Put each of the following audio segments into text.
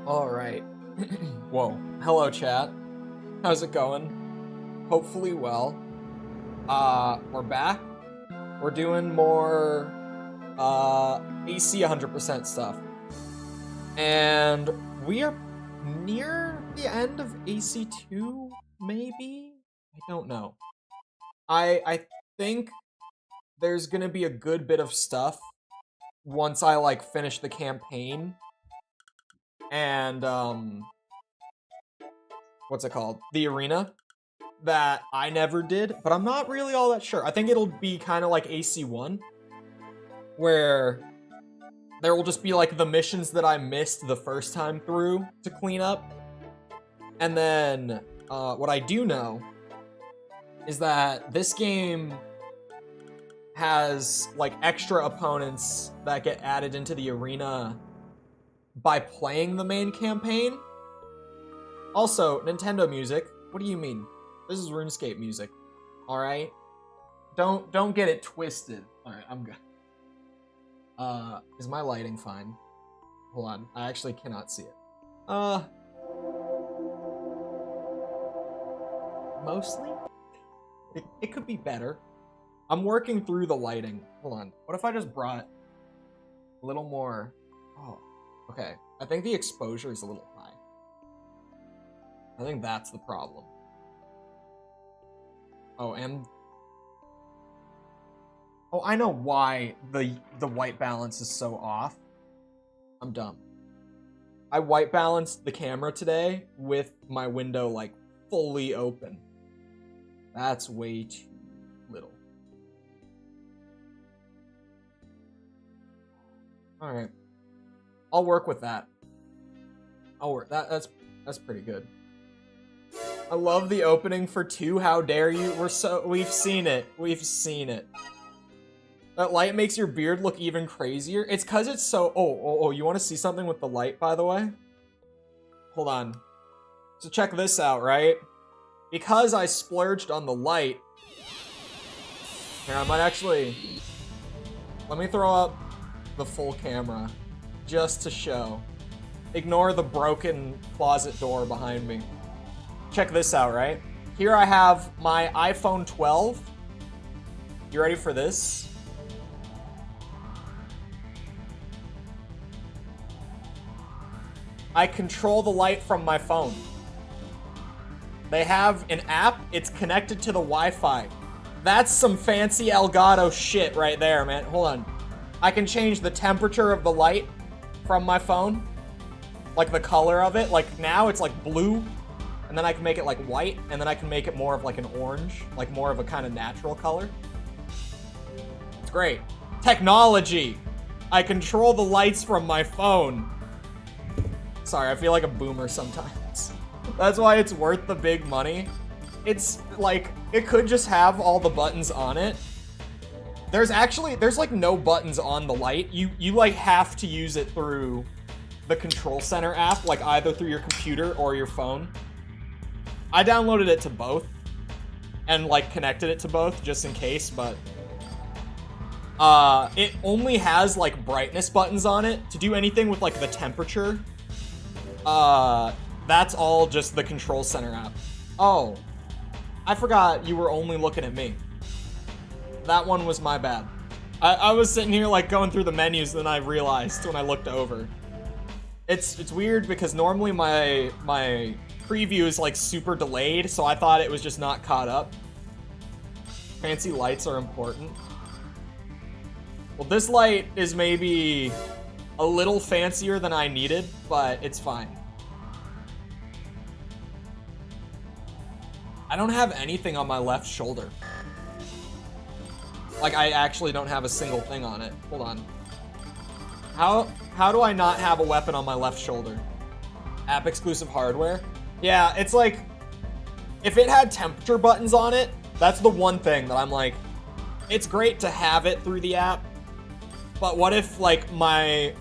Alright. Whoa. Hello, chat. How's it going? Hopefully well. We're back. We're doing more, AC 100% stuff. And we are near the end of AC 2, maybe? I don't know. I think there's gonna be a good bit of stuff once I, like, finish the campaign. And, what's it called? The arena that I never did, but I'm not really all that sure. I think it'll be kind of like AC1, where there will just be, like, the missions that I missed the first time through to clean up. And then, what I do know is that this game has, like, extra opponents that get added into the arena by playing the main campaign. Also, Nintendo music. What do you mean? This is RuneScape music. Alright? Don't get it twisted. Alright, I'm good. Is my lighting fine? Hold on, I actually cannot see it. Mostly? It could be better. I'm working through the lighting. Hold on. What if I just brought a little more? Oh, okay. I think the exposure is a little high. I think that's the problem. Oh, and oh, I know why the white balance is so off. I'm dumb. I white balanced the camera today with my window, like, fully open. That's way too little. Alright. I'll work with that. I'll work. That's pretty good. I love the opening for 2. How dare you? We've seen it. We've seen it. That light makes your beard look even crazier. It's cause it's so. Oh, you want to see something with the light, by the way? Hold on. So check this out, right? Because I splurged on the light. Here, I might actually. Let me throw up the full camera just to show. Ignore the broken closet door behind me. Check this out, right? Here I have my iPhone 12. You ready for this? I control the light from my phone. They have an app, it's connected to the Wi-Fi. That's some fancy Elgato shit right there, man. Hold on. I can change the temperature of the light from my phone. Like the color of it. Like now it's like blue. And then I can make it like white. And then I can make it more of like an orange. Like more of a kind of natural color. It's great. Technology. I control the lights from my phone. Sorry, I feel like a boomer sometimes. That's why it's worth the big money. It's like, it could just have all the buttons on it. There's like no buttons on the light. You like have to use it through the Control Center app, like either through your computer or your phone. I downloaded it to both and like connected it to both just in case, but it only has like brightness buttons on it. To do anything with like the temperature, that's all just the Control Center app. Oh, I forgot you were only looking at me. That one was my bad. I was sitting here like going through the menus, then I realized when I looked over. It's weird because normally my preview is like super delayed, so I thought it was just not caught up. Fancy lights are important. Well, this light is maybe a little fancier than I needed, but it's fine. I don't have anything on my left shoulder. Like, I actually don't have a single thing on it. Hold on. How do I not have a weapon on my left shoulder? App exclusive hardware? Yeah, it's like, if it had temperature buttons on it, that's the one thing that I'm like, it's great to have it through the app, but what if, like, my...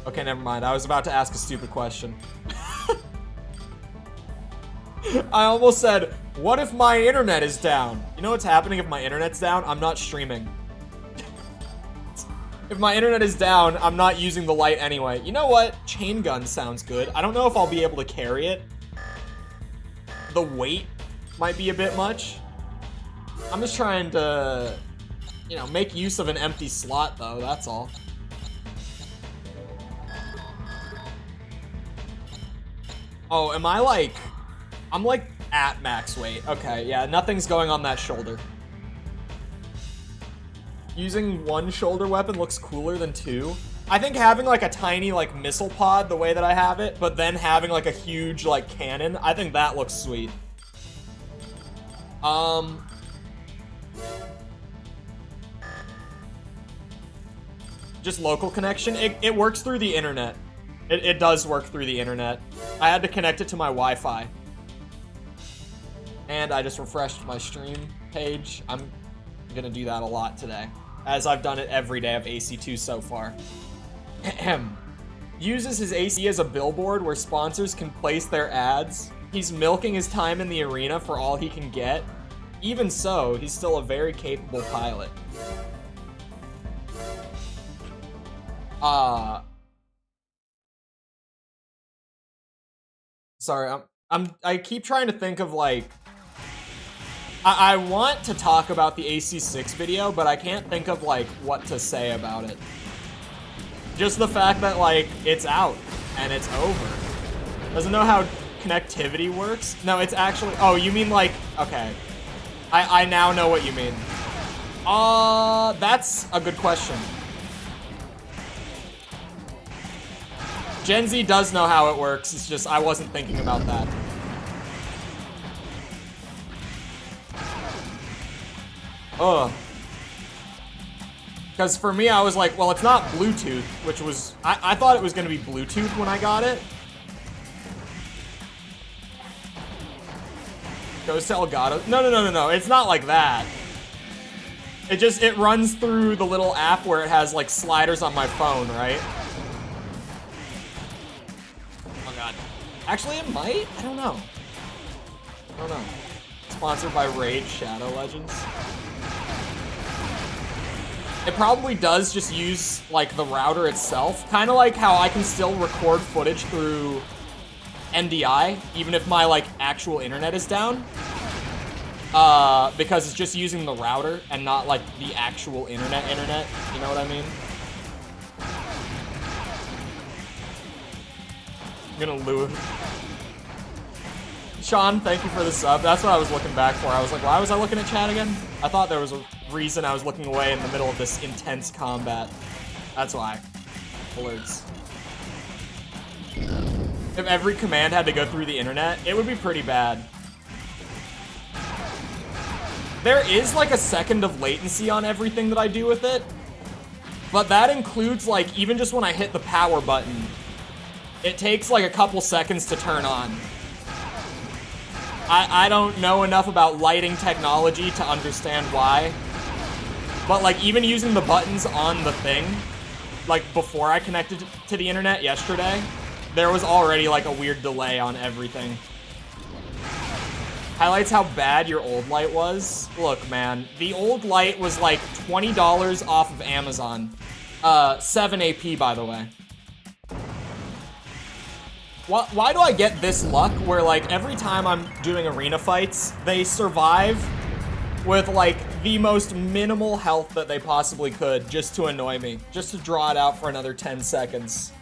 Okay, never mind. I was about to ask a stupid question. I almost said, what if my internet is down? You know what's happening if my internet's down? I'm not streaming. If my internet is down, I'm not using the light anyway. You know what? Chain gun sounds good. I don't know if I'll be able to carry it. The weight might be a bit much. I'm just trying to, you know, make use of an empty slot though, that's all. Oh, am I like... I'm like at max weight. Okay, yeah, nothing's going on that shoulder. Using one shoulder weapon looks cooler than two. I think having like a tiny like missile pod the way that I have it, but then having like a huge like cannon, I think that looks sweet. Just local connection. It works through the internet. It does work through the internet. I had to connect it to my Wi-Fi. And I just refreshed my stream page. I'm gonna do that a lot today, as I've done it every day of AC2 so far. Uses his AC as a billboard where sponsors can place their ads. He's milking his time in the arena for all he can get. Even so, he's still a very capable pilot. Sorry, I keep trying to think of like... I want to talk about the AC6 video, but I can't think of like what to say about it. Just the fact that like it's out and it's over. Doesn't know how connectivity works. No, it's actually, oh, you mean like, okay. I now know what you mean. That's a good question. Gen Z does know how it works, it's just I wasn't thinking about that. Ugh. Because for me, I was like, well, it's not Bluetooth, which was... I thought it was going to be Bluetooth when I got it. Goes to Elgato. No. It's not like that. It runs through the little app where it has, like, sliders on my phone, right? Oh, God. Actually, it might? I don't know. Sponsored by Raid Shadow Legends. It probably does just use, like, the router itself. Kind of like how I can still record footage through NDI, even if my, like, actual internet is down. Because it's just using the router and not, like, the actual internet. You know what I mean? I'm gonna lose. Sean, thank you for the sub. That's what I was looking back for. I was like, why was I looking at chat again? I thought there was a reason I was looking away in the middle of this intense combat. That's why. Alerts. If every command had to go through the internet, it would be pretty bad. There is like a second of latency on everything that I do with it, but that includes like even just when I hit the power button, it takes like a couple seconds to turn on. I don't know enough about lighting technology to understand why, but like even using the buttons on the thing, like before I connected to the internet yesterday, there was already like a weird delay on everything. Highlights how bad your old light was. Look, man, the old light was like $20 off of Amazon. 7 AP, by the way. Why do I get this luck where, like, every time I'm doing arena fights, they survive with, like, the most minimal health that they possibly could just to annoy me, just to draw it out for another 10 seconds.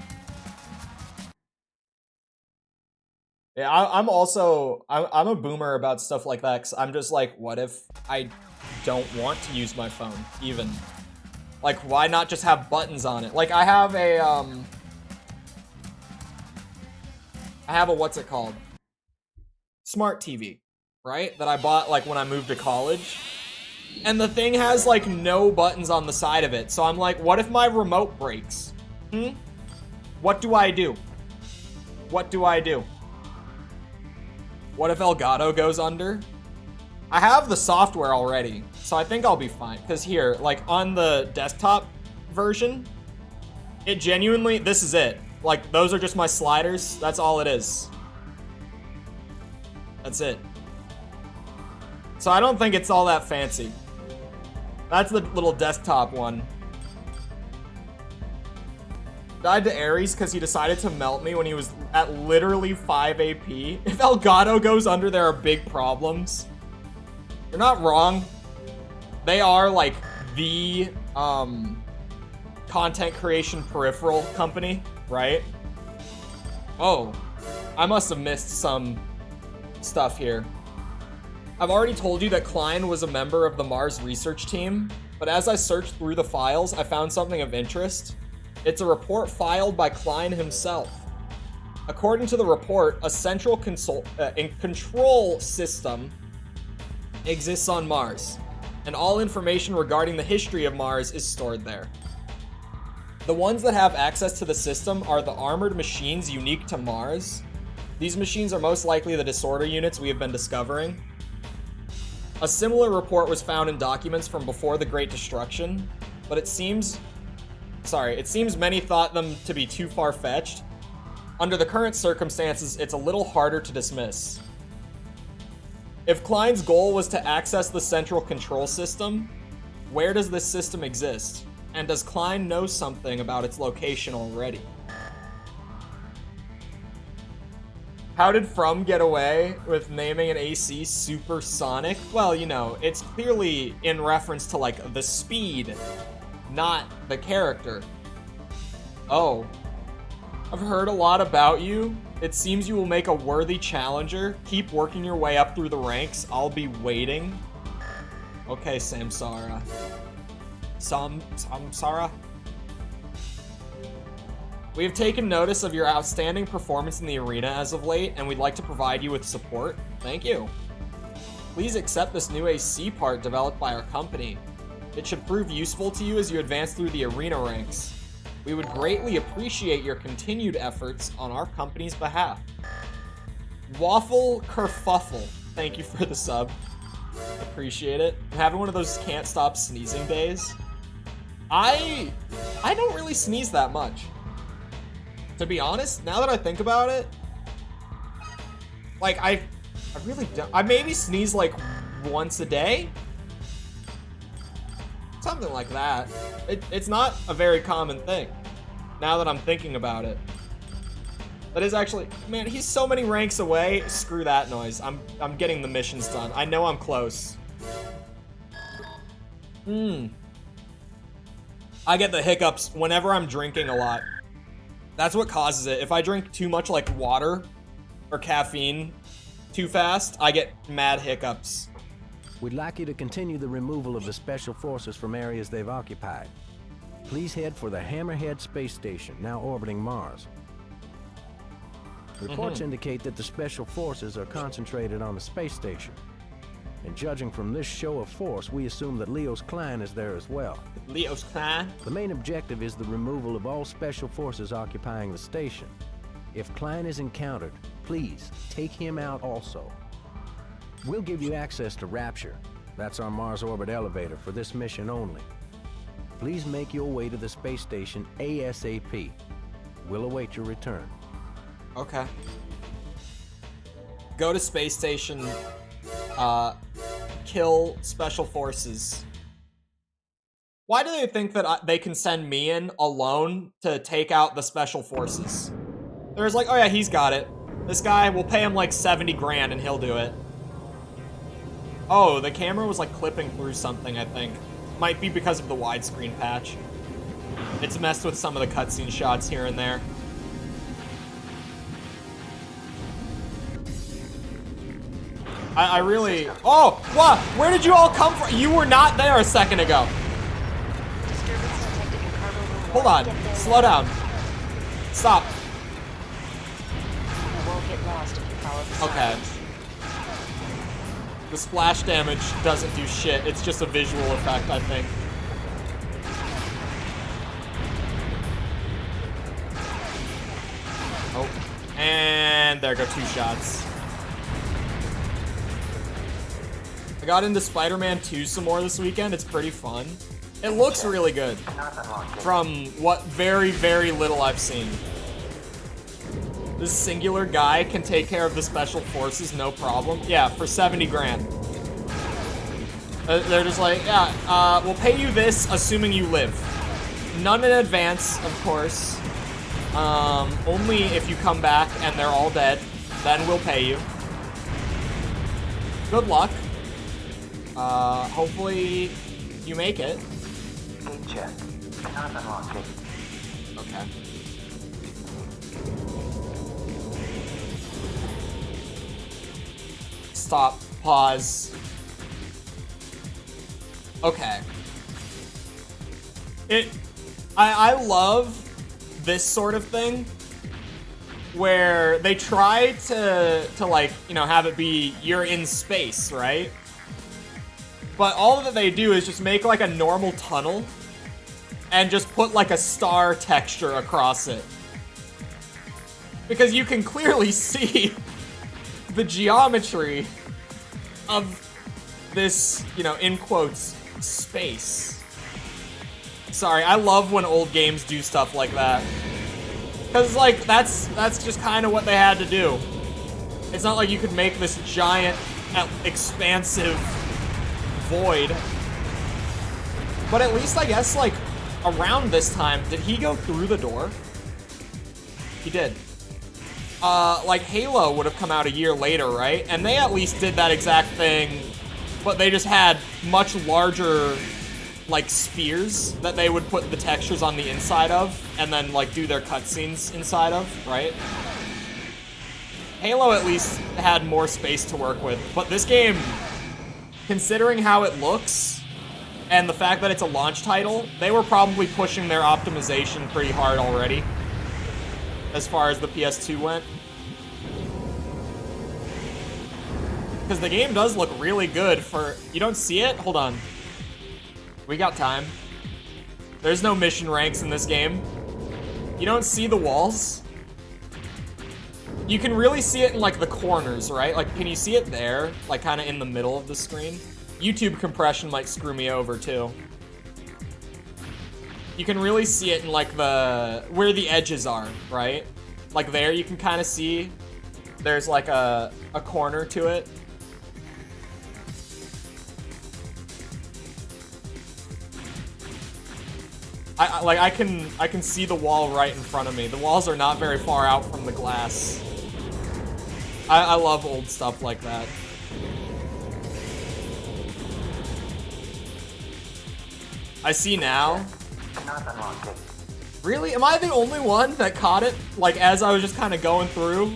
Yeah, I'm a boomer about stuff like that, 'cause I'm just like, what if I don't want to use my phone, even? Like, why not just have buttons on it? Like, I have a, what's it called? Smart TV, right? That I bought, like, when I moved to college. And the thing has, like, no buttons on the side of it. So I'm like, what if my remote breaks? What do I do? What do I do? What if Elgato goes under? I have the software already, so I think I'll be fine. Because here, like, on the desktop version, it genuinely, this is it. Like, those are just my sliders. That's all it is. That's it. So I don't think it's all that fancy. That's the little desktop one. Died to Ares because he decided to melt me when he was at literally 5 AP. If Elgato goes under, there are big problems. You're not wrong. They are like the content creation peripheral company, right? Oh, I must have missed some stuff here. I've already told you that Klein was a member of the Mars research team, but as I searched through the files, I found something of interest. It's a report filed by Klein himself. According to the report, a central control system exists on Mars, and all information regarding the history of Mars is stored there. The ones that have access to the system are the armored machines unique to Mars. These machines are most likely the disorder units we have been discovering. A similar report was found in documents from before the Great Destruction, but it seems many thought them to be too far-fetched. Under the current circumstances, it's a little harder to dismiss. If Klein's goal was to access the central control system, where does this system exist? And does Klein know something about its location already? How did From get away with naming an AC supersonic? Well, you know, it's clearly in reference to, like, the speed, not the character. Oh. I've heard a lot about you. It seems you will make a worthy challenger. Keep working your way up through the ranks. I'll be waiting. Okay, Samsara. Samsara? We have taken notice of your outstanding performance in the arena as of late, and we'd like to provide you with support. Thank you. Please accept this new AC part developed by our company. It should prove useful to you as you advance through the arena ranks. We would greatly appreciate your continued efforts on our company's behalf. Waffle Kerfuffle, thank you for the sub. Appreciate it. I'm having one of those can't stop sneezing days. I don't really sneeze that much. To be honest, now that I think about it, like I really don't. I maybe sneeze like once a day. Something like that. It's not a very common thing, now that I'm thinking about it. That is actually, man, he's so many ranks away. Screw that noise. I'm getting the missions done. I know I'm close. I get the hiccups whenever I'm drinking a lot. That's what causes it. If I drink too much like water or caffeine too fast, I get mad hiccups. We'd like you to continue the removal of the special forces from areas they've occupied. Please head for the Hammerhead space station, now orbiting Mars. Reports indicate that the special forces are concentrated on the space station. And judging from this show of force, we assume that Leos Klein is there as well. Leos Klein? The main objective is the removal of all special forces occupying the station. If Klein is encountered, please take him out also. We'll give you access to Rapture. That's our Mars orbit elevator for this mission only. Please make your way to the space station ASAP. We'll await your return. Okay. Go to space station, kill special forces. Why do they think that they can send me in alone to take out the special forces? They're just like, oh yeah, he's got it. This guy, we'll pay him like 70 grand and he'll do it. Oh, the camera was like clipping through something, I think. Might be because of the widescreen patch. It's messed with some of the cutscene shots here and there. I really... Oh, what? Where did you all come from? You were not there a second ago. Hold on. Slow down. Stop. Okay. The splash damage doesn't do shit. It's just a visual effect, I think. Oh. And there go 2 shots. I got into Spider-Man 2 some more this weekend. It's pretty fun. It looks really good from what very, very little I've seen. This singular guy can take care of the special forces, no problem. Yeah, for 70 grand. They're just like, yeah, we'll pay you this, assuming you live. None in advance, of course. Only if you come back and they're all dead, then we'll pay you. Good luck. Hopefully you make it. Gate check. Cannot unlock gate. Okay. Stop. Pause. Okay. I love this sort of thing where they try to like, you know, have it be you're in space, right? But all that they do is just make like a normal tunnel and just put like a star texture across it. Because you can clearly see the geometry of this, you know, in quotes, space. Sorry, I love when old games do stuff like that. Because, like, that's just kind of what they had to do. It's not like you could make this giant, expansive void. But at least, I guess, like, around this time, did he go through the door? He did. Like, Halo would have come out a year later, right? And they at least did that exact thing, but they just had much larger, like, spheres that they would put the textures on the inside of, and then, like, do their cutscenes inside of, right? Halo at least had more space to work with, but this game, considering how it looks, and the fact that it's a launch title, they were probably pushing their optimization pretty hard already, as far as the PS2 went. Because the game does look really good for... You don't see it? Hold on. We got time. There's no mission ranks in this game. You don't see the walls? You can really see it in, like, the corners, right? Like, can you see it there? Like, kind of in the middle of the screen? YouTube compression might screw me over, too. You can really see it in, like, where the edges are, right? Like, there you can kind of see there's, like, a corner to it. I can see the wall right in front of me. The walls are not very far out from the glass. I love old stuff like that. I see now. Really? Am I the only one that caught it, like, as I was just kind of going through?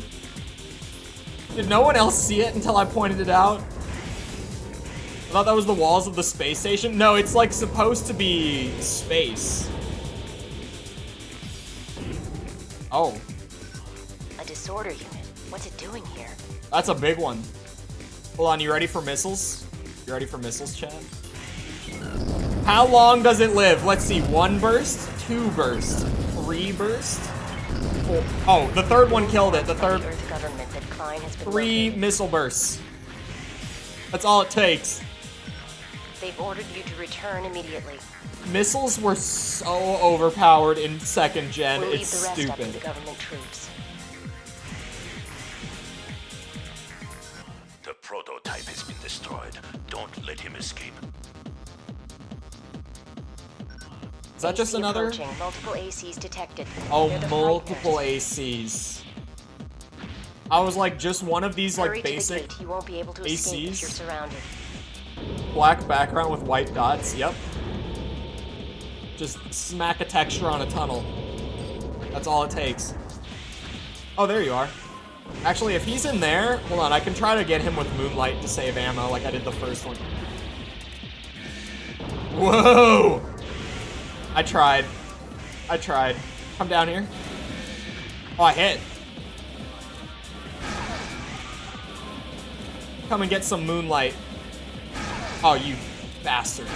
Did no one else see it until I pointed it out? I thought that was the walls of the space station. No, it's, like, supposed to be space. Oh. A disorder unit. What's it doing here? That's a big one. Hold on, you ready for missiles? You ready for missiles, chat? How long does it live? Let's see, 1 burst, 2 burst, 3 burst. Oh, the third one killed it. The third. Earth government that Klein has been 3 located. missile bursts. That's all it takes. They've ordered you to return immediately. Missiles were so overpowered in 2nd gen, We'll leave it's the rest up to stupid. the government troops. The prototype has been destroyed. Don't let him escape. Is that just AC another? approaching. Multiple ACs detected. Oh, They're the multiple frighteners. ACs. I was like, just one of these, like, Hurry to the basic gate. You won't be able to escape if ACs? you're surrounded. black background with white dots. Yep. Just smack a texture on a tunnel. That's all it takes. Oh, there you are. Actually, if he's in there, hold on, I can try to get him with moonlight to save ammo like I did the first one. Whoa! I tried. Come down here. Oh, I hit. Come and get some moonlight. Oh, you bastard.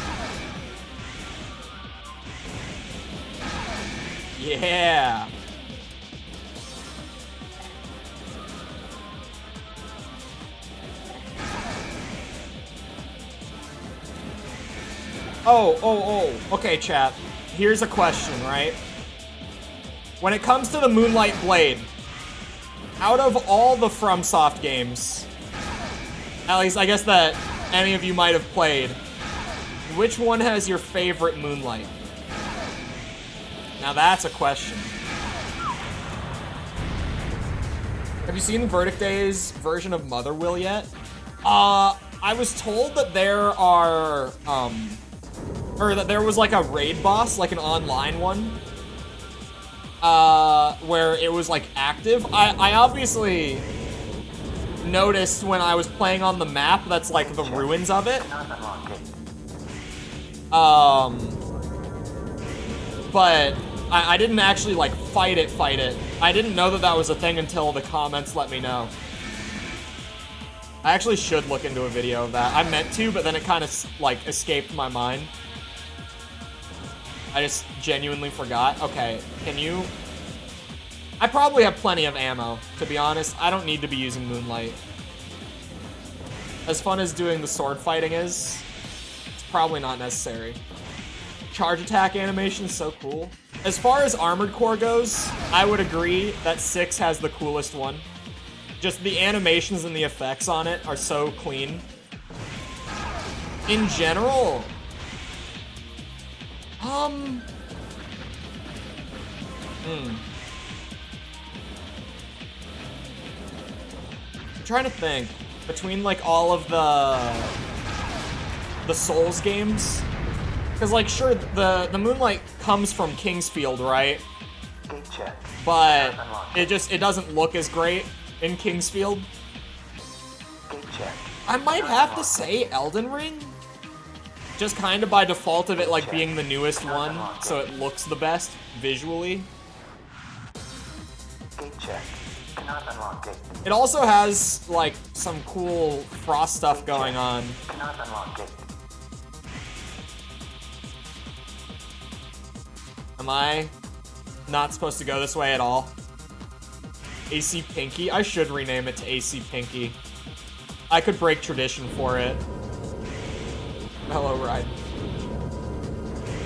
Yeah. Oh. Okay, chat. Here's a question, right? When it comes to the Moonlight Blade, out of all the FromSoft games, at least I guess that any of you might have played, which one has your favorite Moonlight? Now that's a question. you seen Verdict Day's version of Mother Will yet? I was told that there are, or that there was like a raid boss, like an online one, where it was like active. I obviously noticed when I was playing on the map that's like the ruins of it. But I didn't actually like fight it. I didn't know that that was a thing until the comments let me know. I actually should look into a video of that. I meant to, but then it kind of like escaped my mind. I just genuinely forgot. Okay, can you... I probably have plenty of ammo, to be honest. I don't need to be using Moonlight. As fun as doing the sword fighting is, it's probably not necessary. Charge attack animation is so cool. As far as Armored Core goes, I would agree that 6 has the coolest one. Just the animations and the effects on it are so clean. In general, I'm trying to think between like all of the Souls games, because like sure the Moonlight comes from Kingsfield, right? But it doesn't look as great in Kingsfield. I might have to say Elden Ring, just kind of by default of it like being the newest one, so it looks the best visually. It also has like some cool frost stuff going on. Am I not supposed to go this way at all? AC Pinky? I should rename it to AC Pinky. I could break tradition for it. Hello, Ride.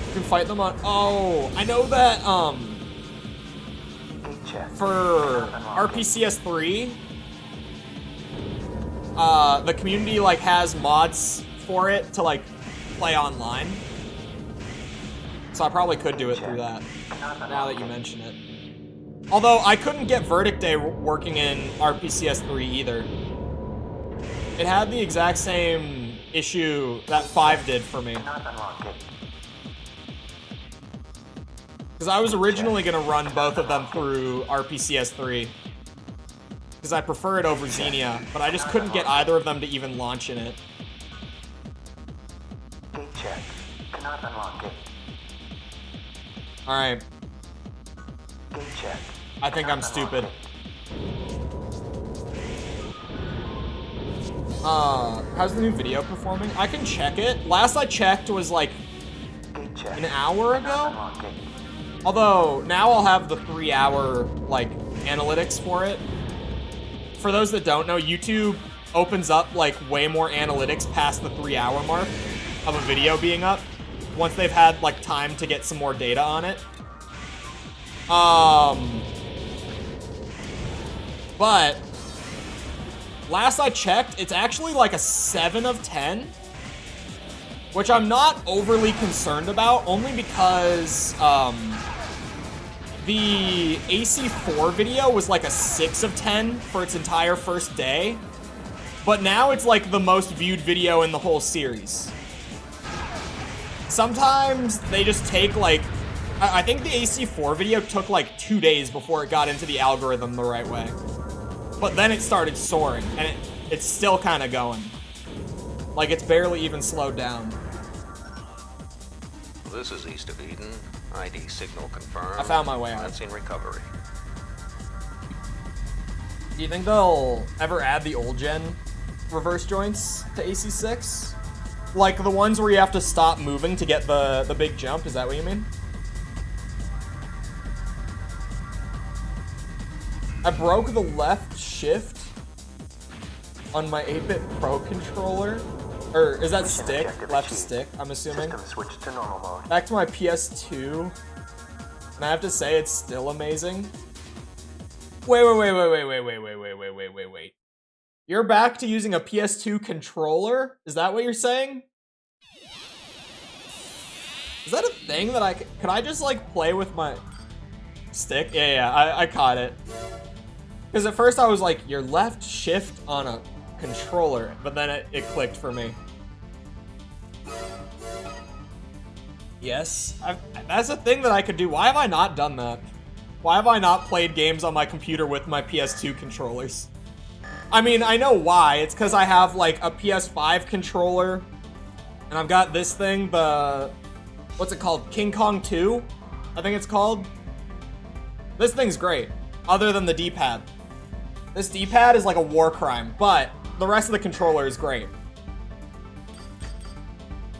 You can fight them on... Oh, I know that, for RPCS3, the community, like, has mods for it to, like, play online. So I probably could do it through that, now that you mention it. Although, I couldn't get Verdict Day working in RPCS3 either. It had the exact same issue that 5 did for me. Because I was originally going to run both of them through RPCS3. Because I prefer it over Xenia, but I just couldn't get either of them to even launch in it. Alright. I think I'm stupid. How's the new video performing? I can check it. Last I checked was like an hour ago. Although now I'll have the 3-hour like analytics for it. For those that don't know, YouTube opens up like way more analytics past the 3-hour mark of a video being up once they've had like time to get some more data on it. But last I checked, it's actually like a 7 of 10, which I'm not overly concerned about, only because the AC4 video was like a 6 of 10 for its entire first day, but now it's like the most viewed video in the whole series. Sometimes they just take like, I think the AC4 video took like 2 days before it got into the algorithm the right way. But then it started soaring, and it's still kind of going. Like, it's barely even slowed down. This is East of Eden. ID signal confirmed. I found my way out. That's in recovery. Do you think they'll ever add the old gen reverse joints to AC6? Like the ones where you have to stop moving to get the big jump, is that what you mean? I broke the left shift on my 8-bit Pro controller. Or is that stick? Left stick, I'm assuming. Back to my PS2. And I have to say, it's still amazing. Wait. You're back to using a PS2 controller? Is that what you're saying? Is that a thing that could I just like play with my stick? Yeah, I caught it. Because at first I was like, you're left shift on a controller, but then it clicked for me. Yes, that's a thing that I could do. Why have I not done that? Why have I not played games on my computer with my PS2 controllers? I mean, I know why. It's because I have like a PS5 controller, and I've got this thing, what's it called? King Kong 2, I think it's called. This thing's great, other than the D-pad. This D-pad is like a war crime, but the rest of the controller is great.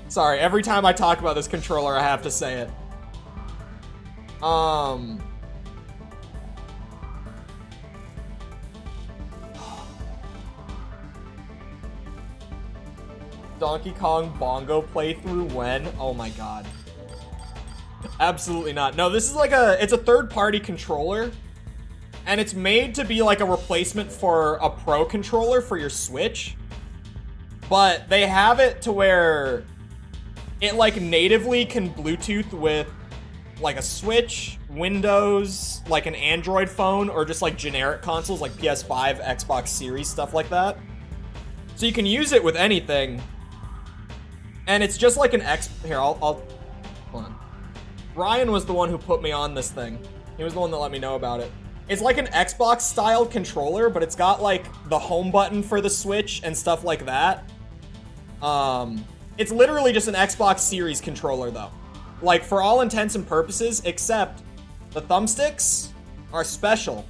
Sorry, every time I talk about this controller, I have to say it. Donkey Kong bongo playthrough when? Oh my god. Absolutely not. No, this is like it's a third-party controller, and it's made to be like a replacement for a Pro controller for your Switch, but they have it to where it like natively can Bluetooth with like a Switch, Windows, like an Android phone, or just like generic consoles like PS5, Xbox Series, stuff like that. So you can use it with anything. And it's just like an here, I'll hold on. Ryan was the one who put me on this thing. He was the one that let me know about it. It's like an Xbox style controller, but it's got like the home button for the Switch and stuff like that. It's literally just an Xbox Series controller though. Like for all intents and purposes, except the thumbsticks are special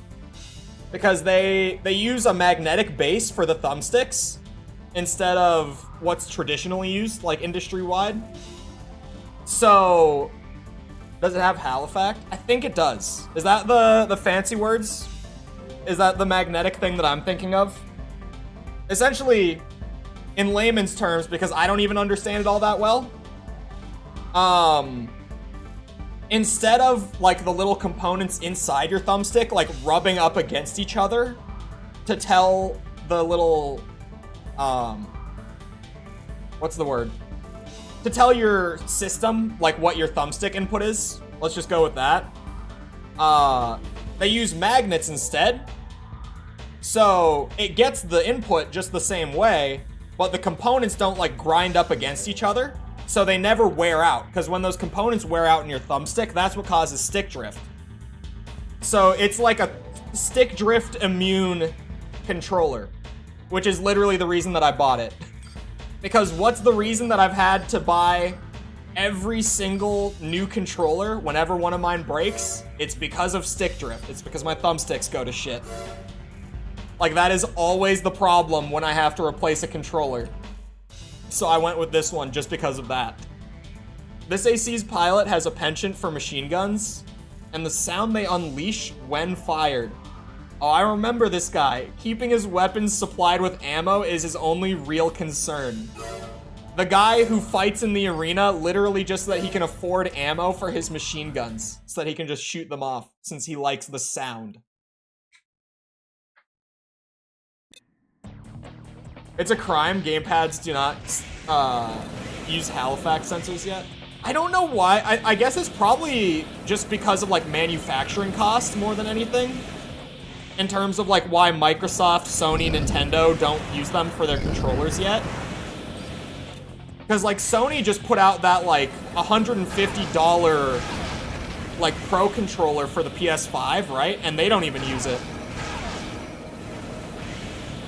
because they use a magnetic base for the thumbsticks instead of what's traditionally used, like industry-wide. So, does it have Halifax? I think it does. Is that the fancy words? Is that the magnetic thing that I'm thinking of? Essentially, in layman's terms, because I don't even understand it all that well, instead of like the little components inside your thumbstick like rubbing up against each other to tell the little what's the word? To tell your system like what your thumbstick input is. Let's just go with that. They use magnets instead. So it gets the input just the same way, but the components don't like grind up against each other. So they never wear out, because when those components wear out in your thumbstick, that's what causes stick drift. So it's like a stick drift immune controller, which is literally the reason that I bought it. Because what's the reason that I've had to buy every single new controller whenever one of mine breaks? It's because of stick drift. It's because my thumbsticks go to shit. Like, that is always the problem when I have to replace a controller. So I went with this one just because of that. This AC's pilot has a penchant for machine guns, and the sound they unleash when fired. Oh, I remember this guy. Keeping his weapons supplied with ammo is his only real concern. The guy who fights in the arena literally just so that he can afford ammo for his machine guns, so that he can just shoot them off, since he likes the sound. It's a crime gamepads do not use Halifax sensors yet. I don't know why. I guess it's probably just because of like manufacturing costs more than anything. In terms of like why Microsoft, Sony, Nintendo don't use them for their controllers yet. Because like Sony just put out that like $150 like Pro controller for the PS5, right? And they don't even use it.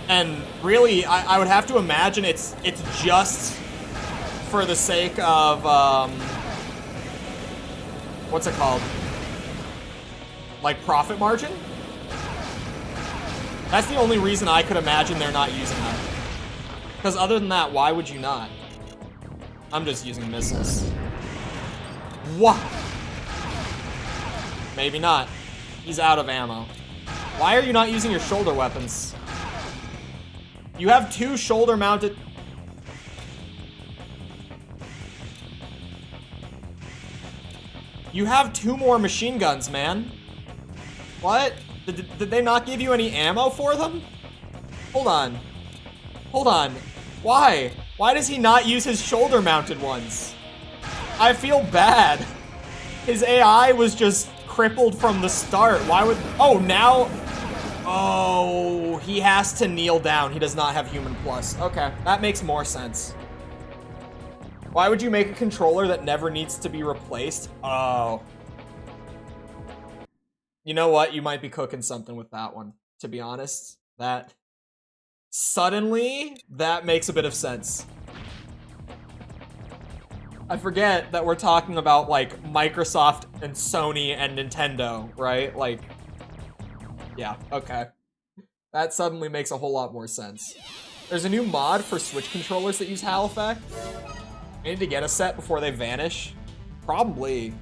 And really, I would have to imagine it's just for the sake of, what's it called? Like profit margin? That's the only reason I could imagine they're not using them. Because other than that, why would you not? I'm just using missiles. What? Maybe not. He's out of ammo. Why are you not using your shoulder weapons? You have two shoulder-mounted... You have two more machine guns, man. What? Did they not give you any ammo for them? Hold on. Hold on. Why? Why does he not use his shoulder-mounted ones? I feel bad. His AI was just crippled from the start. Why would... Oh, now... Oh, he has to kneel down. He does not have human plus. Okay, that makes more sense. Why would you make a controller that never needs to be replaced? Oh. You know what? You might be cooking something with that one, to be honest. That makes a bit of sense. I forget that we're talking about, like, Microsoft and Sony and Nintendo, right? Like, yeah, okay. That suddenly makes a whole lot more sense. There's a new mod for Switch controllers that use Hal effect. I need to get a set before they vanish. Probably.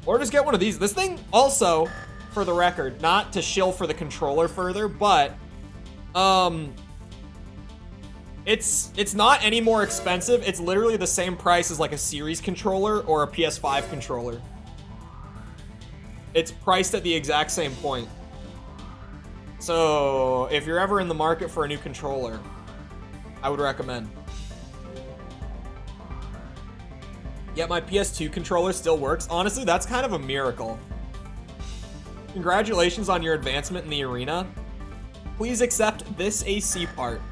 Or just get one of these. This thing also, for the record, not to shill for the controller further, but it's not any more expensive. It's literally the same price as like a Series controller or a PS5 controller. It's priced at the exact same point. So if you're ever in the market for a new controller, I would recommend. Yet my PS2 controller still works. Honestly, that's kind of a miracle. Congratulations on your advancement in the arena. Please accept this AC part.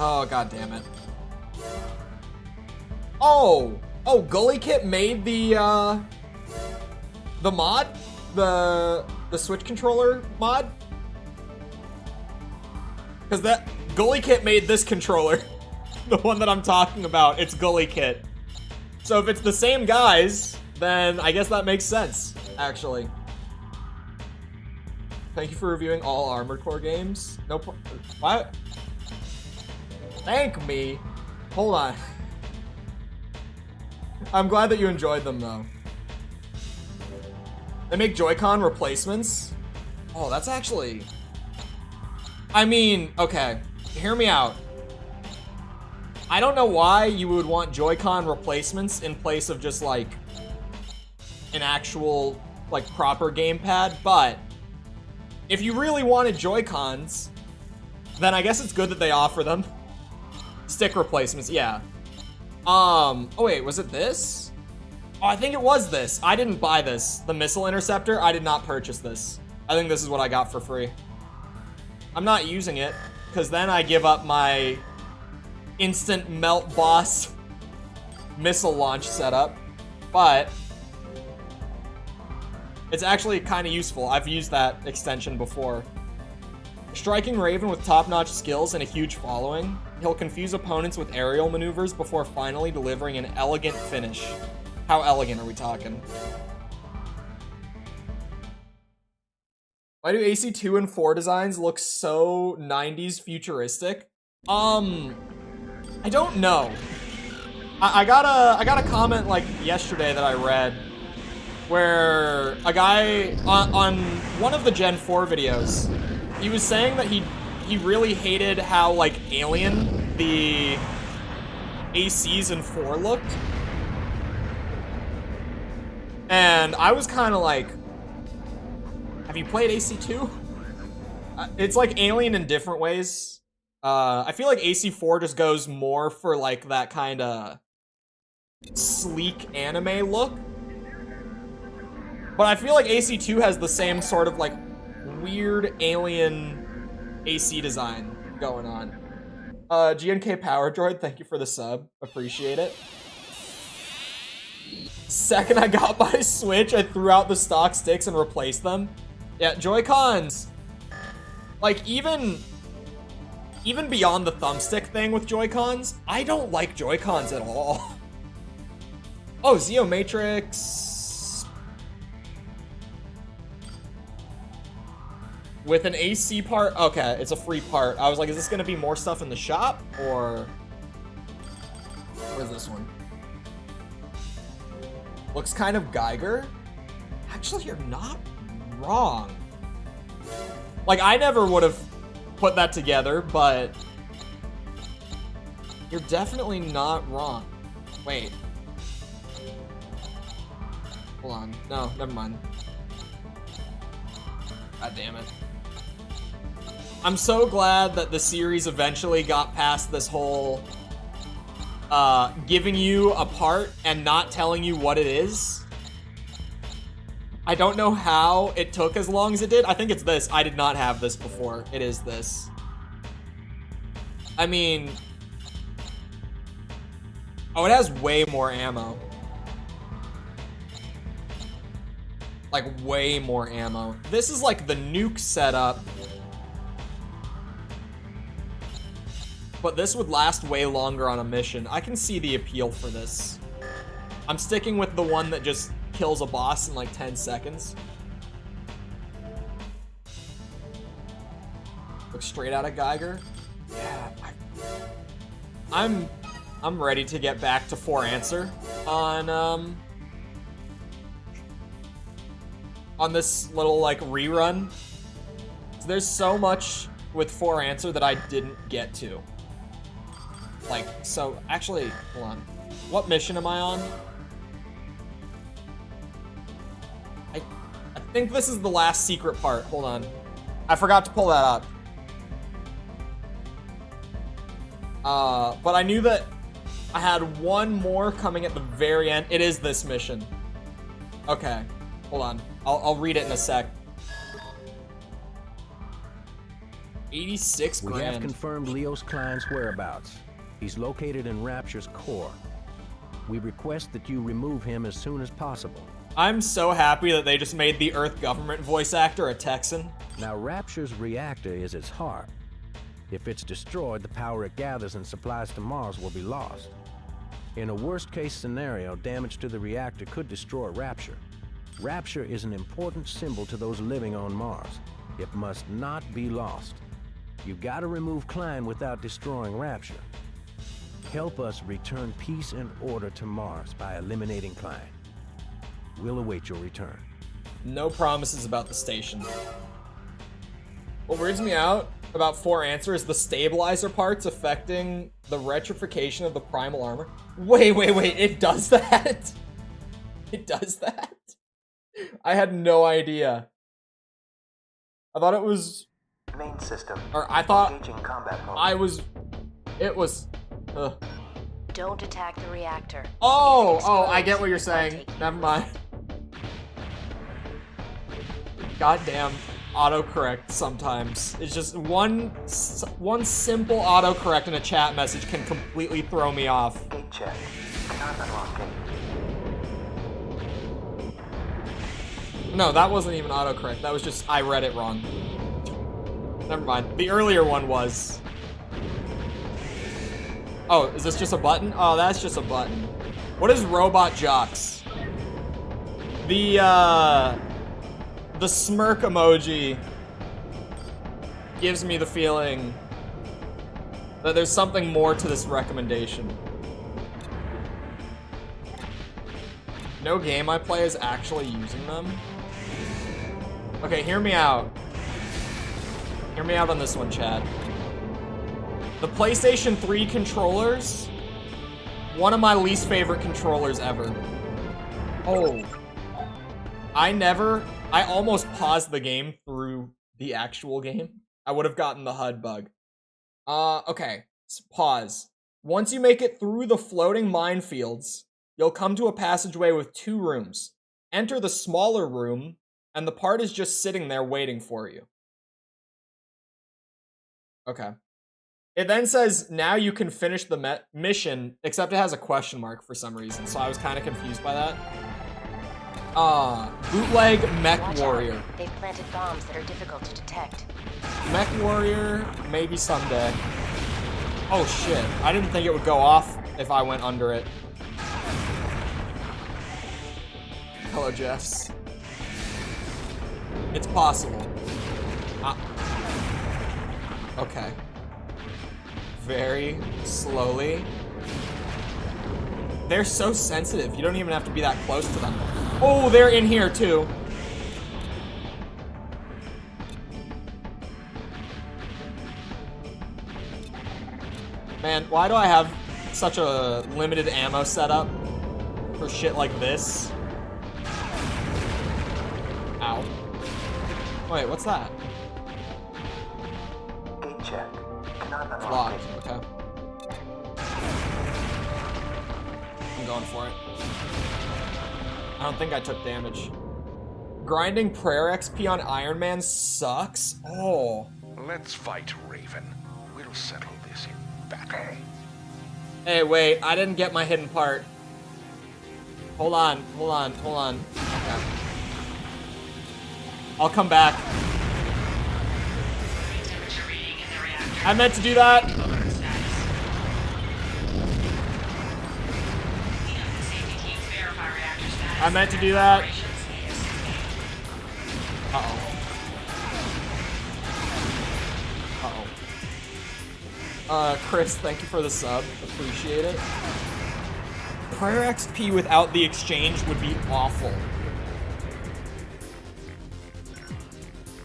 Oh, god damn it. Oh, Gully Kit made the mod? The Switch controller mod? Because that Gully Kit made this controller. The one that I'm talking about, it's Gully Kit. So if it's the same guys, then I guess that makes sense, actually. Thank you for reviewing all Armored Core games. No problem. What? Thank me? Hold on. I'm glad that you enjoyed them, though. They make Joy-Con replacements? Oh, that's actually... I mean, okay. Hear me out. I don't know why you would want Joy-Con replacements in place of just, like, an actual, like, proper gamepad, but if you really wanted Joy-Cons, then I guess it's good that they offer them. Stick replacements, yeah. Oh wait, was it this? Oh, I think it was this. I didn't buy this. The missile interceptor, I did not purchase this. I think this is what I got for free. I'm not using it, because then I give up my instant melt boss missile launch setup, but it's actually kind of useful. I've used that extension before. Striking Raven with top-notch skills and a huge following, he'll confuse opponents with aerial maneuvers before finally delivering an elegant finish. How elegant are we talking? Why do AC2 and 4 designs look so 90s futuristic? I don't know. I got a comment like yesterday that I read where a guy on one of the Gen 4 videos, he was saying that he really hated how like alien the ACs in 4 looked. And I was kind of like, have you played AC2? It's like alien in different ways. I feel like AC4 just goes more for like that kind of sleek anime look. But I feel like AC2 has the same sort of like weird alien AC design going on. GNK Power Droid, thank you for the sub. Appreciate it. Second I got my Switch, I threw out the stock sticks and replaced them. Yeah, Joy-Cons. Like, even beyond the thumbstick thing with Joy-Cons, I don't like Joy-Cons at all. Oh, Zeo Matrix. With an AC part? Okay, it's a free part. I was like, is this gonna be more stuff in the shop, or... Where's this one? Looks kind of Geiger. Actually, you're not wrong. Like, I never would have put that together, but you're definitely not wrong. Wait. Hold on. No, never mind. God damn it. I'm so glad that the series eventually got past this whole giving you a part and not telling you what it is. I don't know how it took as long as it did. I think it's this. I did not have this before. It is this. I mean... Oh, it has way more ammo. Like, way more ammo. This is like the nuke setup. But this would last way longer on a mission. I can see the appeal for this. I'm sticking with the one that just kills a boss in like 10 seconds. Looks straight out of Geiger. Yeah, I'm ready to get back to 4 answer on this little like rerun. There's so much with 4 answer that I didn't get to. Like, so actually, hold on. What mission am I on? I think this is the last secret part. Hold on. I forgot to pull that up. But I knew that I had one more coming at the very end. It is this mission. Okay, hold on. I'll read it in a sec. 86 grand. We have confirmed Leos Klein's whereabouts. He's located in Rapture's core. We request that you remove him as soon as possible. I'm so happy that they just made the Earth government voice actor a Texan. Now, Rapture's reactor is its heart. If it's destroyed, the power it gathers and supplies to Mars will be lost. In a worst-case scenario, damage to the reactor could destroy Rapture. Rapture is an important symbol to those living on Mars. It must not be lost. You've got to remove Klein without destroying Rapture. Help us return peace and order to Mars by eliminating Klein. We'll await your return. No promises about the station. What weirds me out about 4 answer is the stabilizer parts affecting the retrification of the primal armor. Wait, it does that? It does that? I had no idea. I thought it was... Main system. Or I thought Engaging combat mode. It was... Don't attack the reactor. Oh, I get what you're saying. Never mind. Goddamn autocorrect sometimes. It's just one simple autocorrect in a chat message can completely throw me off. Gate check. Cannot unlock gate. No, that wasn't even autocorrect. That was just I read it wrong. Never mind. The earlier one was. Oh, is this just a button? Oh, that's just a button. What is robot jocks? The smirk emoji gives me the feeling that there's something more to this recommendation. No game I play is actually using them. Okay, hear me out. Hear me out on this one, Chad. The PlayStation 3 controllers, one of my least favorite controllers ever. Oh. I almost paused the game through the actual game. I would have gotten the HUD bug. Okay, pause. Once you make it through the floating minefields, you'll come to a passageway with 2 rooms. Enter the smaller room, and the part is just sitting there waiting for you. Okay. It then says, now you can finish the mission, except it has a question mark for some reason, so I was kind of confused by that. Bootleg Mech Watch Warrior. out. They've planted bombs that are difficult to detect. Mech Warrior, maybe someday. Oh shit, I didn't think it would go off if I went under it. Hello, Jess. It's possible. Okay. Very slowly. They're so sensitive, you don't even have to be that close to them. Oh, they're in here too. Man, why do I have such a limited ammo setup for shit like this? Ow. Wait, what's that? Gate check. Cannot It's unlock locked, gate. okay. I'm going for it. I don't think I took damage. Grinding prayer XP on Iron Man sucks. Oh. Let's fight Raven. We'll settle this in battle. Hey, wait, I didn't get my hidden part. Hold on. Okay. I'll come back. I meant to do that. I meant to do that. Chris, thank you for the sub. Appreciate it. Prayer XP without the exchange would be awful.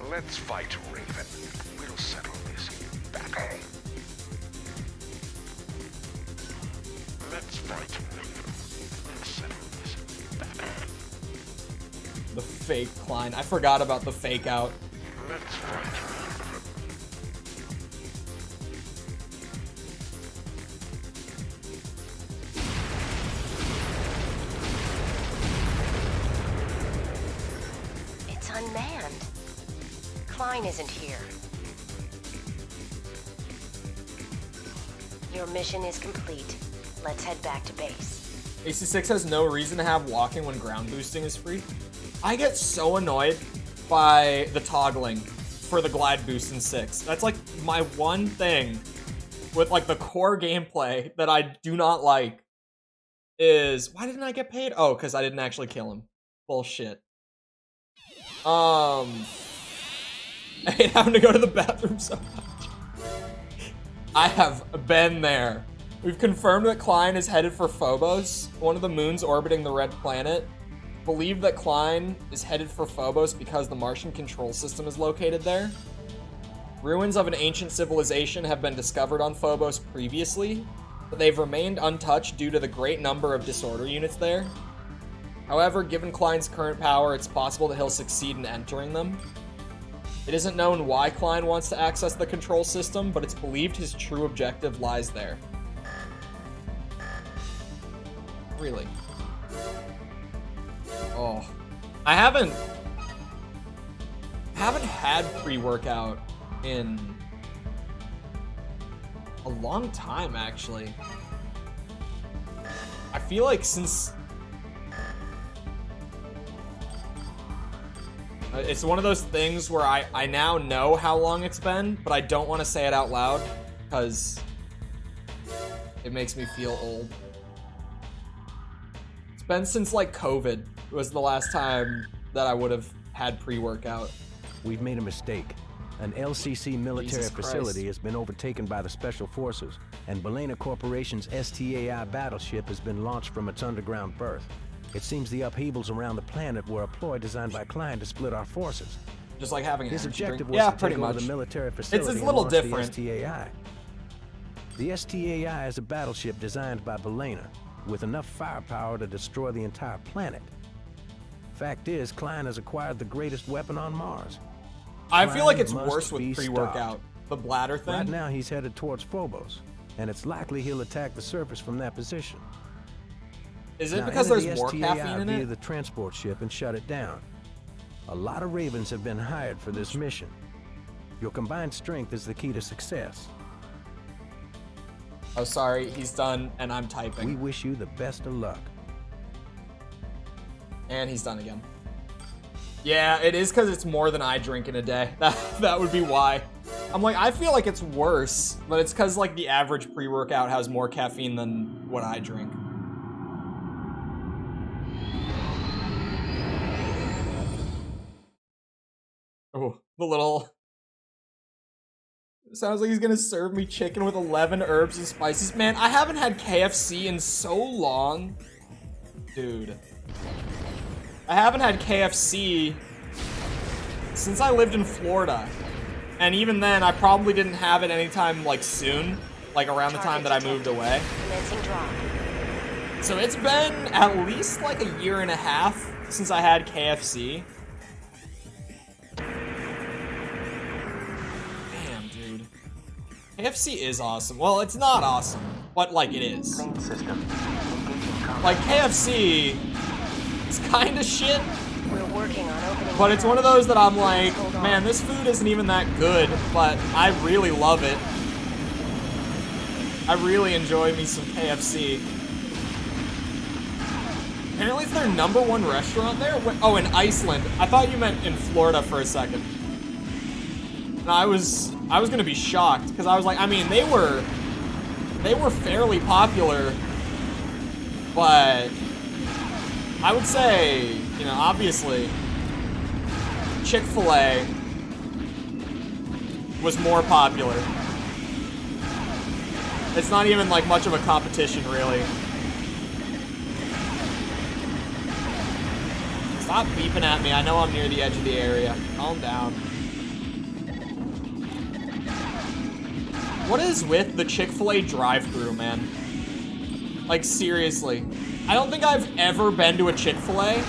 Let's fight Raven. We'll settle this in battle. Let's fight Raven. We'll settle this in battle. The fake Klein. I forgot about the fake out. Let's fight Raven. It's unmanned. Klein isn't here. Your mission is complete. Let's head back to base. AC6 has no reason to have walking when ground boosting is free. I get so annoyed by the toggling for the glide boost in 6. That's like my one thing with like the core gameplay that I do not like is, why didn't I get paid? Oh, because I didn't actually kill him. Bullshit. I hate having to go to the bathroom so much. I have been there. We've confirmed that Klein is headed for Phobos, one of the moons orbiting the red planet. Believe that Klein is headed for Phobos because the Martian control system is located there. Ruins of an ancient civilization have been discovered on Phobos previously, but they've remained untouched due to the great number of disorder units there. However, given Klein's current power, it's possible that he'll succeed in entering them. It isn't known why Klein wants to access the control system, but it's believed his true objective lies there. Really? Oh. I haven't had pre-workout in a long time, actually. I feel like since... It's one of those things where I now know how long it's been, but I don't want to say it out loud because it makes me feel old. It's been since like COVID was the last time that I would have had pre-workout. We've made a mistake. An LCC military Jesus Christ. facility has been overtaken by the Special Forces, and Belena Corporation's STAI battleship has been launched from its underground berth. It seems the upheavals around the planet were a ploy designed by Klein to split our forces. Just like having His an objective was yeah, to pretty take over much. the military facility It's a and little launch different. the STAI. The STAI is a battleship designed by Belena, with enough firepower to destroy the entire planet. Fact is, Klein has acquired the greatest weapon on Mars. I feel like Klein it's must worse be with pre-workout. stopped. The bladder thing. Right now, he's headed towards Phobos, and it's likely he'll attack the surface from that position. Is it Now, because enter there's the more STAI caffeine in via it? the transport ship and shut it down. A lot of Ravens have been hired for this mission. Your combined strength is the key to success. Oh, sorry, he's done, and I'm typing. We wish you the best of luck. And he's done again. Yeah, it is because it's more than I drink in a day. That would be why. I'm like, I feel like it's worse, but it's because like the average pre-workout has more caffeine than what I drink. Oh, the little... Sounds like he's gonna serve me chicken with 11 herbs and spices. Man, I haven't had KFC in so long. Dude. I haven't had KFC since I lived in Florida. And even then, I probably didn't have it anytime, like, soon. Like, around the time that I moved away. Commencing drop. So it's been at least, like, a year and a half since I had KFC. Damn, dude. KFC is awesome. Well, it's not awesome, but, like, it is. Main system. Engaging combat. Like, KFC is kind of shit, We're working on opening. But it's one of those that I'm like, Hold on. man, this food isn't even that good, but I really love it. I really enjoy me some KFC. Apparently it's their #1 restaurant there. Oh, in Iceland. I thought you meant in Florida for a second. And I was gonna be shocked because I was like, I mean, they were fairly popular, but I would say, you know, obviously, Chick-fil-A was more popular. It's not even like much of a competition, really. Stop beeping at me. I know I'm near the edge of the area. Calm down. What is with the Chick-fil-A drive-thru, man? Like, seriously. I don't think I've ever been to a Chick-fil-A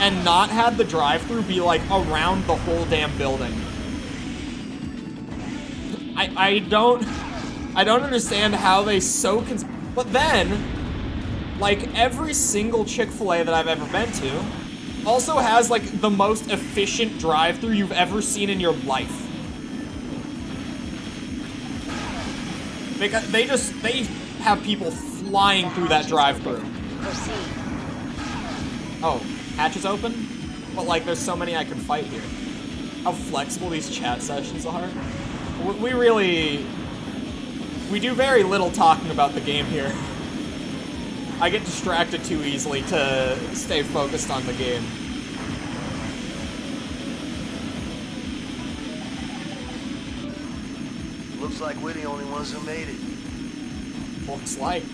and not had the drive-thru be, like, around the whole damn building. I don't understand how they so but then, like, every single Chick-fil-A that I've ever been to also has, like, the most efficient drive-thru you've ever seen in your life. Because they have people flying through that drive-thru. Proceed. Oh, hatch is open? But, like, there's so many I can fight here. How flexible these chat sessions are. We do very little talking about the game here. I get distracted too easily to stay focused on the game. Looks like we're the only ones who made it. Looks like.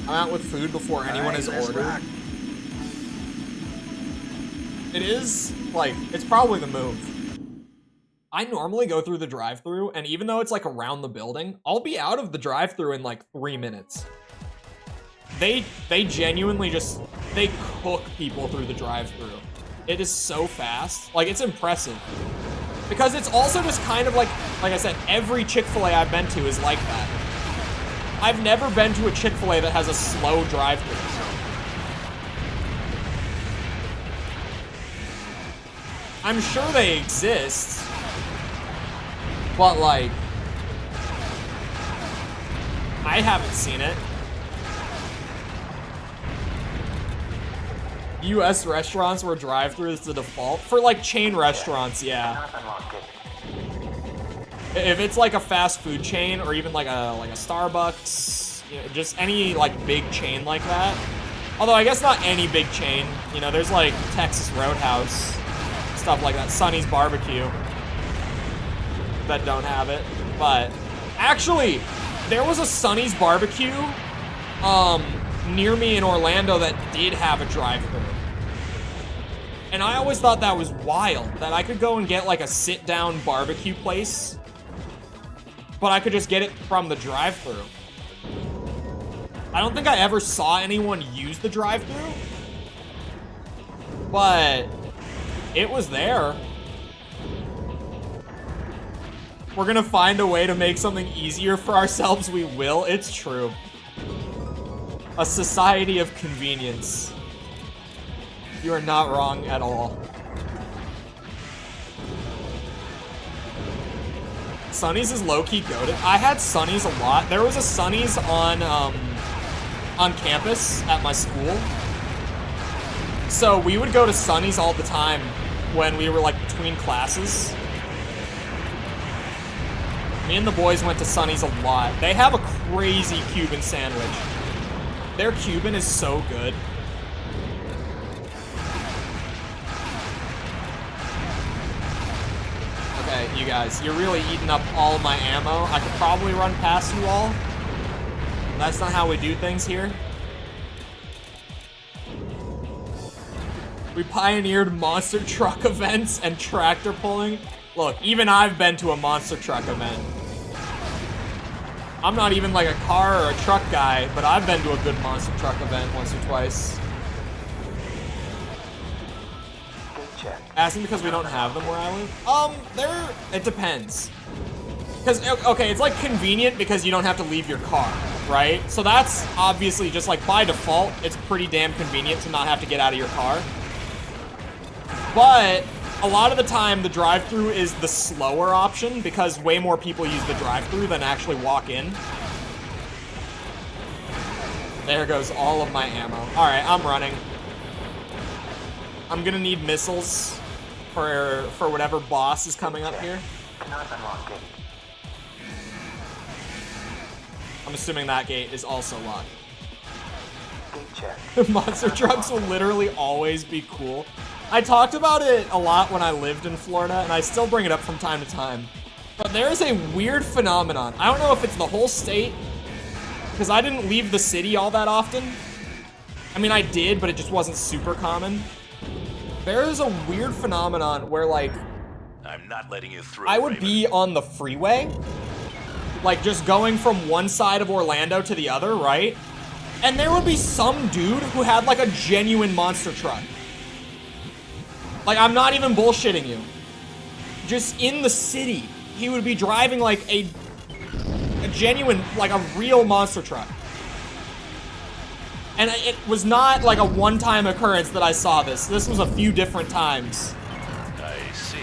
I'm out with food before anyone has let's ordered. rock. It is, like, it's probably the move. I normally go through the drive-thru, and even though it's, like, around the building, I'll be out of the drive-thru in, like, 3 minutes. They genuinely just, they cook people through the drive-thru. It is so fast. Like, it's impressive. Because it's also just kind of like I said, every Chick-fil-A I've been to is like that. I've never been to a Chick-fil-A that has a slow drive-thru. I'm sure they exist, but, like, I haven't seen it. US restaurants where drive-thru is the default. For, like, chain restaurants, yeah. Cannot unlock gate. If it's like a fast food chain or even like a Starbucks, you know, just any like big chain like that. Although I guess not any big chain. You know, there's like Texas Roadhouse, stuff like that, Sonny's Barbecue that don't have it. But actually, there was a Sonny's Barbecue near me in Orlando that did have a drive-thru. And I always thought that was wild, that I could go and get like a sit-down barbecue place, but I could just get it from the drive-thru. I don't think I ever saw anyone use the drive-thru, but it was there. We're gonna find a way to make something easier for ourselves, we will. It's true. A society of convenience. You are not wrong at all. Sonny's is low-key goated. I had Sonny's a lot. There was a Sonny's on campus at my school. So we would go to Sonny's all the time when we were like between classes. Me and the boys went to Sonny's a lot. They have a crazy Cuban sandwich. Their Cuban is so good. Okay, you guys, you're really eating up all my ammo. I could probably run past you all. That's not how we do things here. We pioneered monster truck events and tractor pulling. Look, even I've been to a monster truck event. I'm not even like a car or a truck guy, but I've been to a good monster truck event once or twice. Gate check. Asking because we don't have them where I live? It depends. Because, okay, it's like convenient because you don't have to leave your car, right? So that's obviously just like by default, it's pretty damn convenient to not have to get out of your car. But a lot of the time, the drive-thru is the slower option because way more people use the drive-thru than actually walk in. There goes all of my ammo. All right, I'm running. I'm gonna need missiles for whatever boss is coming up here. Cannot unlock gate. I'm assuming that gate is also locked. Gate check. Monster trucks will literally always be cool. I talked about it a lot when I lived in Florida, and I still bring it up from time to time. But there is a weird phenomenon. I don't know if it's the whole state, because I didn't leave the city all that often. I mean, I did, but it just wasn't super common. There is a weird phenomenon where, like, I'm not letting you through. I would be on the freeway, like just going from one side of Orlando to the other, right? And there would be some dude who had like a genuine monster truck. Like, I'm not even bullshitting you. Just in the city, he would be driving like a genuine, like a real monster truck. And it was not like a one-time occurrence that I saw this. This was a few different times. I see.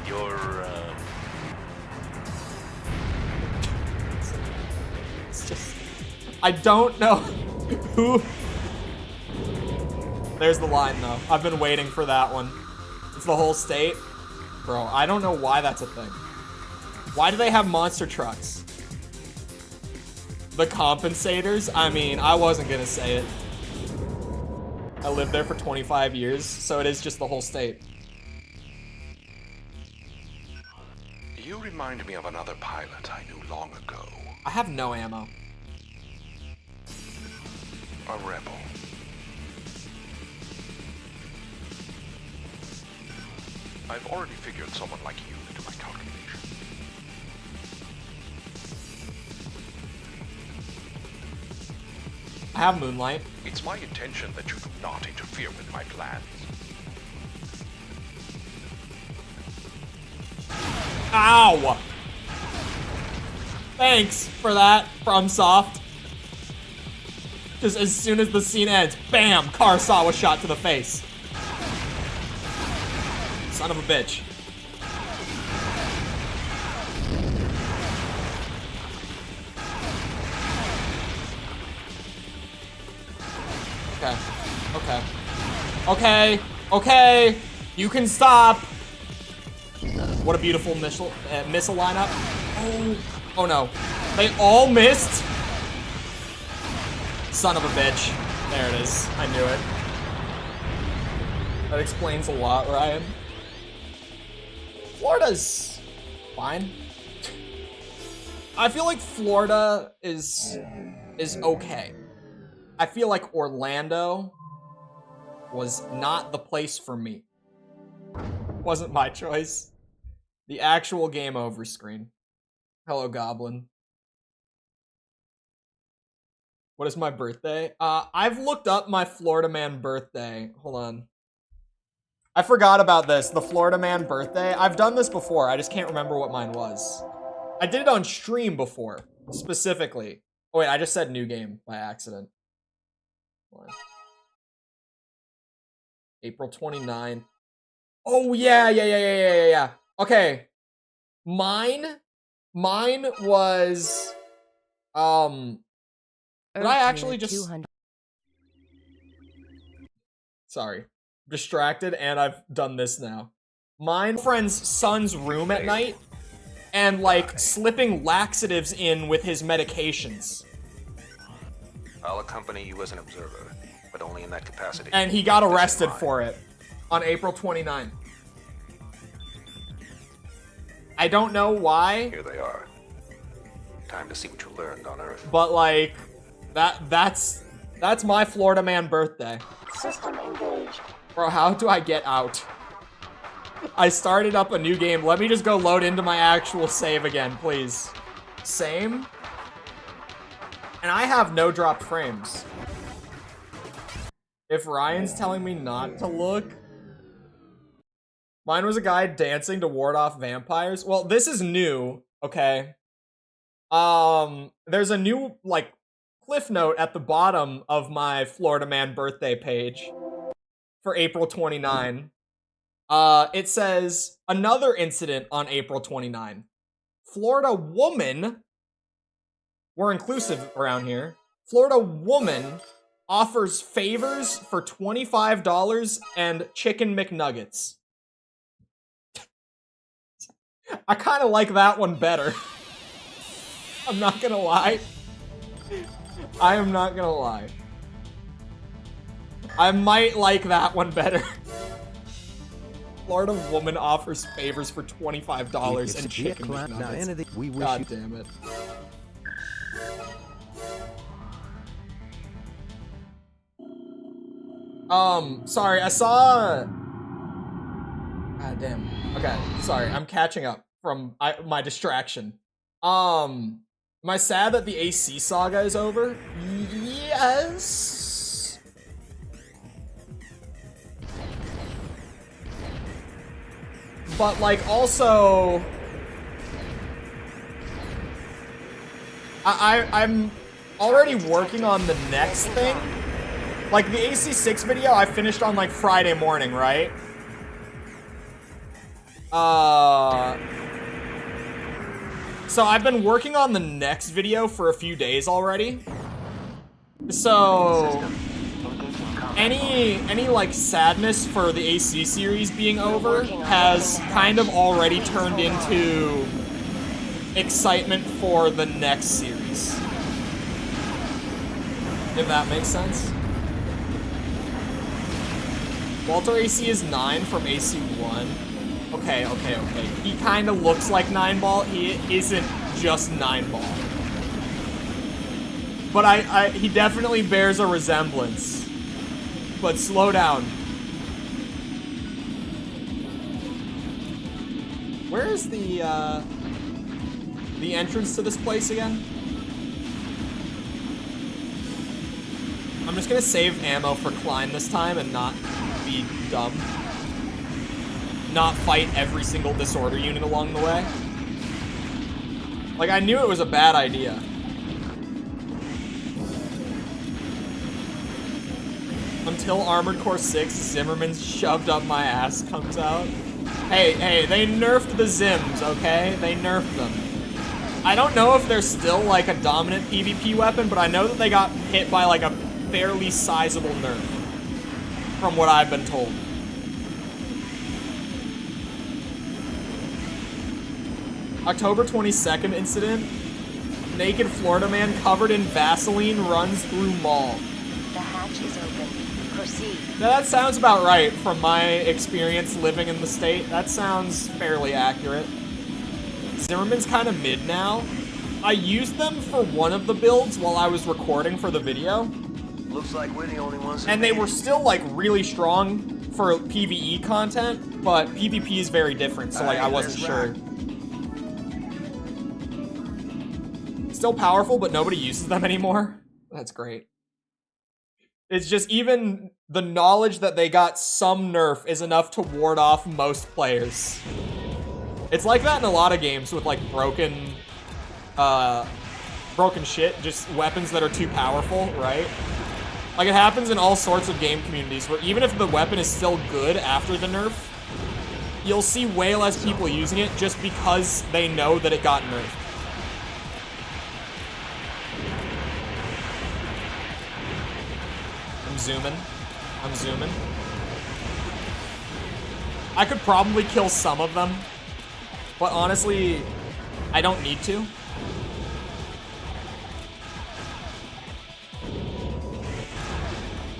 You're, It's just, I don't know who. There's the line though. I've been waiting for that one. It's the whole state. Bro, I don't know why that's a thing. Why do they have monster trucks? The compensators? I mean, I wasn't gonna say it. I lived there for 25 years, so it is just the whole state. You remind me of another pilot I knew long ago. I have no ammo. A rebel. I've already figured someone like you into my calculation. I have moonlight. It's my intention that you do not interfere with my plans. Ow! Thanks for that, FromSoft. Just as soon as the scene ends, bam! Karasawa shot to the face. Son of a bitch. Okay. Okay. Okay. Okay. You can stop. What a beautiful missile lineup. Oh. Oh no. They all missed. Son of a bitch. There it is. I knew it. That explains a lot, Ryan. Florida's fine. I feel like Florida is okay. I feel like Orlando was not the place for me. Wasn't my choice. The actual game over screen. Hello, Goblin. What is my birthday? I've looked up my Florida man birthday. Hold on. I forgot about this, the Florida man birthday. I've done this before, I just can't remember what mine was. I did it on stream before, specifically. Oh wait, I just said new game by accident. April 29. Oh yeah. Okay. Mine was, did I actually just... Sorry. Distracted, and I've done this now. Mine friend's son's room at night, and like slipping laxatives in with his medications. I'll accompany you as an observer, but only in that capacity. And he got arrested for it on April 29th. I don't know why. Here they are. Time to see what you learned on Earth. But like, that's my Florida man birthday. System engaged. Bro, how do I get out? I started up a new game. Let me just go load into my actual save again, please. Same? And I have no dropped frames. If Ryan's telling me not to look... Mine was a guy dancing to ward off vampires. Well, this is new, okay? There's a new, like, cliff note at the bottom of my Florida man birthday page for April 29. It says, another incident on April 29. Florida woman, we're inclusive around here, Florida woman offers favors for $25 and chicken McNuggets. I kind of like that one better. I'm not gonna lie. I am not gonna lie. I might like that one better. Florida woman offers favors for $25 and chicken McNuggets. God damn it. Sorry, I saw... God damn. Okay, sorry, I'm catching up from my distraction. Am I sad that the AC saga is over? Yes. But, like, also... I'm already working on the next thing. Like, the AC6 video I finished on, like, Friday morning, right? So I've been working on the next video for a few days already. So any like sadness for the AC series being over has kind of already turned into excitement for the next series. If that makes sense. Walter AC is 9 from AC 1. Okay. He kind of looks like 9-ball. He isn't just 9-ball. But he definitely bears a resemblance. But slow down. Where is the entrance to this place again? I'm just gonna save ammo for Klein this time and not be dumb. Not fight every single disorder unit along the way. Like, I knew it was a bad idea. Until Armored Core 6, Zimmerman's shoved up my ass comes out. Hey, they nerfed the Zims, okay? They nerfed them. I don't know if they're still, like, a dominant PvP weapon, but I know that they got hit by, like, a fairly sizable nerf. From what I've been told. October 22nd incident. Naked Florida man covered in Vaseline runs through mall. The hatch is open. Proceed. Now, that sounds about right from my experience living in the state. That sounds fairly accurate. Zimmerman's kind of mid now. I used them for one of the builds while I was recording for the video. Looks like we're the only ones who And they made were it. still, like, really strong for PvE content, but PvP is very different, so, like, I wasn't sure. Still powerful, but nobody uses them anymore. That's great. It's just even the knowledge that they got some nerf is enough to ward off most players. It's like that in a lot of games with, like, broken shit, just weapons that are too powerful, right? Like, it happens in all sorts of game communities where even if the weapon is still good after the nerf, you'll see way less people using it just because they know that it got nerfed. I'm zooming. I could probably kill some of them, but honestly, I don't need to.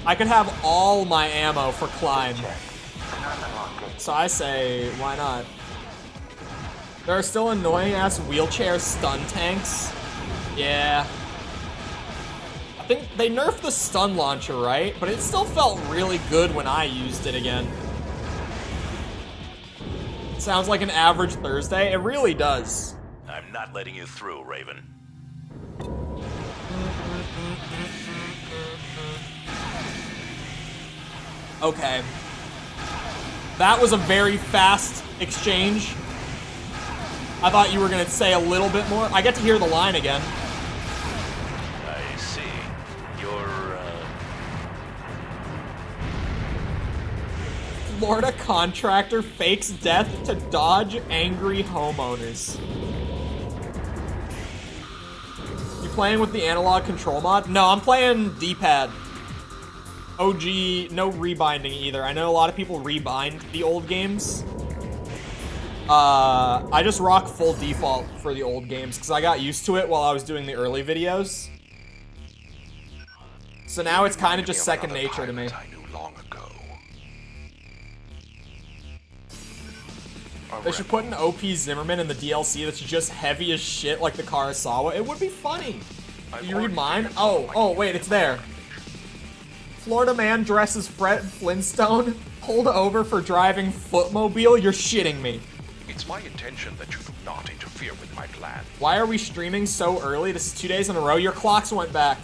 I could have all my ammo for Klein. So I say, why not? There are still annoying-ass wheelchair stun tanks. Yeah. I think they nerfed the stun launcher, right? But it still felt really good when I used it again. Sounds like an average Thursday. It really does. I'm not letting you through, Raven. Okay. That was a very fast exchange. I thought you were gonna say a little bit more. I get to hear the line again. I see. You're, Florida contractor fakes death to dodge angry homeowners. You playing with the analog control mod? No, I'm playing D-pad. OG, no rebinding either. I know a lot of people rebind the old games. I just rock full default for the old games because I got used to it while I was doing the early videos. So now it's kind of just second nature to me. I knew long ago. They should put an OP Zimmerman in the DLC that's just heavy as shit like the Kurosawa. It would be funny. You read mine? Oh, wait, it's there. Florida man dresses Fred Flintstone pulled over for driving footmobile. You're shitting me. It's my intention that you do not interfere with my plan. Why are we streaming so early? This is 2 days in a row. Your clocks went back.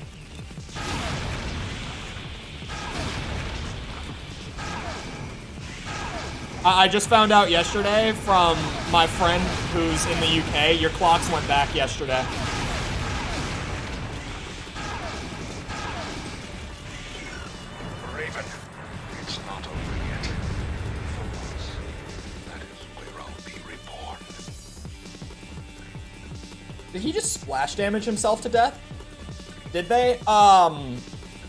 I just found out yesterday from my friend who's in the UK, your clocks went back yesterday. Raven, it's not over yet. Fools. That is where I'll be reborn. Did he just splash damage himself to death? Did they?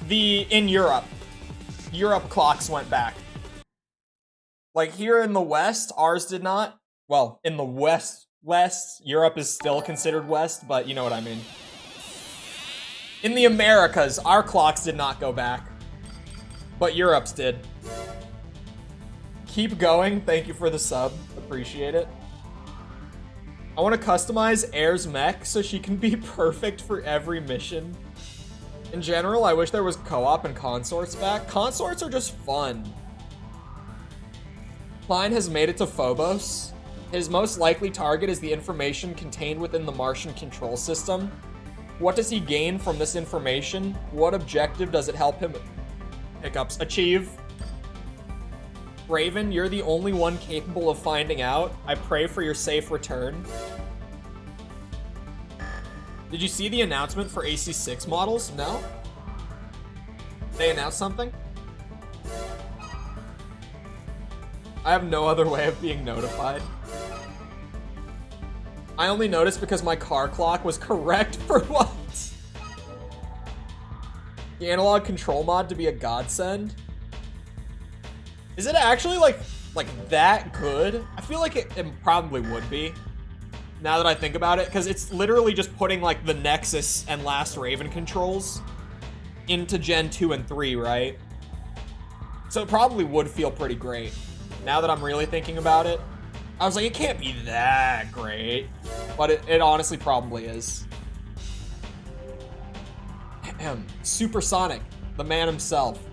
In Europe. Europe clocks went back. Like here in the West, ours did not. Well, in the West, Europe is still considered West, but you know what I mean. In the Americas, our clocks did not go back, but Europe's did. Keep going. Thank you for the sub. Appreciate it. I want to customize Air's mech so she can be perfect for every mission. In general, I wish there was co-op and consorts back. Consorts are just fun. Klein has made it to Phobos. His most likely target is the information contained within the Martian control system. What does he gain from this information? What objective does it help him achieve? Raven, you're the only one capable of finding out. I pray for your safe return. Did you see the announcement for AC6 models? No? They announced something? I have no other way of being notified. I only noticed because my car clock was correct for once. The analog control mod to be a godsend. Is it actually like that good? I feel like it probably would be. Now that I think about it, because it's literally just putting like the Nexus and Last Raven controls into Gen 2 and 3, right? So it probably would feel pretty great. Now that I'm really thinking about it, I was like, it can't be that great, but it honestly probably is. Supersonic, the man himself.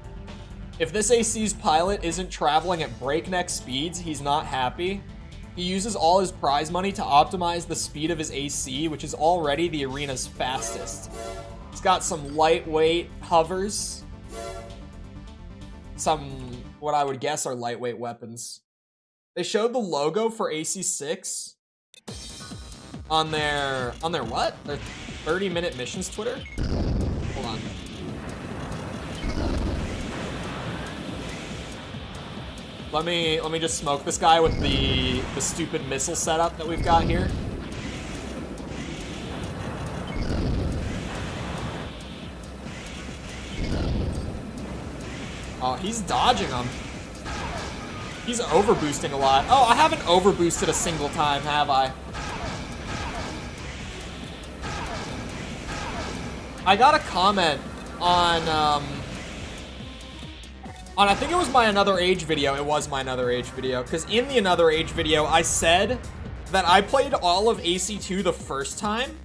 If this AC's pilot isn't traveling at breakneck speeds, he's not happy. He uses all his prize money to optimize the speed of his AC, which is already the arena's fastest. He's got some lightweight hovers. Some, what I would guess are lightweight weapons. They showed the logo for AC6 on their what? Their 30-minute missions Twitter? Hold on. Let me just smoke this guy with the stupid missile setup that we've got here. Oh, he's dodging them. He's overboosting a lot. Oh, I haven't overboosted a single time, have I? I got a comment on I think it was my Another Age video. It was my Another Age video. Because in the Another Age video, I said that I played all of AC2 the first time.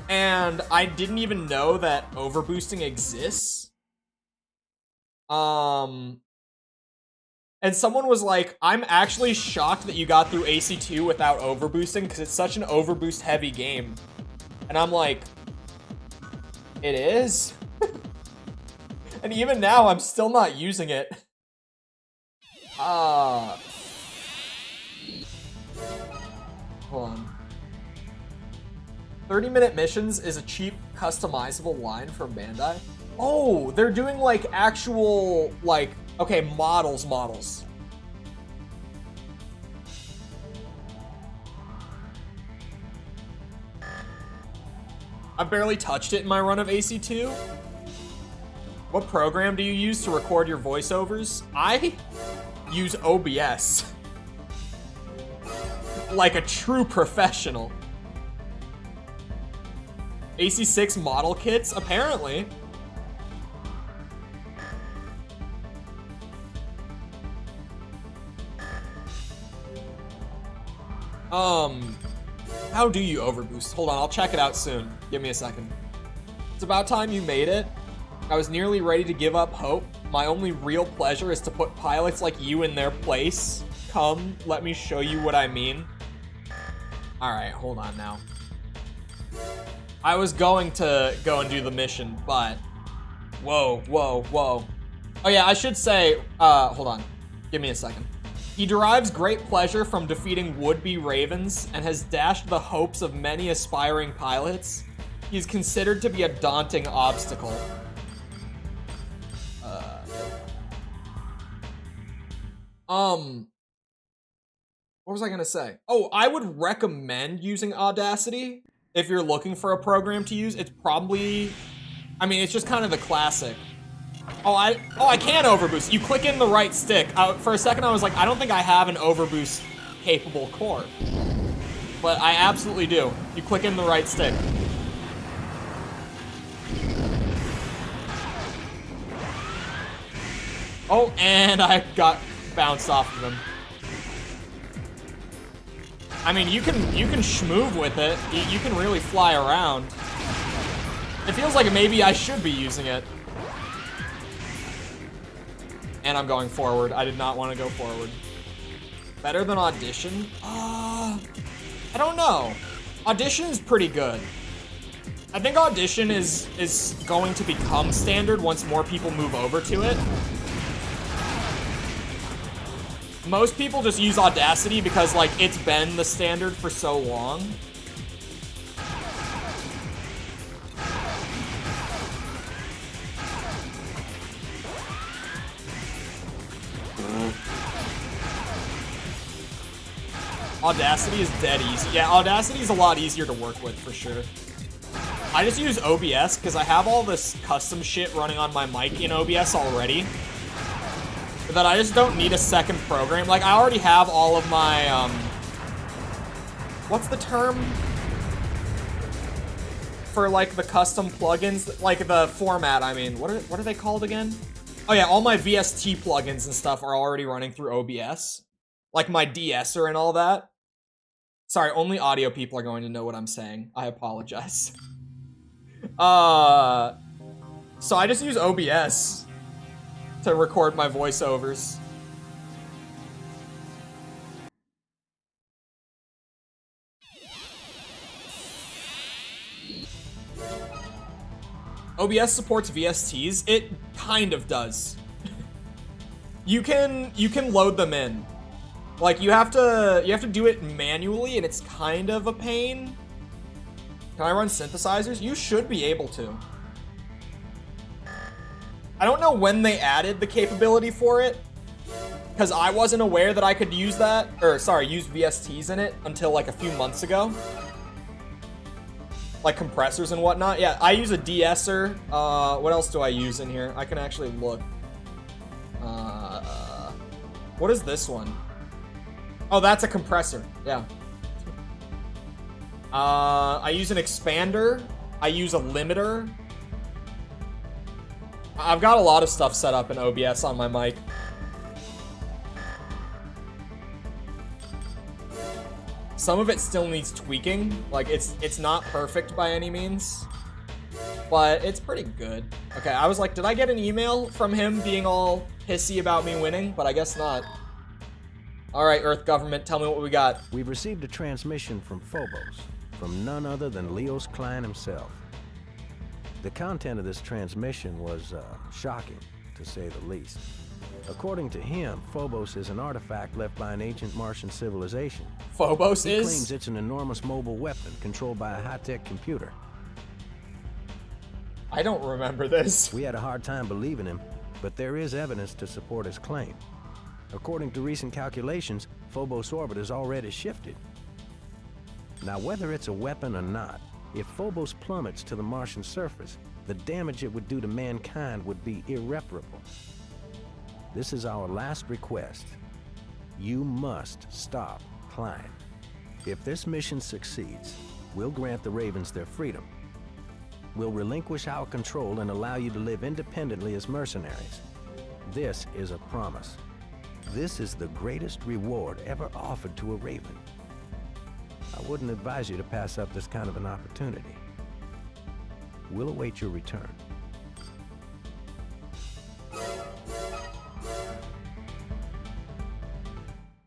And I didn't even know that overboosting exists. And someone was like, I'm actually shocked that you got through AC2 without overboosting because it's such an overboost heavy game. And I'm like, it is? And even now, I'm still not using it. Hold on. 30-minute missions is a cheap, customizable line from Bandai. Oh, they're doing like actual, like, Okay, models. I barely touched it in my run of AC2. What program do you use to record your voiceovers? I use OBS. Like a true professional. AC6 model kits? Apparently. How do you overboost? Hold on, I'll check it out soon. Give me a second. It's about time you made it. I was nearly ready to give up hope. My only real pleasure is to put pilots like you in their place. Come, let me show you what I mean. Alright, hold on now. I was going to go and do the mission, but... Whoa. Oh yeah, I should say... hold on. Give me a second. He derives great pleasure from defeating would-be ravens and has dashed the hopes of many aspiring pilots. He's considered to be a daunting obstacle. What was I gonna say? Oh, I would recommend using Audacity if you're looking for a program to use. It's probably... I mean, it's just kind of the classic. Oh, I can overboost. You click in the right stick. For a second, I was like, I don't think I have an overboost capable core. But I absolutely do. You click in the right stick. Oh, and I got bounced off of him. I mean, you can schmoove with it. You can really fly around. It feels like maybe I should be using it. And I'm going forward. I did not want to go forward. Better than Audition? I don't know. Audition is pretty good. I think Audition is going to become standard once more people move over to it. Most people just use Audacity because, like, it's been the standard for so long. Audacity is dead easy. Yeah, Audacity is a lot easier to work with, for sure. I just use OBS because I have all this custom shit running on my mic in OBS already. That I just don't need a second program. Like, I already have all of my, what's the term? For, like, the custom plugins? Like, the format, I mean. What are they called again? Oh, yeah, all my VST plugins and stuff are already running through OBS. Like, my de-esser and all that. Sorry, only audio people are going to know what I'm saying. I apologize. So I just use OBS to record my voiceovers. OBS supports VSTs. It kind of does. You can load them in. Like, you have to do it manually, and it's kind of a pain. Can I run synthesizers? You should be able to. I don't know when they added the capability for it, because I wasn't aware that I could use that, or sorry, use VSTs in it until like a few months ago. Like compressors and whatnot. Yeah, I use a de-esser. What else do I use in here? I can actually look. What is this one? Oh, that's a compressor. Yeah. I use an expander. I use a limiter. I've got a lot of stuff set up in OBS on my mic. Some of it still needs tweaking. Like, it's not perfect by any means, but it's pretty good. Okay, I was like, did I get an email from him being all pissy about me winning? But I guess not. All right, Earth government, tell me what we got. We've received a transmission from Phobos, from none other than Leos Klein himself. The content of this transmission was shocking, to say the least. According to him, Phobos is an artifact left by an ancient Martian civilization. Phobos He is? claims it's an enormous mobile weapon controlled by a high-tech computer. I don't remember this. We had a hard time believing him, but there is evidence to support his claim. According to recent calculations, Phobos' orbit has already shifted. Now, whether it's a weapon or not, if Phobos plummets to the Martian surface, the damage it would do to mankind would be irreparable. This is our last request. You must stop Klein. If this mission succeeds, we'll grant the Ravens their freedom. We'll relinquish our control and allow you to live independently as mercenaries. This is a promise. This is the greatest reward ever offered to a Raven. I wouldn't advise you to pass up this kind of an opportunity. We'll await your return.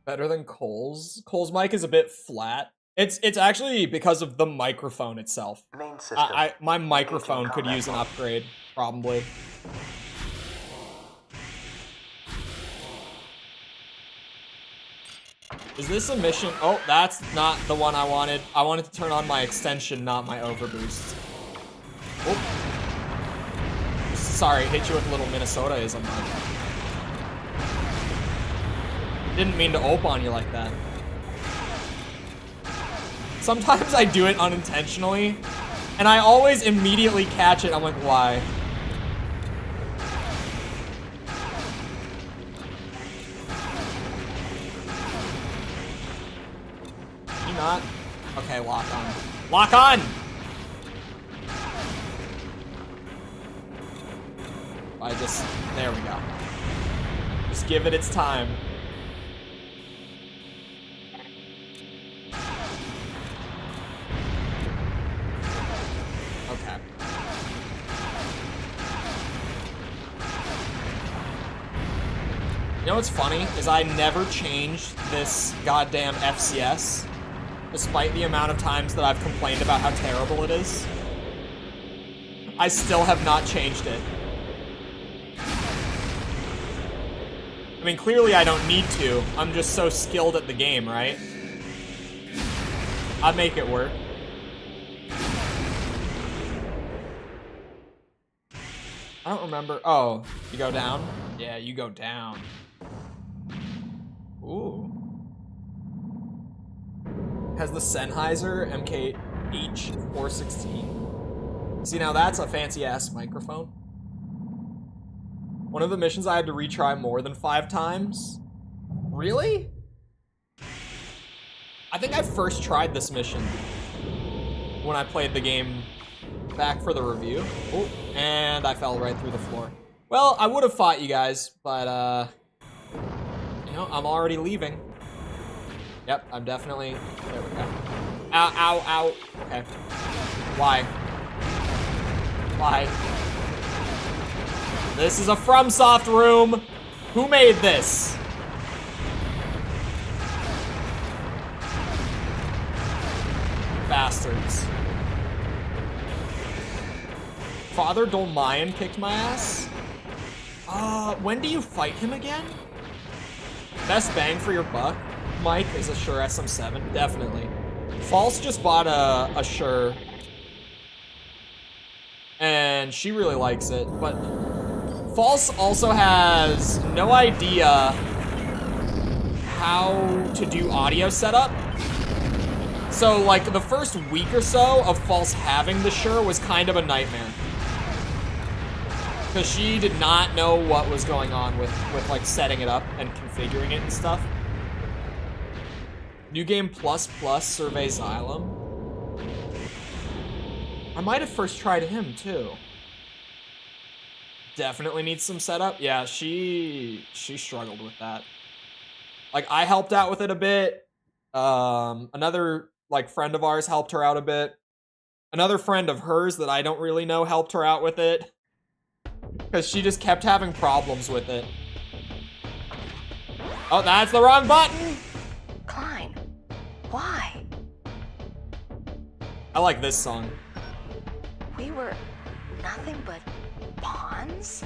Better than Cole's. Cole's mic is a bit flat. It's actually because of the microphone itself. Main system. My microphone could combat use an mode. upgrade, probably. Is this a mission? Oh, that's not the one I wanted. I wanted to turn on my extension, not my overboost. Oh. Sorry, hit you with a little Minnesota-ism. Didn't mean to ope on you like that. Sometimes I do it unintentionally, and I always immediately catch it. I'm like, why? You not? Okay, lock on. Lock on! There we go. Just give it its time. Okay. You know what's funny? Is I never changed this goddamn FCS, despite the amount of times that I've complained about how terrible it is. I still have not changed it. I mean, clearly I don't need to. I'm just so skilled at the game, right? I'd make it work. I don't remember. Oh, you go down? Yeah, you go down. Ooh. Has the Sennheiser MKH416. See, now that's a fancy-ass microphone. One of the missions I had to retry more than 5 times. Really? I think I first tried this mission when I played the game back for the review. Oh, and I fell right through the floor. Well, I would have fought you guys, but, you know, I'm already leaving. Yep, I'm definitely... There we go. Ow, ow, ow. Okay. Why? Why? This is a FromSoft room. Who made this? Bastards. Father Dolmayan kicked my ass? When do you fight him again? Best bang for your buck, Mike, is a Shure SM7, definitely. False just bought a Shure, and she really likes it, but False also has no idea how to do audio setup. So, like, the first week or so of False having the Shure was kind of a nightmare. Because she did not know what was going on with like, setting it up and configuring it and stuff. New Game Plus Survey Xylem. I might have first tried him, too. Definitely needs some setup. Yeah, she struggled with that. Like, I helped out with it a bit. Another, like, friend of ours helped her out a bit. Another friend of hers that I don't really know helped her out with it. Because she just kept having problems with it. Oh, that's the wrong button! Klein, why? I like this song. We were nothing but pawns?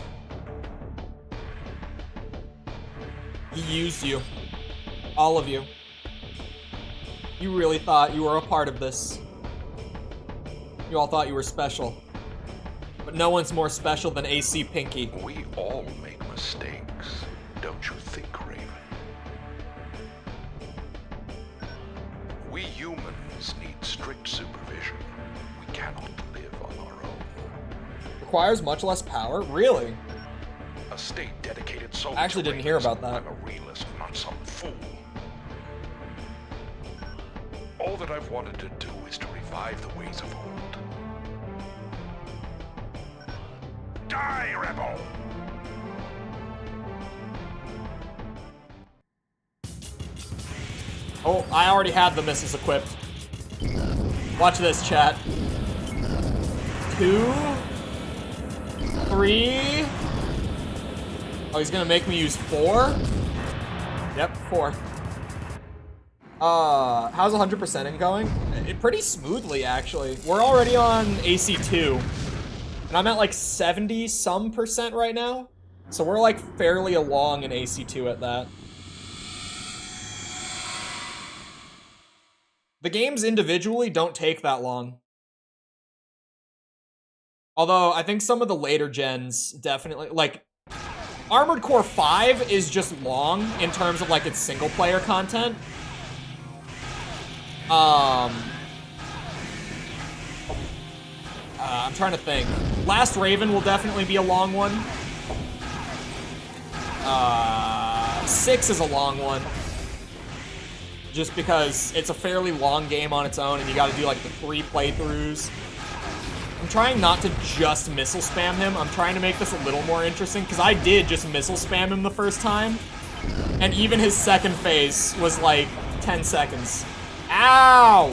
He used you. All of you. You really thought you were a part of this. You all thought you were special. But no one's more special than AC Pinky. We all make mistakes, don't you think, Raven? We humans need strict supervision. We cannot live on our own. Requires much less power? Really? A state dedicated solely I actually to didn't hear about realism. that. I'm a realist, not some fool. All that I've wanted to do is to revive the ways of old. Die, rebel! Oh, I already had the missiles equipped. Watch this, chat. 2, 3. Oh, he's gonna make me use 4? Yep, 4. How's 100%ing going? Pretty smoothly, actually. We're already on AC2. And I'm at like 70-some% right now. So we're like fairly along in AC2 at that. The games individually don't take that long. Although, I think some of the later gens definitely, like, Armored Core 5 is just long in terms of, like, its single-player content. I'm trying to think. Last Raven will definitely be a long one. 6 is a long one. Just because it's a fairly long game on its own and you gotta do like the 3 playthroughs. I'm trying not to just missile spam him. I'm trying to make this a little more interesting because I did just missile spam him the first time. And even his second phase was like 10 seconds. Ow!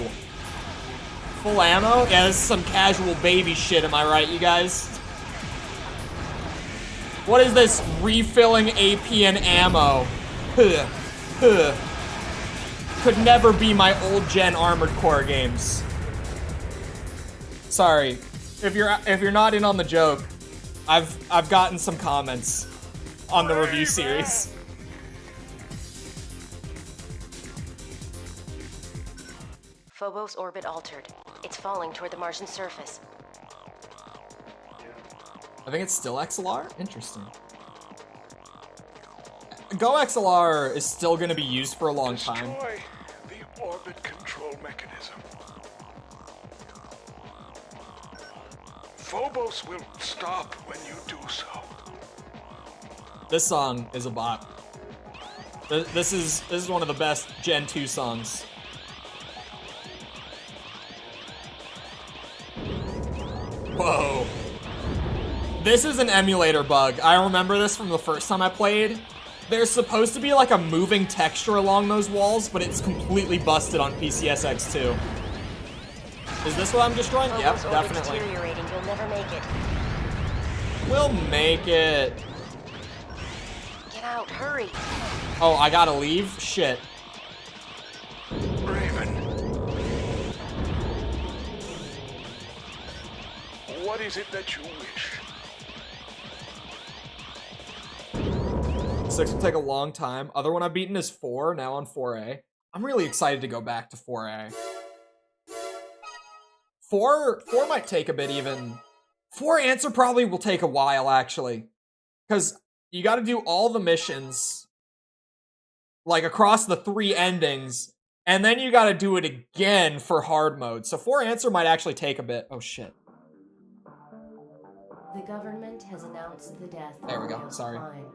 Full ammo? Yeah, this is some casual baby shit, am I right, you guys? What is this? Refilling AP and ammo. Huh. Huh. Could never be my old gen Armored Core games. Sorry. If you're not in on the joke, I've gotten some comments on the review series. Phobos orbit altered. It's falling toward the Martian surface. I think it's still XLR? Interesting. Go XLR is still going to be used for a long time. Destroy the orbit control mechanism. Phobos will stop when you do so. This song is a bop. This is one of the best Gen 2 songs. Whoa. This is an emulator bug. I remember this from the first time I played. There's supposed to be like a moving texture along those walls, but it's completely busted on PCSX2. Is this what I'm destroying? Yep, Phobos orbit definitely. deteriorating. You'll never make it. We'll make it. Get out, hurry. Oh, I gotta leave? Shit. Raven. What is it that you wish? 6 will take a long time. Other one I've beaten is 4, now on 4A. I'm really excited to go back to 4A. 4 might take a bit even. 4 answer probably will take a while, actually. Because you gotta do all the missions, like across the 3 endings, and then you gotta do it again for hard mode. So 4 answer might actually take a bit. Oh shit. The government has announced the death There we of go, Leon sorry. Klein,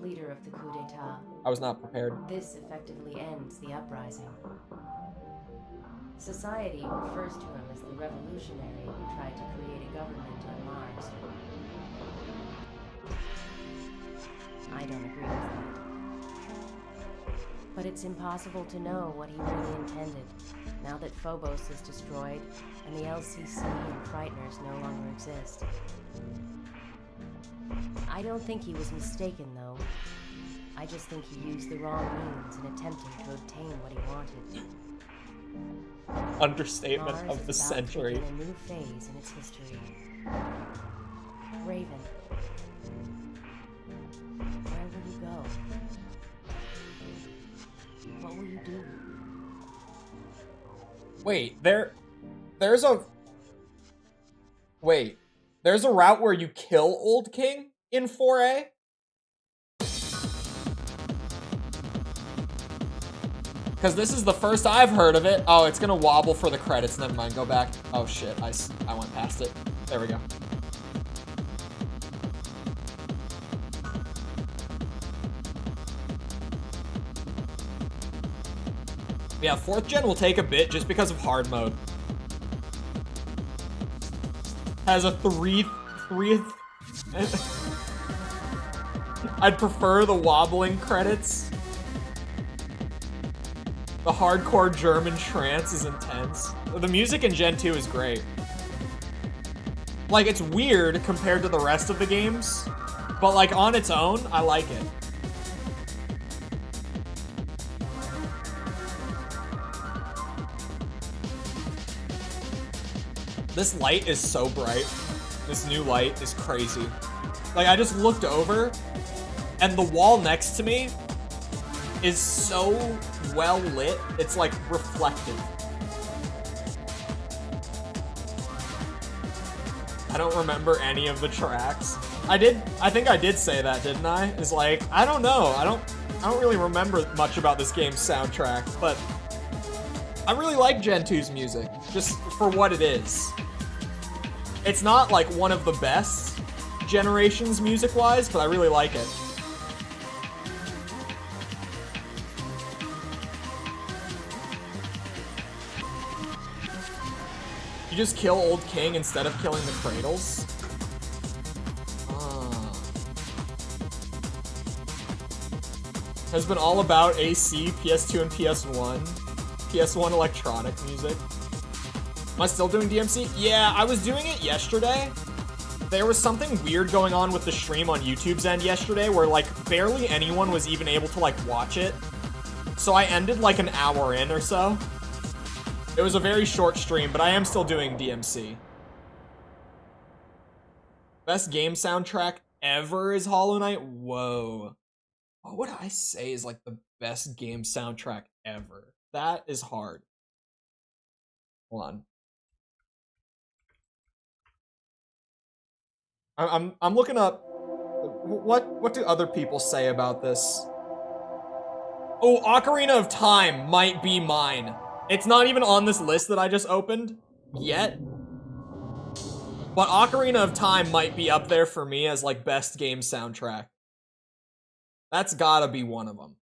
leader of the coup d'etat. I was not prepared. This effectively ends the uprising. Society refers to him as the revolutionary who tried to create a government on Mars. I don't agree with that. But it's impossible to know what he really intended, now that Phobos is destroyed and the LCC and Frighteners no longer exist. I don't think he was mistaken, though. I just think he used the wrong means in attempting to obtain what he wanted. Understatement Mars of the is about to century. begin a new phase in its history. Raven, where will you go? What will you do? Wait, there's a... Wait. There's a route where you kill Old King in 4A. Because this is the first I've heard of it. Oh, it's gonna wobble for the credits. Never mind, go back. Oh shit, I went past it. There we go. Yeah, 4th gen will take a bit just because of hard mode. Has a 3. I'd prefer the wobbling credits. The hardcore German trance is intense. The music in Gen 2 is great. Like, it's weird compared to the rest of the games, but like on its own, I like it. This light is so bright. This new light is crazy. Like, I just looked over, and the wall next to me is so well lit, it's like reflective. I don't remember any of the tracks. I think I did say that, didn't I? It's like, I don't know. I don't really remember much about this game's soundtrack, but I really like Gen 2's music, just for what it is. It's not like one of the best generations music-wise, but I really like it. You just kill Old King instead of killing the cradles? Has been all about AC, PS2, and PS1. PS1 electronic music. Am I still doing DMC? Yeah, I was doing it yesterday. There was something weird going on with the stream on YouTube's end yesterday where, like, barely anyone was even able to, like, watch it. So I ended, like, an hour in or so. It was a very short stream, but I am still doing DMC. Best game soundtrack ever is Hollow Knight? Whoa. What would I say is, like, the best game soundtrack ever? That is hard. Hold on. I'm looking up what do other people say about this? Oh, Ocarina of Time might be mine. It's not even on this list that I just opened yet. But Ocarina of Time might be up there for me as like best game soundtrack. That's gotta be one of them.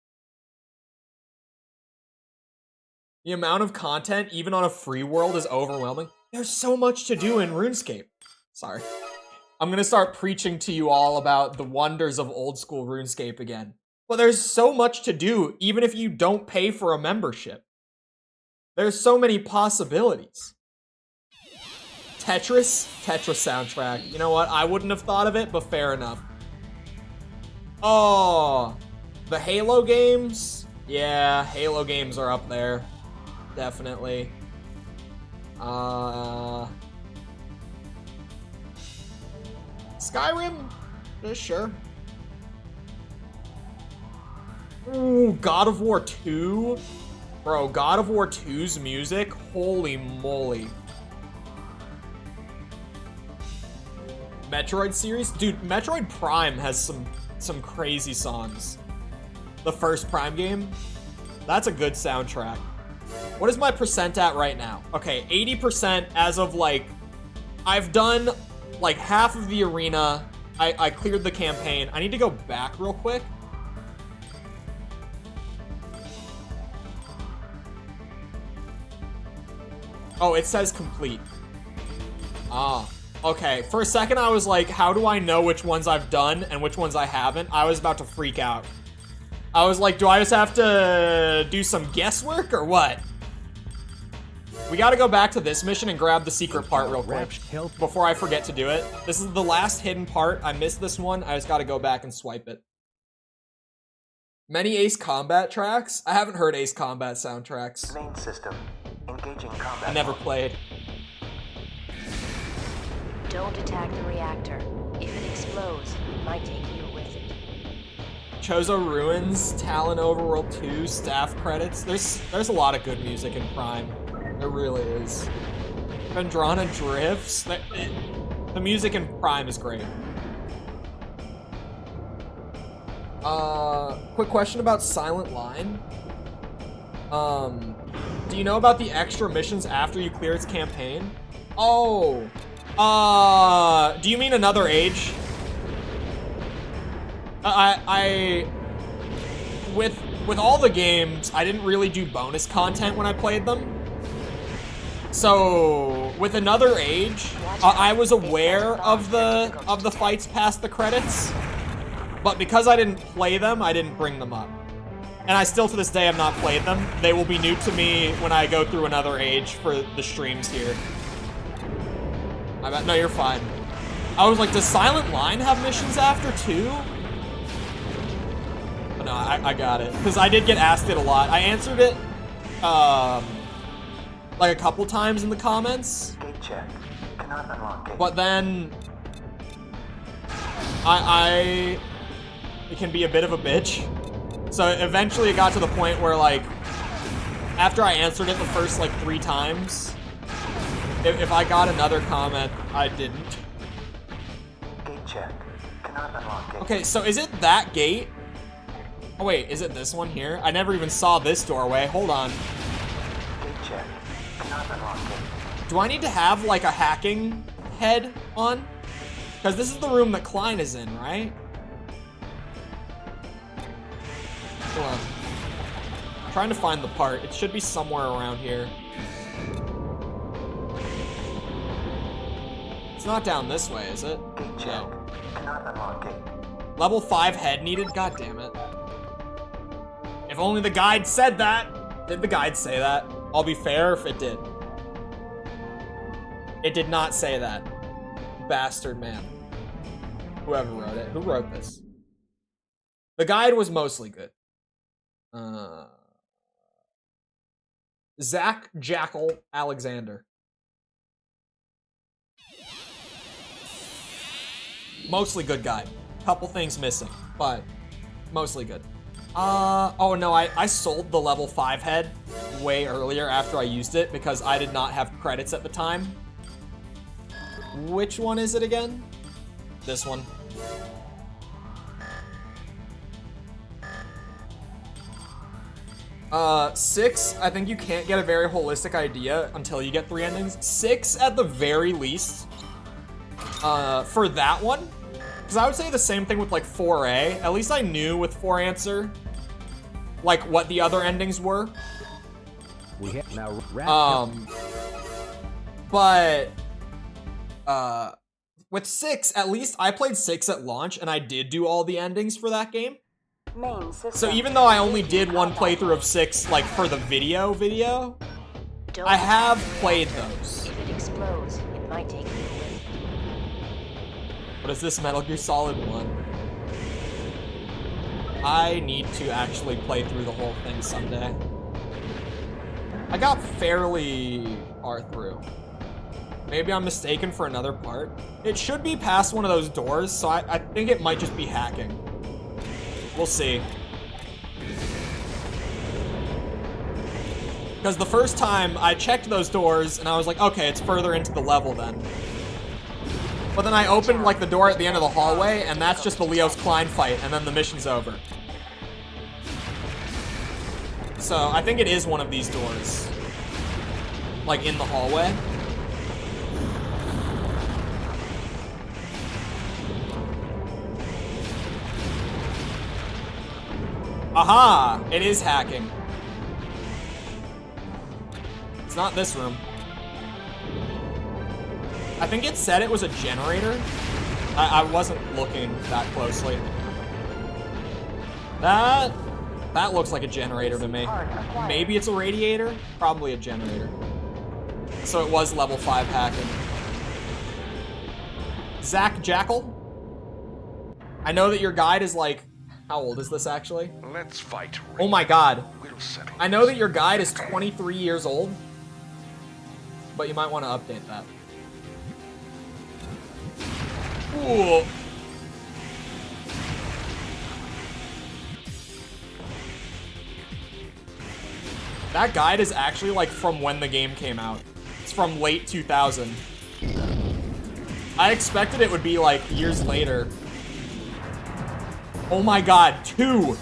The amount of content, even on a free world, is overwhelming. There's so much to do in RuneScape. Sorry. I'm gonna start preaching to you all about the wonders of old school RuneScape again. But there's so much to do, even if you don't pay for a membership. There's so many possibilities. Tetris soundtrack. You know what? I wouldn't have thought of it, but fair enough. Oh, the Halo games? Yeah, Halo games are up there. Definitely. Skyrim? Sure. Ooh, God of War 2? Bro, God of War 2's music? Holy moly. Metroid series? Dude, Metroid Prime has some crazy songs. The first Prime game? That's a good soundtrack. What is my percent at right now? Okay, 80% as of like... I've done like half of the arena. I cleared the campaign. I need to go back real quick. Oh, it says complete. Ah, okay. For a second, I was like, how do I know which ones I've done and which ones I haven't? I was about to freak out. I was like, do I just have to do some guesswork or what? We gotta go back to this mission and grab the secret part real quick before I forget to do it. This is the last hidden part. I missed this one. I just gotta go back and swipe it. Many Ace Combat tracks? I haven't heard Ace Combat soundtracks. Main system. Engaging combat. I never played. Don't attack the reactor. If it explodes, it might take you with it. Chozo Ruins, Talon Overworld 2, staff credits. There's a lot of good music in Prime. There really is. Vendrana Drifts. The music in Prime is great. Quick question about Silent Line. Do you know about the extra missions after you clear its campaign? Oh. Do you mean Another Age? With all the games, I didn't really do bonus content when I played them. So with Another Age, I was aware of the fights past the credits, but because I didn't play them, I didn't bring them up. And I still, to this day, have not played them. They will be new to me when I go through Another Age for the streams here. No, you're fine. I was like, does Silent Line have missions after too? But no, I got it. Because I did get asked it a lot. I answered it, like a couple times in the comments. Gate check. Cannot unlock gate. But then, it can be a bit of a bitch. So eventually it got to the point where, like, after I answered it the first, like, 3 times, if I got another comment, I didn't. Gate check. Cannot unlock gate. Okay, so is it that gate? Oh wait, is it this one here? I never even saw this doorway. Hold on. Gate check. Cannot unlock gate. Do I need to have, like, a hacking head on? Because this is the room that Klein is in, right? Hold on. I'm trying to find the part. It should be somewhere around here. It's not down this way, is it? Gate check. No. Cannot unlock gate. Level 5 head needed? God damn it. If only the guide said that. Did the guide say that? I'll be fair if it did. It did not say that. Bastard man. Whoever wrote it. Who wrote this? The guide was mostly good. Zach Jackal Alexander. Mostly good guide. Couple things missing, but mostly good. Oh no, I sold the level 5 head way earlier after I used it because I did not have credits at the time. Which one is it again? This one. Six, I think you can't get a very holistic idea until you get 3 endings. 6 at the very least, for that one. Because I would say the same thing with like 4A. At least I knew with 4 Answer, like what the other endings were. We have now wrapped But, with 6, at least I played 6 at launch and I did do all the endings for that game. Main system. So even though I only did one playthrough of 6, like for the video, Don't I have attack the played reactor. those. If it explodes, it might take you with. What is this, Metal Gear Solid 1? I need to actually play through the whole thing someday. I got fairly far through. Maybe I'm mistaken for another part. It should be past one of those doors, so I think it might just be hacking. We'll see. Because the first time I checked those doors and I was like, okay, it's further into the level then. But then I opened like the door at the end of the hallway and that's just the Leos Klein fight and then the mission's over. So I think it is one of these doors. Like in the hallway. Aha! It is hacking. It's not this room. I think it said it was a generator. I wasn't looking that closely. That looks like a generator to me. Maybe it's a radiator? Probably a generator. So it was level 5 hacking. Zach Jackal? I know that your guide is like... How old is this actually? Let's fight. Oh my god. We'll settle. I know that your guide is 23 years old, but you might want to update that. Ooh. That guide is actually like from when the game came out. It's from late 2000. I expected it would be like years later. Oh my god, two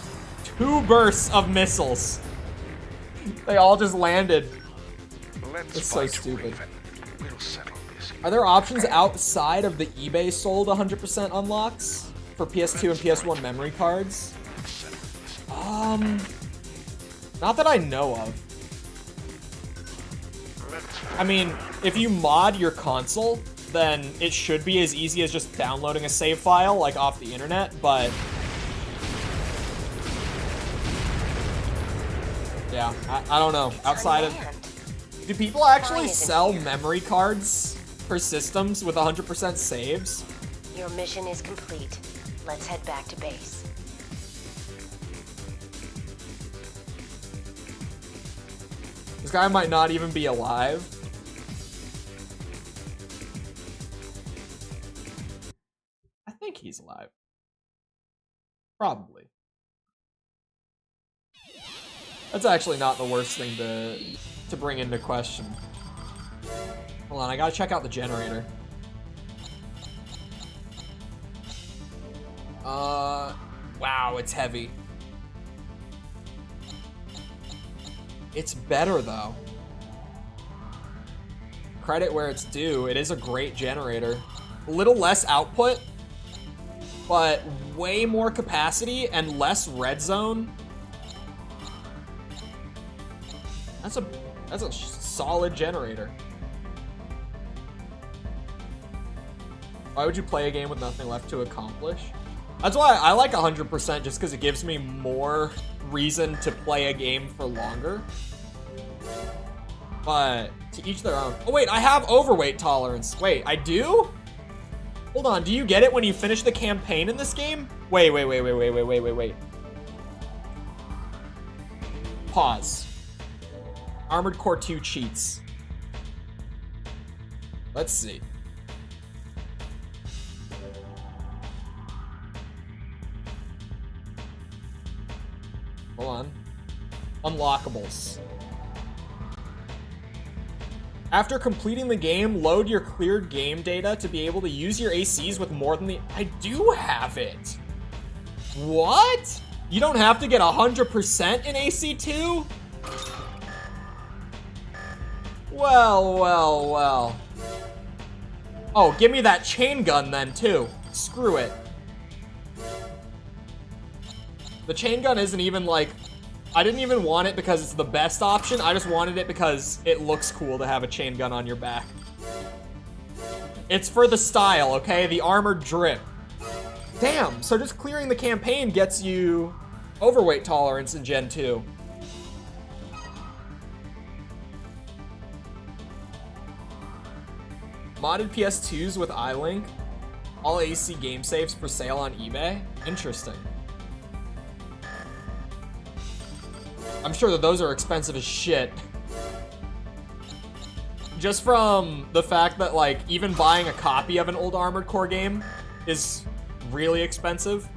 bursts of missiles. They all just landed. It's so stupid. We'll settle this. Are there options outside of the eBay sold 100% unlocks for PS2 and PS1 memory cards? Not that I know of. I mean, if you mod your console, then it should be as easy as just downloading a save file, like, off the internet, but... yeah, I don't know. Outside of... do people actually sell memory cards for systems with 100% saves? Your mission is complete. Let's head back to base. This guy might not even be alive. I think he's alive. Probably. That's actually not the worst thing to bring into question. Hold on, I gotta check out the generator. Wow, it's heavy. It's better though. Credit where it's due. It is a great generator. A little less output, but way more capacity and less red zone. That's a solid generator. Why would you play a game with nothing left to accomplish? That's why I like 100% just because it gives me more reason to play a game for longer. But to each their own. Oh wait, I have overweight tolerance. Wait, I do? Hold on, do you get it when you finish the campaign in this game? Wait. Pause. Armored Core 2 cheats. Let's see. Hold on. Unlockables. After completing the game, load your cleared game data to be able to use your ACs with more than the... I do have it! What? You don't have to get 100% in AC2? Well. Oh, give me that chain gun then, too. Screw it. The chain gun isn't even like... I didn't even want it because it's the best option. I just wanted it because it looks cool to have a chain gun on your back. It's for the style, okay? The armored drip. Damn, so just clearing the campaign gets you overweight tolerance in Gen 2. Modded PS2s with iLink. All AC game saves for sale on eBay. Interesting. I'm sure that those are expensive as shit. Just from the fact that, like, even buying a copy of an old Armored Core game is really expensive.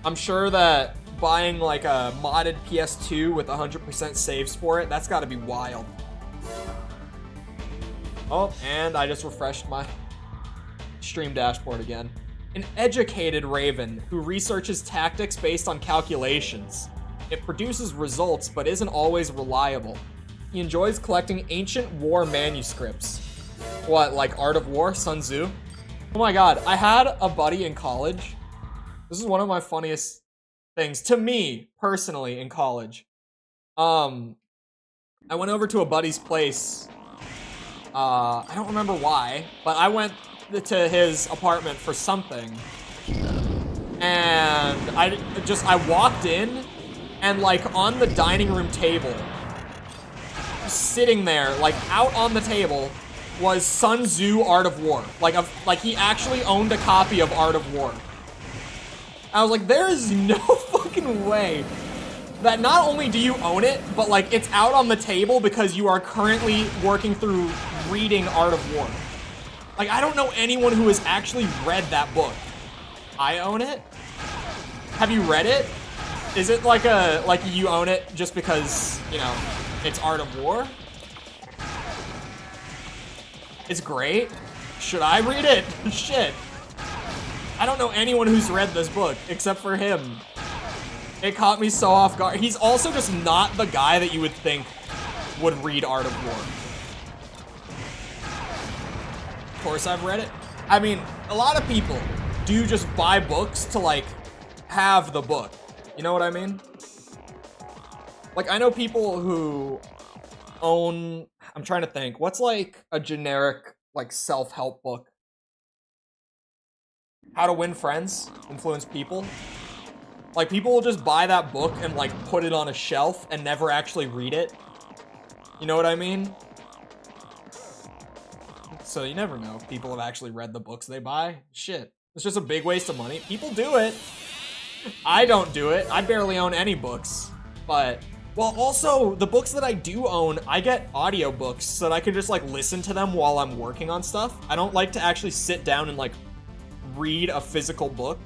I'm sure that buying, like, a modded PS2 with 100% saves for it, that's gotta be wild. Oh, and I just refreshed my stream dashboard again. An educated Raven who researches tactics based on calculations. It produces results, but isn't always reliable. He enjoys collecting ancient war manuscripts. What, like Art of War, Sun Tzu? Oh my god, I had a buddy in college. This is one of my funniest things, to me, personally, in college. I went over to a buddy's place. I don't remember why, but I went to his apartment for something. And I walked in, and like on the dining room table, sitting there, like out on the table, was Sun Tzu Art of War. Like he actually owned a copy of Art of War. I was like, there is no fucking way that not only do you own it, but like it's out on the table because you are currently working through reading Art of War. Like, I don't know anyone who has actually read that book. I own it? Have you read it? Is it like you own it just because, you know, it's Art of War? It's great. Should I read it? Shit. I don't know anyone who's read this book except for him. It caught me so off guard. He's also just not the guy that you would think would read Art of War. Of course I've read it. I mean, a lot of people do just buy books to, like, have the book. You know what I mean? Like, I know people who own... I'm trying to think. What's, like, a generic, like, self-help book? How to Win Friends, Influence People. Like, people will just buy that book and, like, put it on a shelf and never actually read it. You know what I mean? So you never know if people have actually read the books they buy. Shit. It's just a big waste of money. People do it. I don't do it. I barely own any books. But, well, also, the books that I do own, I get audiobooks so that I can just, like, listen to them while I'm working on stuff. I don't like to actually sit down and, like, read a physical book.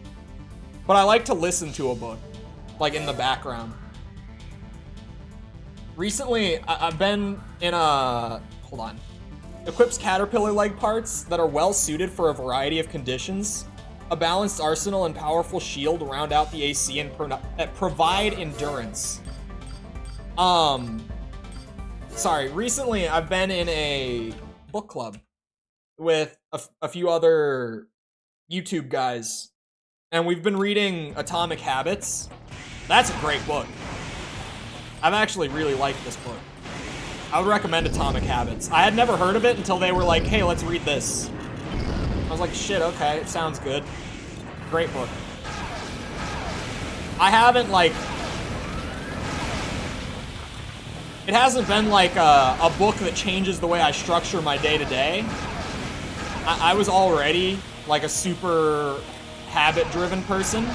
But I like to listen to a book, like, in the background. Recently, I've been in a... Hold on. Equips caterpillar leg parts that are well suited for a variety of conditions. A balanced arsenal and powerful shield round out the AC and provide endurance. Sorry, recently I've been in a book club with a few other YouTube guys. And we've been reading Atomic Habits. That's a great book. I've actually really liked this book. I would recommend Atomic Habits. I had never heard of it until they were like, hey, let's read this. I was like, shit, okay, it sounds good. Great book. I haven't, like... It hasn't been like a book that changes the way I structure my day-to-day. I was already like a super habit-driven person.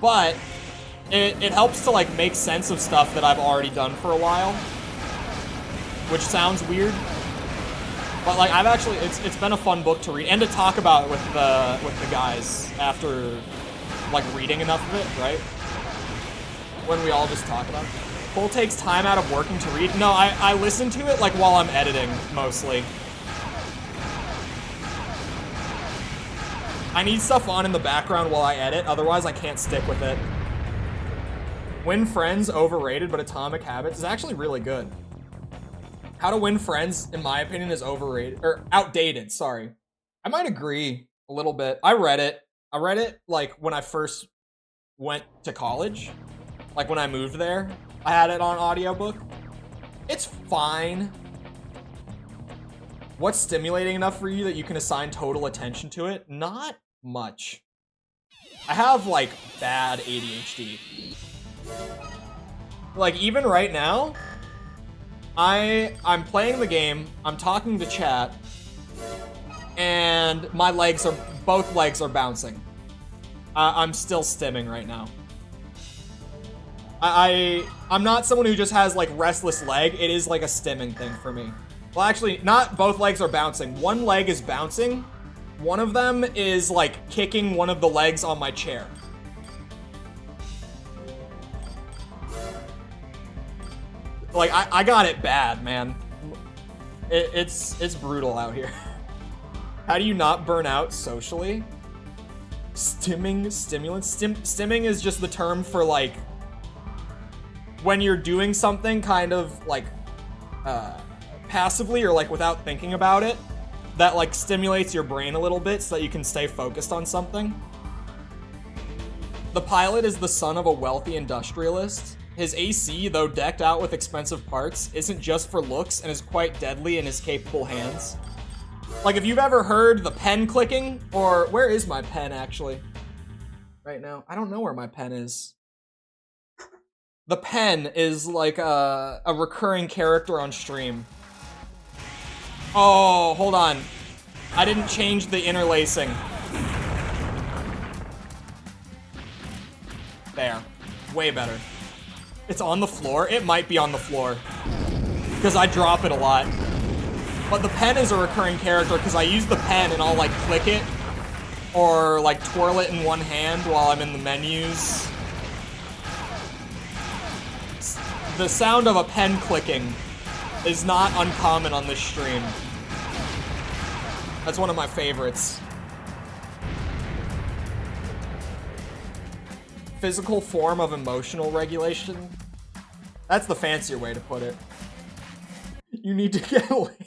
But it helps to like make sense of stuff that I've already done for a while. Which sounds weird. But like I've actually, it's been a fun book to read and to talk about with the guys after like reading enough of it, right? When we all just talk about it. Cole takes time out of working to read. No, I listen to it like while I'm editing, mostly. I need stuff on in the background while I edit, otherwise I can't stick with it. Win Friends, overrated, but Atomic Habits is actually really good. How to Win Friends, in my opinion, is overrated, or outdated, sorry. I might agree a little bit. I read it like when I first went to college, like when I moved there. I had it on audiobook. It's fine. What's stimulating enough for you that you can assign total attention to it? Not much. I have like bad ADHD. Like even right now, I'm playing the game, I'm talking to chat, and my both legs are bouncing. I'm still stimming right now. I'm not someone who just has like restless leg. It is like a stimming thing for me. Well, actually, not both legs are bouncing. One leg is bouncing. One of them is like kicking one of the legs on my chair. Like I got it bad, man. It's brutal out here. How do you not burn out socially? Stimming, stimulants. Stimming is just the term for like when you're doing something kind of like passively or like without thinking about it, that like stimulates your brain a little bit so that you can stay focused on something. The pilot is the son of a wealthy industrialist. His AC, though decked out with expensive parts, isn't just for looks and is quite deadly in his capable hands. Like if you've ever heard the pen clicking, or where is my pen actually? Right now, I don't know where my pen is. The pen is like a recurring character on stream. Oh, hold on. I didn't change the interlacing. There. Way better. It's on the floor? It might be on the floor. Because I drop it a lot. But the pen is a recurring character because I use the pen and I'll like click it or like twirl it in one hand while I'm in the menus. The sound of a pen clicking is not uncommon on this stream. That's one of my favorites. Physical form of emotional regulation. That's the fancier way to put it. You need to get away.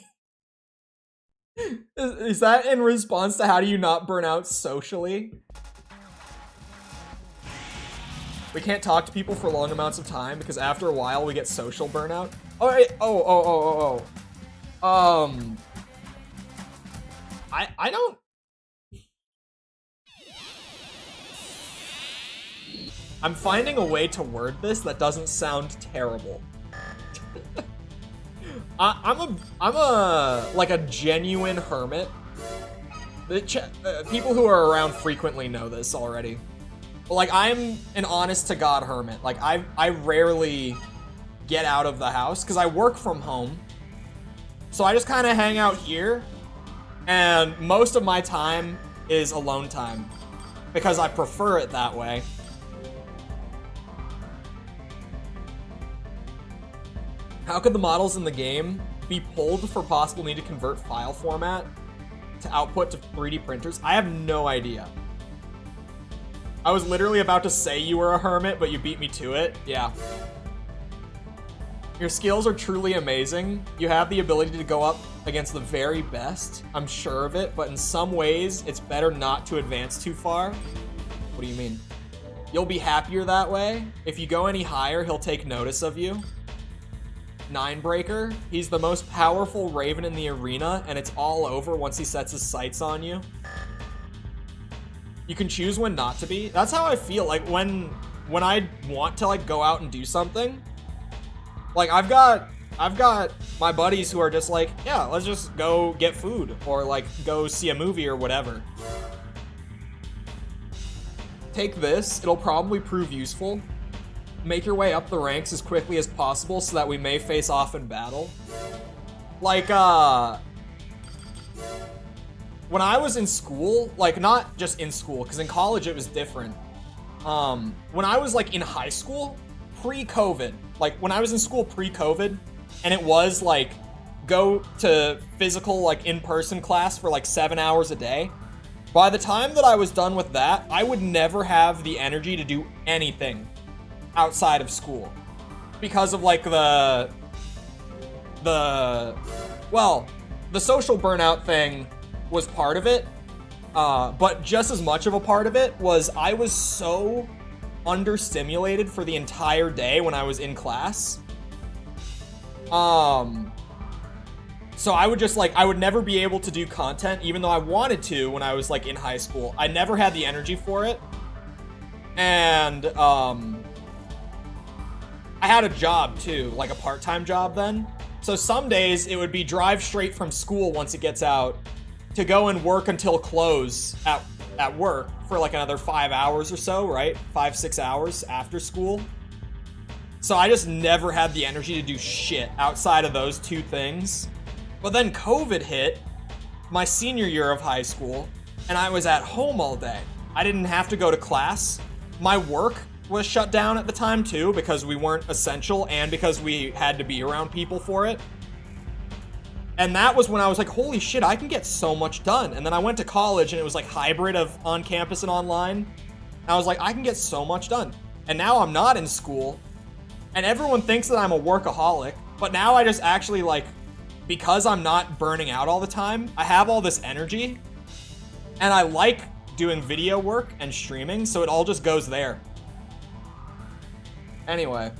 Is that in response to how do you not burn out socially? We can't talk to people for long amounts of time because after a while we get social burnout. Oh, wait, I don't... I'm finding a way to word this that doesn't sound terrible. I'm a like a genuine hermit. People who are around frequently know this already. But like, I'm an honest to God hermit. Like, I rarely get out of the house because I work from home. So I just kind of hang out here, and most of my time is alone time because I prefer it that way. How could the models in the game be pulled for possible need to convert file format to output to 3D printers? I have no idea. I was literally about to say you were a hermit, but you beat me to it. Yeah. Your skills are truly amazing. You have the ability to go up against the very best. I'm sure of it, but in some ways, it's better not to advance too far. What do you mean? You'll be happier that way. If you go any higher, he'll take notice of you. Ninebreaker, he's the most powerful Raven in the arena, and it's all over once he sets his sights on you. You can choose when not to be. That's how I feel, like, when I want to, like, go out and do something. Like, I've got my buddies who are just like, yeah, let's just go get food, or, like, go see a movie or whatever. Take this, it'll probably prove useful. Make your way up the ranks as quickly as possible so that we may face off in battle. Like, when I was in school, like, not just in school, because in college it was different. When I was, like, in high school, pre-COVID, like, when I was in school pre-COVID, and it was, like, go to physical, like, in-person class for, like, 7 hours a day, by the time that I was done with that, I would never have the energy to do anything outside of school because of like the social burnout thing was part of it, but just as much of a part of it was I was so understimulated for the entire day when I was in class. So I would just like, I would never be able to do content even though I wanted to when I was like in high school. I never had the energy for it. And I had a job too, like a part-time job then. So some days it would be drive straight from school once it gets out to go and work until close at work for like another 5 hours or so, right? 5-6 hours after school. So I just never had the energy to do shit outside of those two things. But then COVID hit my senior year of high school and I was at home all day. I didn't have to go to class. My work was shut down at the time too because we weren't essential and because we had to be around people for it. And that was when I was like, holy shit, I can get so much done. And then I went to college and it was like hybrid of on campus and online. And I was like, I can get so much done. And now I'm not in school and everyone thinks that I'm a workaholic, but now I just actually like, because I'm not burning out all the time, I have all this energy and I like doing video work and streaming, so it all just goes there. Anyway,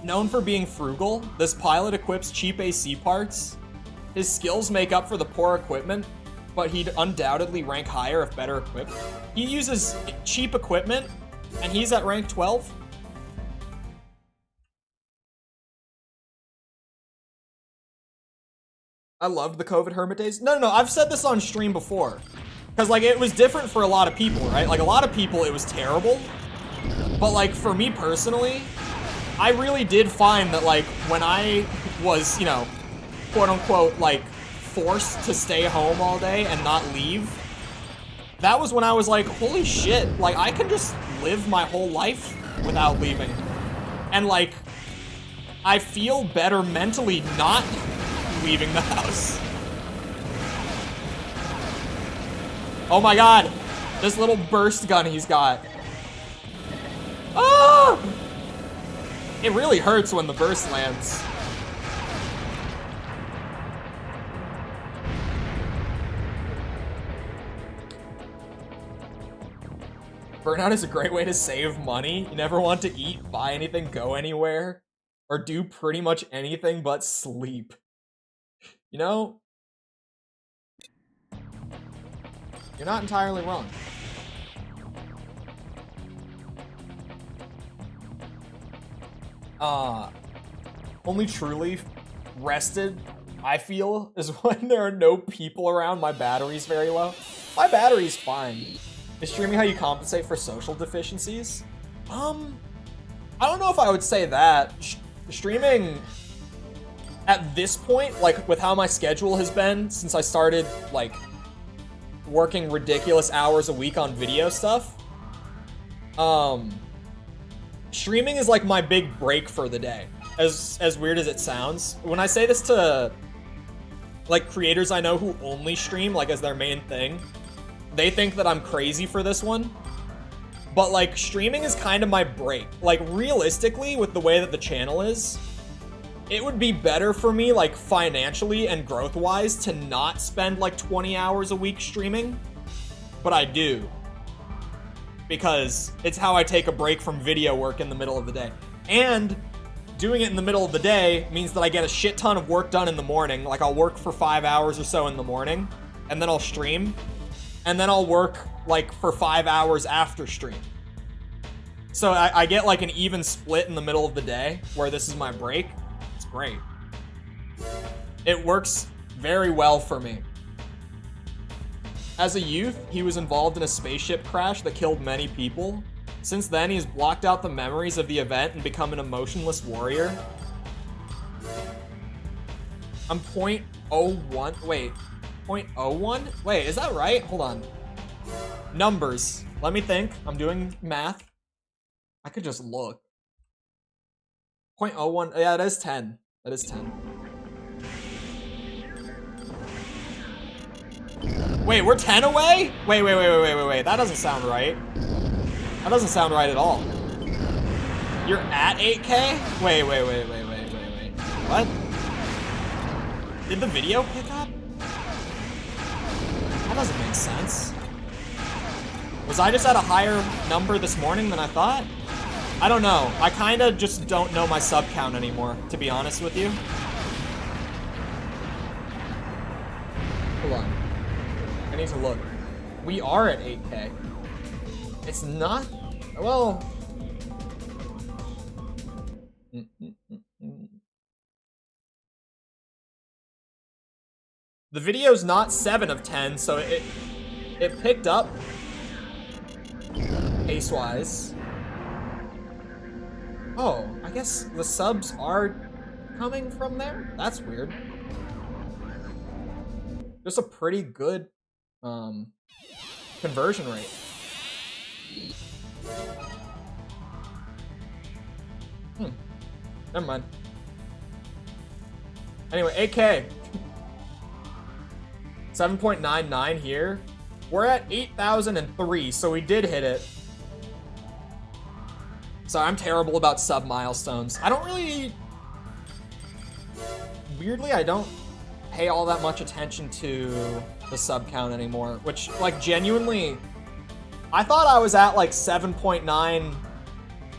known for being frugal, this pilot equips cheap AC parts. His skills make up for the poor equipment, but he'd undoubtedly rank higher if better equipped. He uses cheap equipment, and he's at rank 12. I loved the COVID hermit days. No, I've said this on stream before. Because, like, it was different for a lot of people, right? Like, a lot of people, it was terrible. But, like, for me personally, I really did find that, like, when I was, you know, quote-unquote, like, forced to stay home all day and not leave, that was when I was like, holy shit, like, I can just live my whole life without leaving. And, like, I feel better mentally not leaving the house. Oh my god! This little burst gun he's got. Ah! It really hurts when the burst lands. Burnout is a great way to save money. You never want to eat, buy anything, go anywhere, or do pretty much anything but sleep. You know, you're not entirely wrong. Only truly rested, I feel, is when there are no people around. My battery's very low. My battery's fine. Is streaming how you compensate for social deficiencies? I don't know if I would say that. Streaming, at this point, like, with how my schedule has been since I started, like, working ridiculous hours a week on video stuff, streaming is, like, my big break for the day. As weird as it sounds. When I say this to, like, creators I know who only stream, like, as their main thing, they think that I'm crazy for this one. But, like, streaming is kind of my break. Like, realistically, with the way that the channel is, it would be better for me, like, financially and growth-wise to not spend, like, 20 hours a week streaming. But I do. Because it's how I take a break from video work in the middle of the day. And doing it in the middle of the day means that I get a shit ton of work done in the morning. Like, I'll work for 5 hours or so in the morning, and then I'll stream. And then I'll work, like, for 5 hours after stream. So I get, like, an even split in the middle of the day, where this is my break. It's great. It works very well for me. As a youth, he was involved in a spaceship crash that killed many people. Since then, he's blocked out the memories of the event and become an emotionless warrior. I'm 0.01, wait. 0.01? Wait, is that right? Hold on. Numbers. Let me think. I'm doing math. I could just look. 0.01. Yeah, that is 10. That is 10. Wait, we're 10 away? Wait. That doesn't sound right. That doesn't sound right at all. You're at 8K? Wait. What? Did the video pick up? That doesn't make sense. Was I just at a higher number this morning than I thought? I don't know. I kind of just don't know my sub count anymore, to be honest with you. Hold on. I need to look. We are at 8K. It's not... Well... The video's not 7 of 10, so it picked up pace-wise. Oh, I guess the subs are coming from there? That's weird. Just a pretty good conversion rate. Never mind. Anyway, 8K. 7.99 here. We're at 8,003, so we did hit it. So I'm terrible about sub milestones. I don't really... Weirdly, I don't pay all that much attention to the sub count anymore, which, like, genuinely... I thought I was at, like, 7.9...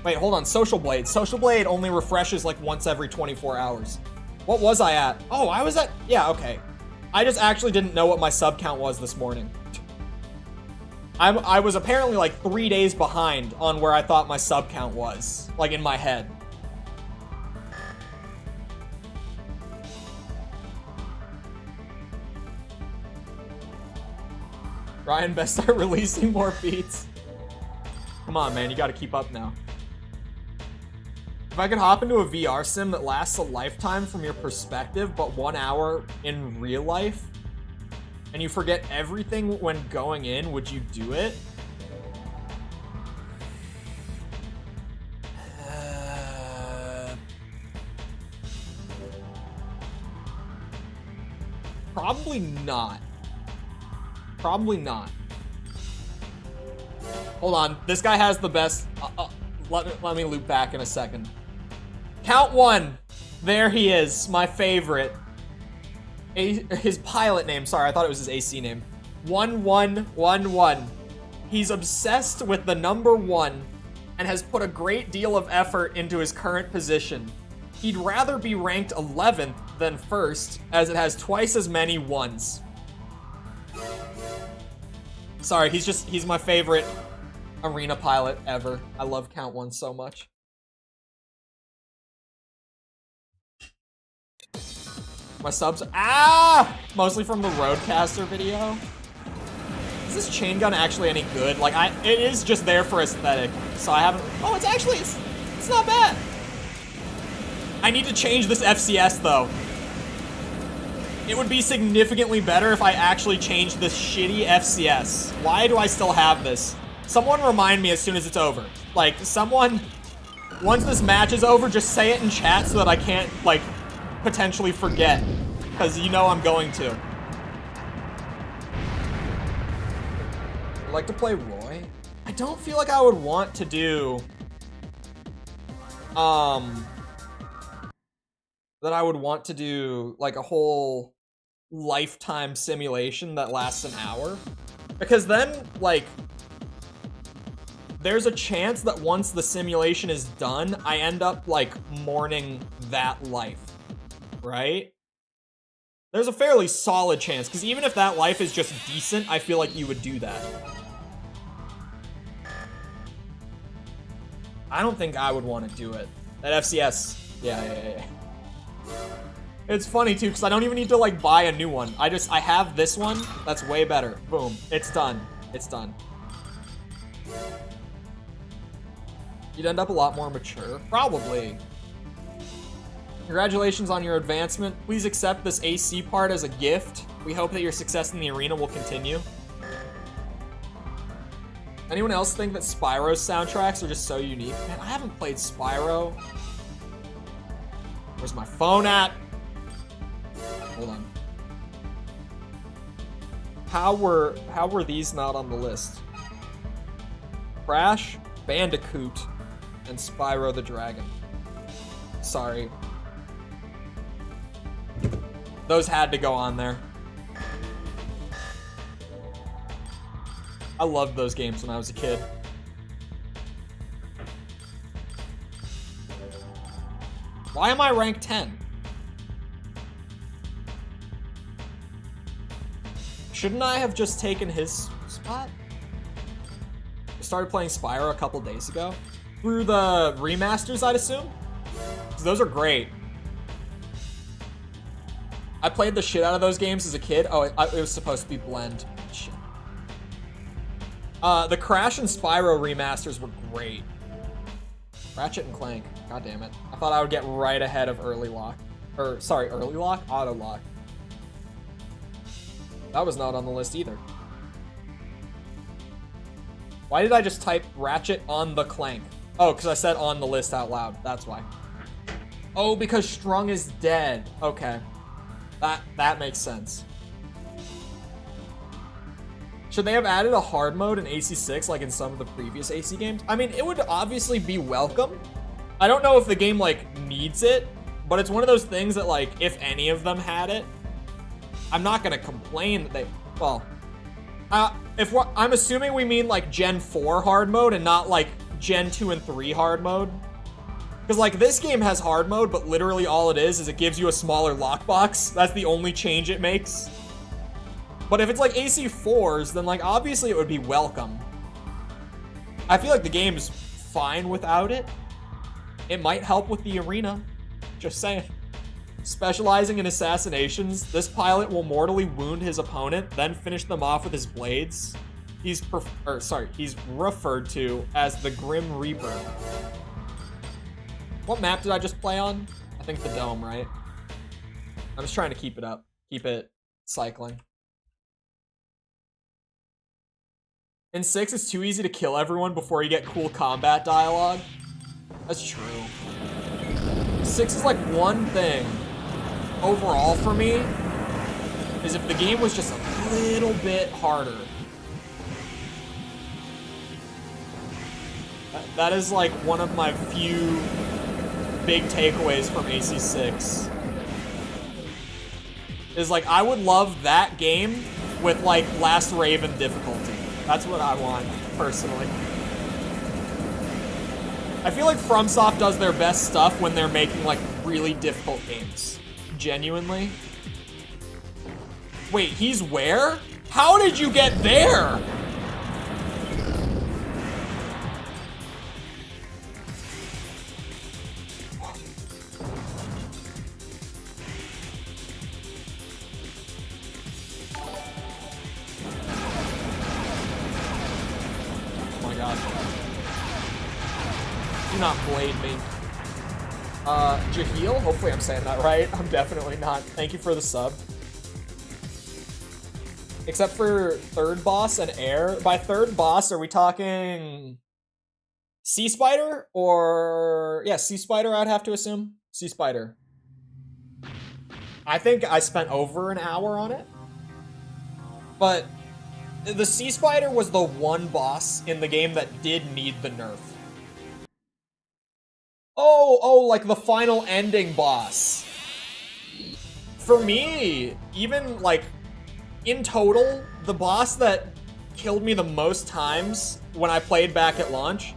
Wait, hold on, Social Blade. Social Blade only refreshes, like, once every 24 hours. What was I at? Oh, I was at... Yeah, okay. I just actually didn't know what my sub count was this morning. I was apparently like 3 days behind on where I thought my sub count was, like in my head. Ryan, best start releasing more beats. Come on, man, you gotta keep up now. If I could hop into a VR sim that lasts a lifetime from your perspective, but 1 hour in real life, and you forget everything when going in, would you do it? Probably not. Probably not. Hold on, this guy has the best. Let me loop back in a second. Count one. There he is, my favorite. His pilot name, sorry, I thought it was his AC name. 1111. He's obsessed with the number 1 and has put a great deal of effort into his current position. He'd rather be ranked 11th than 1st, as it has twice as many 1s. Sorry, he's my favorite arena pilot ever. I love Count 1 so much. My subs, mostly from the Roadcaster video. Is this chain gun actually any good? Like, it is just there for aesthetic, so I haven't, it's not bad. I need to change this FCS though. It would be significantly better if I actually changed this shitty FCS. Why do I still have this? Someone remind me as soon as it's over. Like, someone, once this match is over, just say it in chat so that I can't, like, potentially forget. Because you know I'm going to. I'd like to play Roy. I don't feel like I would want to do, that I would want to do, like, a whole lifetime simulation that lasts an hour. Because then, like, there's a chance that once the simulation is done, I end up, like, mourning that life, right? There's a fairly solid chance, because even if that life is just decent, I feel like you would do that. I don't think I would want to do it. That FCS, yeah. It's funny too, because I don't even need to like buy a new one. I have this one that's way better. Boom, it's done. It's done. You'd end up a lot more mature, probably. Congratulations on your advancement. Please accept this AC part as a gift. We hope that your success in the arena will continue. Anyone else think that Spyro's soundtracks are just so unique? Man, I haven't played Spyro. Where's my phone at? Hold on. How were these not on the list? Crash, Bandicoot, and Spyro the Dragon. Sorry. Those had to go on there. I loved those games when I was a kid. Why am I ranked 10? Shouldn't I have just taken his spot? I started playing Spyro a couple days ago. Through the remasters, I'd assume? 'Cause those are great. I played the shit out of those games as a kid. Oh, it was supposed to be Blend. Shit. The Crash and Spyro remasters were great. Ratchet and Clank. God damn it. I thought I would get right ahead of Early Lock. Or, sorry, Early Lock? Auto Lock. That was not on the list either. Why did I just type Ratchet on the Clank? Oh, because I said on the list out loud. That's why. Oh, because Strung is dead. Okay. That makes sense. Should they have added a hard mode in AC6 like in some of the previous AC games? I mean, it would obviously be welcome. I don't know if the game, like, needs it, but it's one of those things that, like, if any of them had it, I'm not gonna complain that they, well, I'm assuming we mean, like, Gen 4 hard mode and not, like, Gen 2 and 3 hard mode. Because, like, this game has hard mode, but literally all it is it gives you a smaller lockbox. That's the only change it makes. But if it's, like, AC4s, then, like, obviously it would be welcome. I feel like the game's fine without it. It might help with the arena. Just saying. Specializing in assassinations, this pilot will mortally wound his opponent, then finish them off with his blades. He's referred to as the Grim Reaper. What map did I just play on? I think the Dome, right? I'm just trying to keep it up. Keep it cycling. In 6, it's too easy to kill everyone before you get cool combat dialogue. That's true. 6 is like one thing overall for me is if the game was just a little bit harder. That is like one of my few big takeaways from AC6. Is like, I would love that game with like Last Raven difficulty. That's what I want, personally. I feel like FromSoft does their best stuff when they're making like really difficult games. Genuinely. Wait, he's where? How did you get there? Oh my god. Do not blade me. Jaheel? Hopefully I'm saying that right. I'm definitely not. Thank you for the sub. Except for third boss and air. By third boss, are we talking Sea Spider? Or, yeah, Sea Spider, I'd have to assume. Sea Spider. I think I spent over an hour on it. But the Sea Spider was the one boss in the game that did need the nerf. Oh, like the final ending boss. For me, even like in total, the boss that killed me the most times when I played back at launch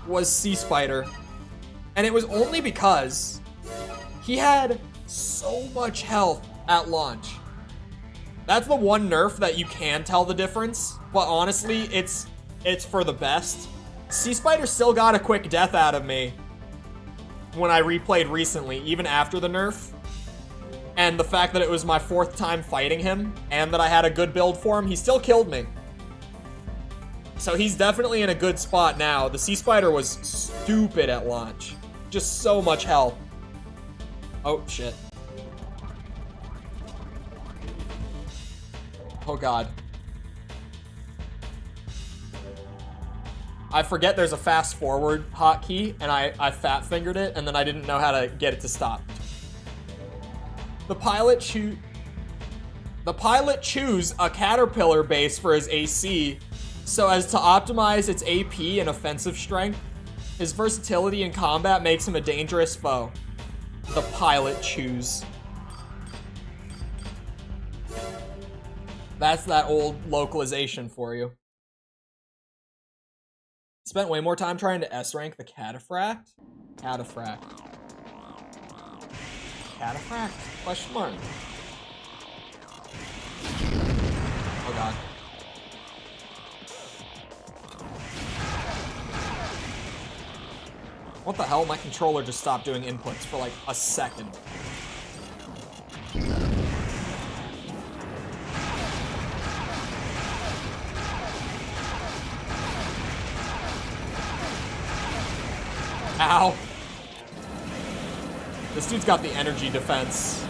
was Sea Spider. And it was only because he had so much health at launch. That's the one nerf that you can tell the difference, but honestly, it's for the best. Sea Spider still got a quick death out of me when I replayed recently, even after the nerf. And the fact that it was my 4th time fighting him, and that I had a good build for him, he still killed me. So he's definitely in a good spot now. The Sea Spider was stupid at launch. Just so much health. Oh, shit. Oh, God. I forget there's a fast forward hotkey, and I fat fingered it, and then I didn't know how to get it to stop. The pilot choose a caterpillar base for his AC so as to optimize its AP and offensive strength. His versatility in combat makes him a dangerous foe. The pilot choose. That's that old localization for you. Spent way more time trying to S-rank the cataphract? Cataphract. Cataphract? Question mark. Oh god. What the hell? My controller just stopped doing inputs for like a second. Ow. This dude's got the energy defense.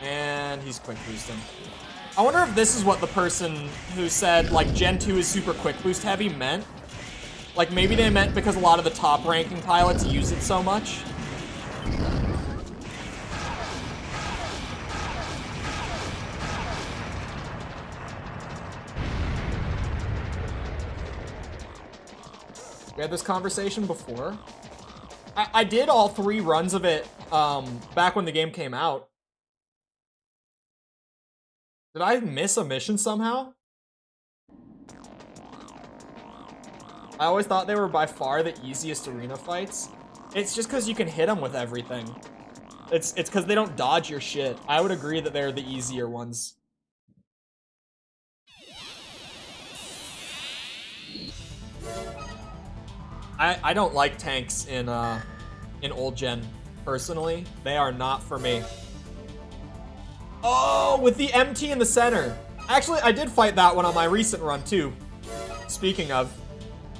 And he's quick boosting. I wonder if this is what the person who said, like, Gen 2 is super quick boost heavy meant. Like, maybe they meant because a lot of the top ranking pilots use it so much. We had this conversation before. I did all 3 runs of it back when the game came out. Did I miss a mission somehow? I always thought they were by far the easiest arena fights. It's just because you can hit them with everything. It's because they don't dodge your shit. I would agree that they're the easier ones. I don't like tanks in old gen, personally. They are not for me. Oh, with the MT in the center. Actually, I did fight that one on my recent run, too. Speaking of.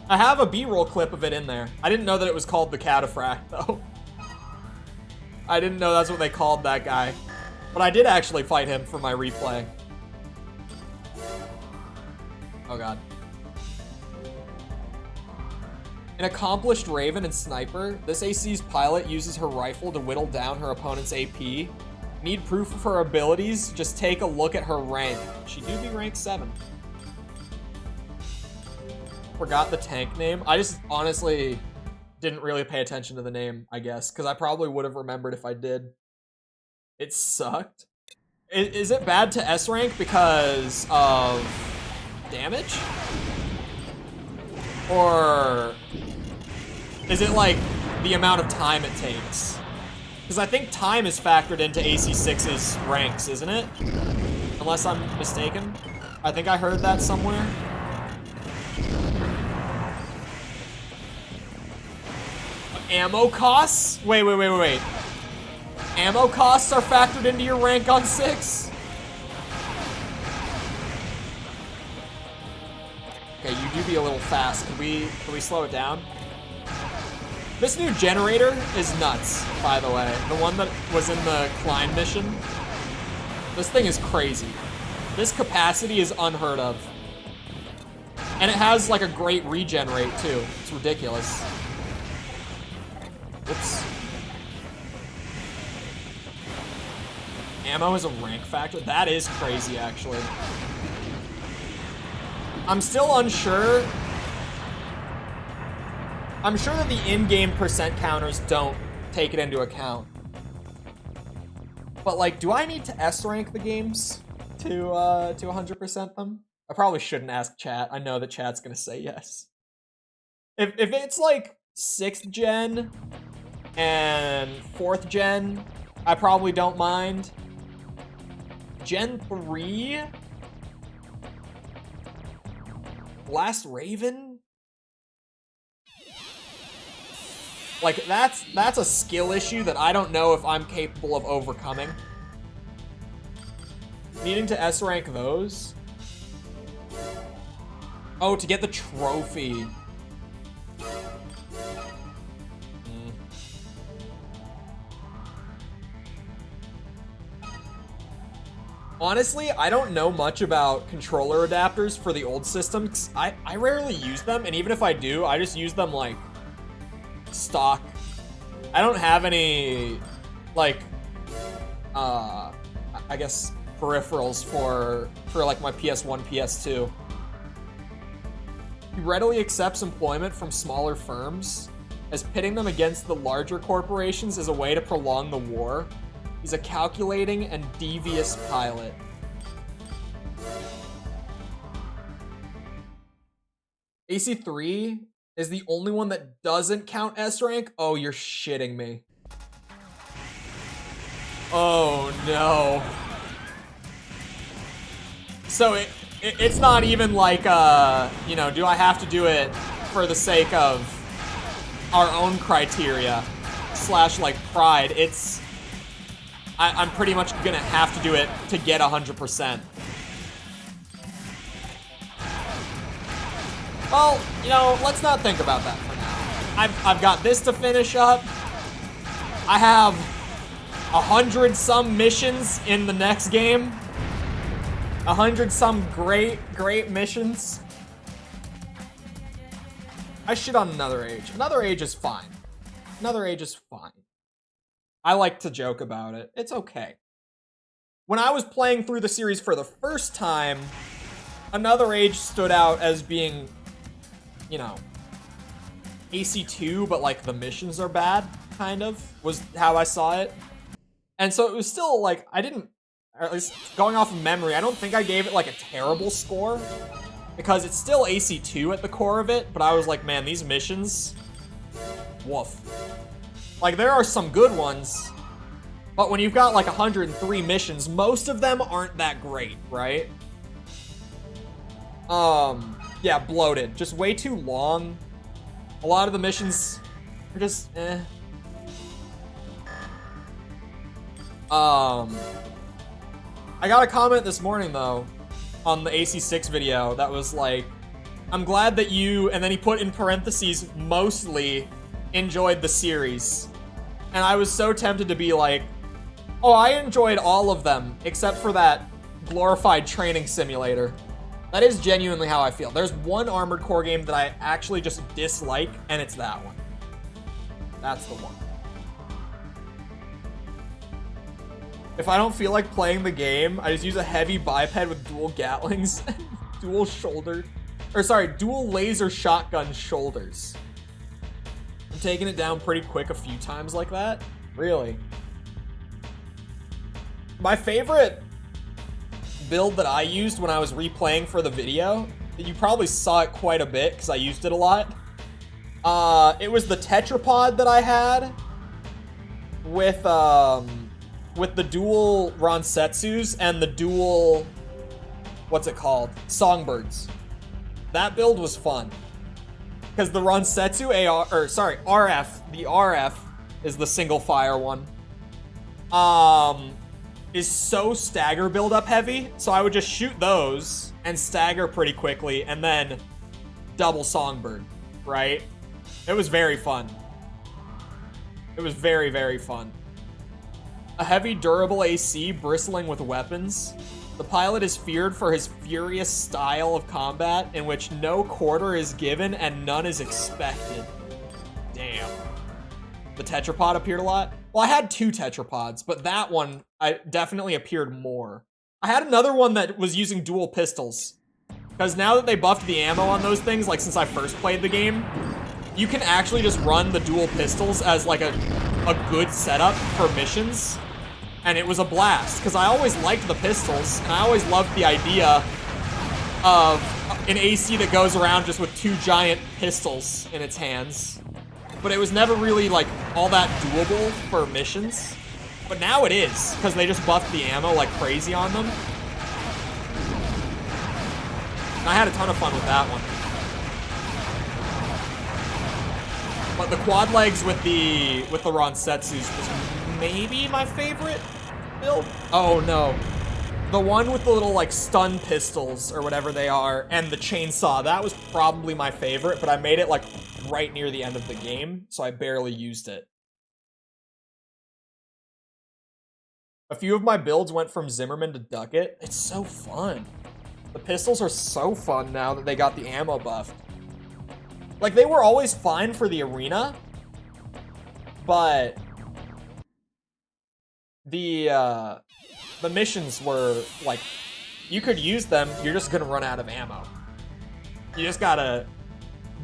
I have a B-roll clip of it in there. I didn't know that it was called the cataphract, though. I didn't know that's what they called that guy. But I did actually fight him for my replay. Oh, God. An accomplished Raven and Sniper, this AC's pilot uses her rifle to whittle down her opponent's AP. Need proof of her abilities? Just take a look at her rank. She do be rank 7. Forgot the tank name. I just honestly didn't really pay attention to the name, I guess, because I probably would have remembered if I did. It sucked. Is it bad to S rank because of damage? Or is it like the amount of time it takes? Because I think time is factored into AC6's ranks, isn't it? Unless I'm mistaken. I think I heard that somewhere. Ammo costs? Wait. Ammo costs are factored into your rank on 6? Okay, you do be a little fast. Can we slow it down? This new generator is nuts, by the way. The one that was in the climb mission. This thing is crazy. This capacity is unheard of. And it has like a great regen rate too. It's ridiculous. Whoops. Ammo is a rank factor? That is crazy, actually. I'm still unsure. I'm sure that the in-game percent counters don't take it into account. But like, do I need to S rank the games to 100% them? I probably shouldn't ask chat. I know that chat's gonna say yes. If it's like 6th gen and 4th gen, I probably don't mind. Gen 3? Last Raven? Like, that's a skill issue that I don't know if I'm capable of overcoming. Needing to S rank those? Oh, to get the trophy. Honestly, I don't know much about controller adapters for the old systems. I rarely use them, and even if I do, I just use them like stock. I don't have any like I guess peripherals for like my PS1, PS2. He readily accepts employment from smaller firms, as pitting them against the larger corporations is a way to prolong the war. He's a calculating and devious pilot. AC3 is the only one that doesn't count S rank? Oh, you're shitting me. Oh no. So it's not even like, you know, do I have to do it for the sake of our own criteria / like pride? It's, I'm pretty much gonna have to do it to get 100%. Well, you know, let's not think about that for now. I've got this to finish up. I have 100-some missions in the next game. 100-some great missions. I shit on Another Age. Another Age is fine. Another Age is fine. I like to joke about it. It's okay. When I was playing through the series for the first time, Another Age stood out as being, you know, AC2, but like the missions are bad, kind of, was how I saw it. And so it was still like, I didn't, or at least going off of memory, I don't think I gave it like a terrible score, because it's still AC2 at the core of it, but I was like, man, these missions, woof. Like, there are some good ones, but when you've got like 103 missions, most of them aren't that great, right? Yeah, bloated. Just way too long. A lot of the missions are just, eh. I got a comment this morning, though, on the AC6 video that was like, I'm glad that you, and then he put in parentheses, mostly enjoyed the series. And I was so tempted to be like, oh, I enjoyed all of them, except for that glorified training simulator. That is genuinely how I feel. There's one Armored Core game that I actually just dislike, and it's that one. That's the one. If I don't feel like playing the game, I just use a heavy biped with dual Gatlings, dual shoulder. dual laser shotgun shoulders. I'm taking it down pretty quick a few times like that. Really. My favorite build that I used when I was replaying for the video, you probably saw it quite a bit because I used it a lot. It was the tetrapod that I had with the dual Ronsetsus and the dual, what's it called? Songbirds. That build was fun. Because the Ronsetsu RF, the RF is the single fire one. Is so stagger build-up heavy, so I would just shoot those and stagger pretty quickly, and then double songbird, right? It was very fun. It was very, very fun. A heavy, durable AC bristling with weapons. The pilot is feared for his furious style of combat in which no quarter is given and none is expected. Damn. The tetrapod appeared a lot. Well, I had 2 tetrapods, but that one I definitely appeared more. I had another one that was using dual pistols. Because now that they buffed the ammo on those things, like since I first played the game, you can actually just run the dual pistols as like a good setup for missions. And it was a blast, because I always liked the pistols, and I always loved the idea of an AC that goes around just with 2 giant pistols in its hands. But it was never really, like, all that doable for missions. But now it is, because they just buffed the ammo like crazy on them. And I had a ton of fun with that one. But the quad legs with the Ronsetsus was maybe my favorite build. Oh no. The one with the little like stun pistols or whatever they are and the chainsaw, that was probably my favorite, but I made it like right near the end of the game, so I barely used it. A few of my builds went from Zimmerman to Duckett. It's so fun. The pistols are so fun now that they got the ammo buffed. Like, they were always fine for the arena, but the missions were, like, you could use them, you're just gonna run out of ammo. You just gotta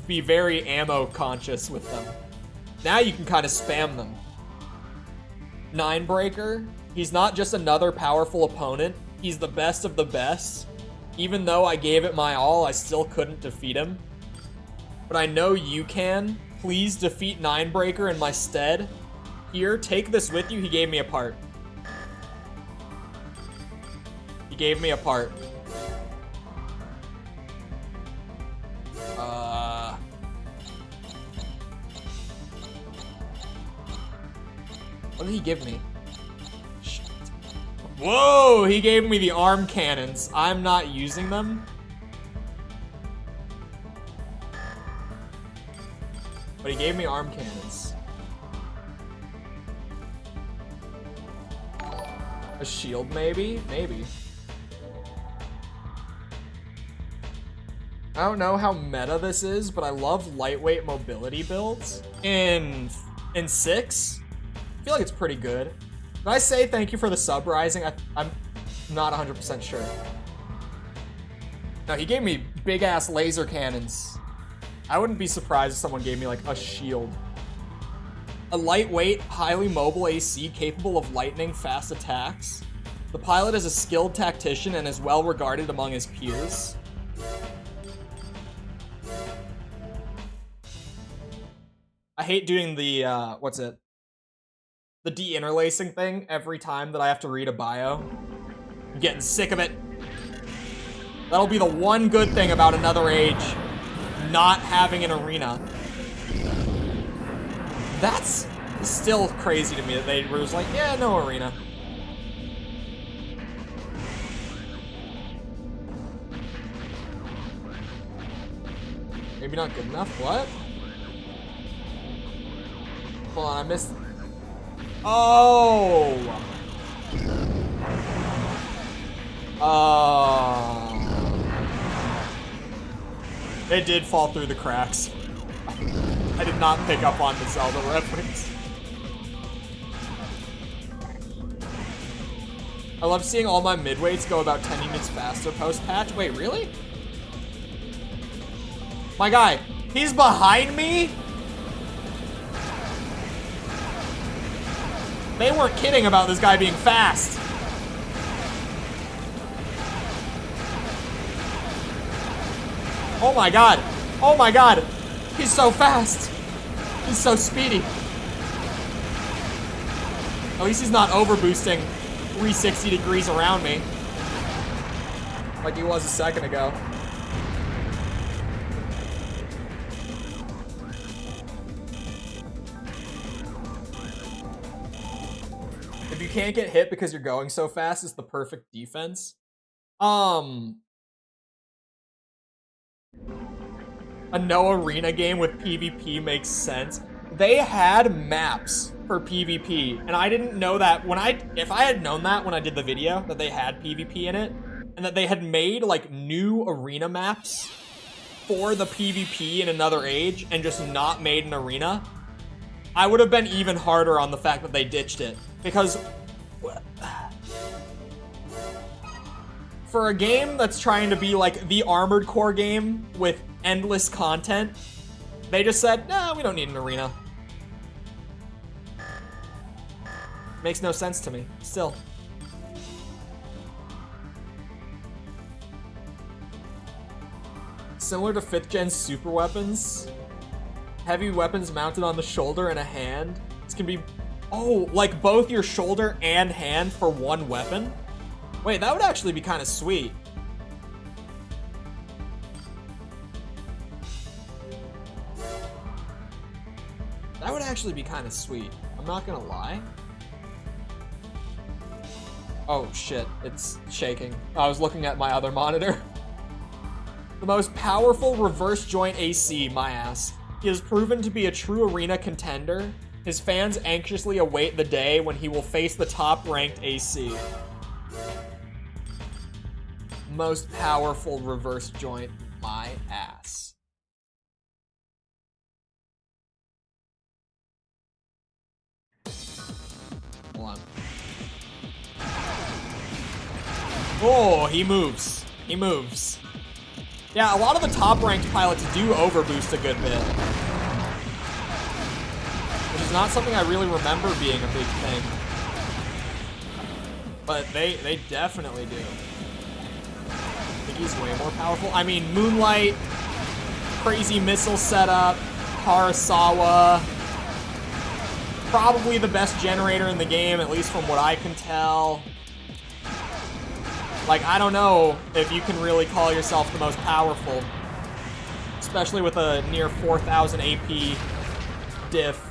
be very ammo conscious with them. Now you can kind of spam them. Ninebreaker, he's not just another powerful opponent, he's the best of the best. Even though I gave it my all, I still couldn't defeat him. But I know you can. Please defeat Ninebreaker in my stead. Here, take this with you. He gave me a part. He gave me a part. What did he give me? Shit. Whoa, he gave me the arm cannons. I'm not using them. But he gave me arm cannons. A shield, maybe? Maybe. I don't know how meta this is, but I love lightweight mobility builds. In 6, I feel like it's pretty good. Did I say thank you for the sub rising? I'm not 100% sure. No, he gave me big-ass laser cannons. I wouldn't be surprised if someone gave me, like, a shield. A lightweight, highly mobile AC capable of lightning fast attacks. The pilot is a skilled tactician and is well regarded among his peers. I hate doing the, what's it? The de-interlacing thing every time that I have to read a bio. I'm getting sick of it. That'll be the one good thing about Another Age. Not having an arena. That's still crazy to me that they were just like, yeah, no arena. Maybe not good enough, what? Hold on, I missed. Oh! It did fall through the cracks. I did not pick up on the Zelda reference. I love seeing all my midweights go about 10 units faster post-patch. Wait, really? My guy, he's behind me? They weren't kidding about this guy being fast. Oh my god. Oh my god. He's so fast. He's so speedy. At least he's not overboosting 360 degrees around me like he was a second ago. If you can't get hit because you're going so fast, it's the perfect defense. A no arena game with PvP makes sense. They had maps for PvP, and I didn't know that if I had known that when I did the video, that they had PvP in it, and that they had made like new arena maps for the PvP in Another Age and just not made an arena, I would have been even harder on the fact that they ditched it. Because for a game that's trying to be like the Armored Core game with endless content, they just said, no, we don't need an arena. Makes no sense to me, still. Similar to 5th gen super weapons, heavy weapons mounted on the shoulder and a hand. This can be, oh, like both your shoulder and hand for one weapon? Wait, that would actually be kind of sweet. That would actually be kind of sweet. I'm not gonna lie. Oh shit, it's shaking. I was looking at my other monitor. The most powerful reverse joint AC, my ass. He has proven to be a true arena contender. His fans anxiously await the day when he will face the top-ranked AC. Most powerful reverse joint, my ass. Hold on. Oh, he moves. He moves. Yeah, a lot of the top-ranked pilots do overboost a good bit. Which is not something I really remember being a big thing. But they definitely do. I think he's way more powerful. I mean, Moonlight, crazy missile setup, Harasawa. Probably the best generator in the game, at least from what I can tell. Like, I don't know if you can really call yourself the most powerful. Especially with a near 4,000 AP diff.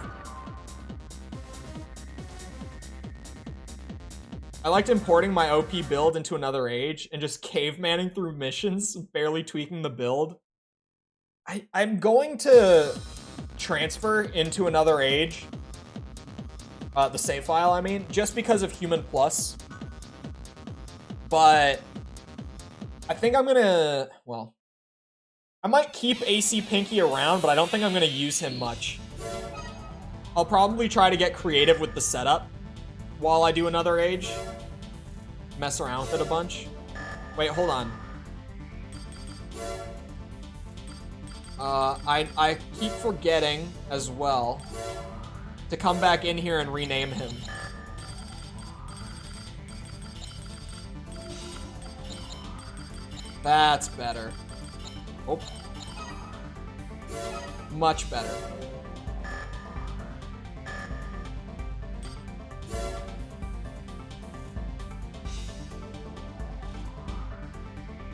I liked importing my OP build into Another Age and just cavemaning through missions, barely tweaking the build. I'm going to transfer into Another Age, the save file, I mean, just because of Human Plus. But I think I'm gonna, well, I might keep AC Pinky around, but I don't think I'm gonna use him much. I'll probably try to get creative with the setup while I do Another Age. Mess around with it a bunch. Wait, hold on. I keep forgetting as well to come back in here and rename him. That's better. Oh. Much better.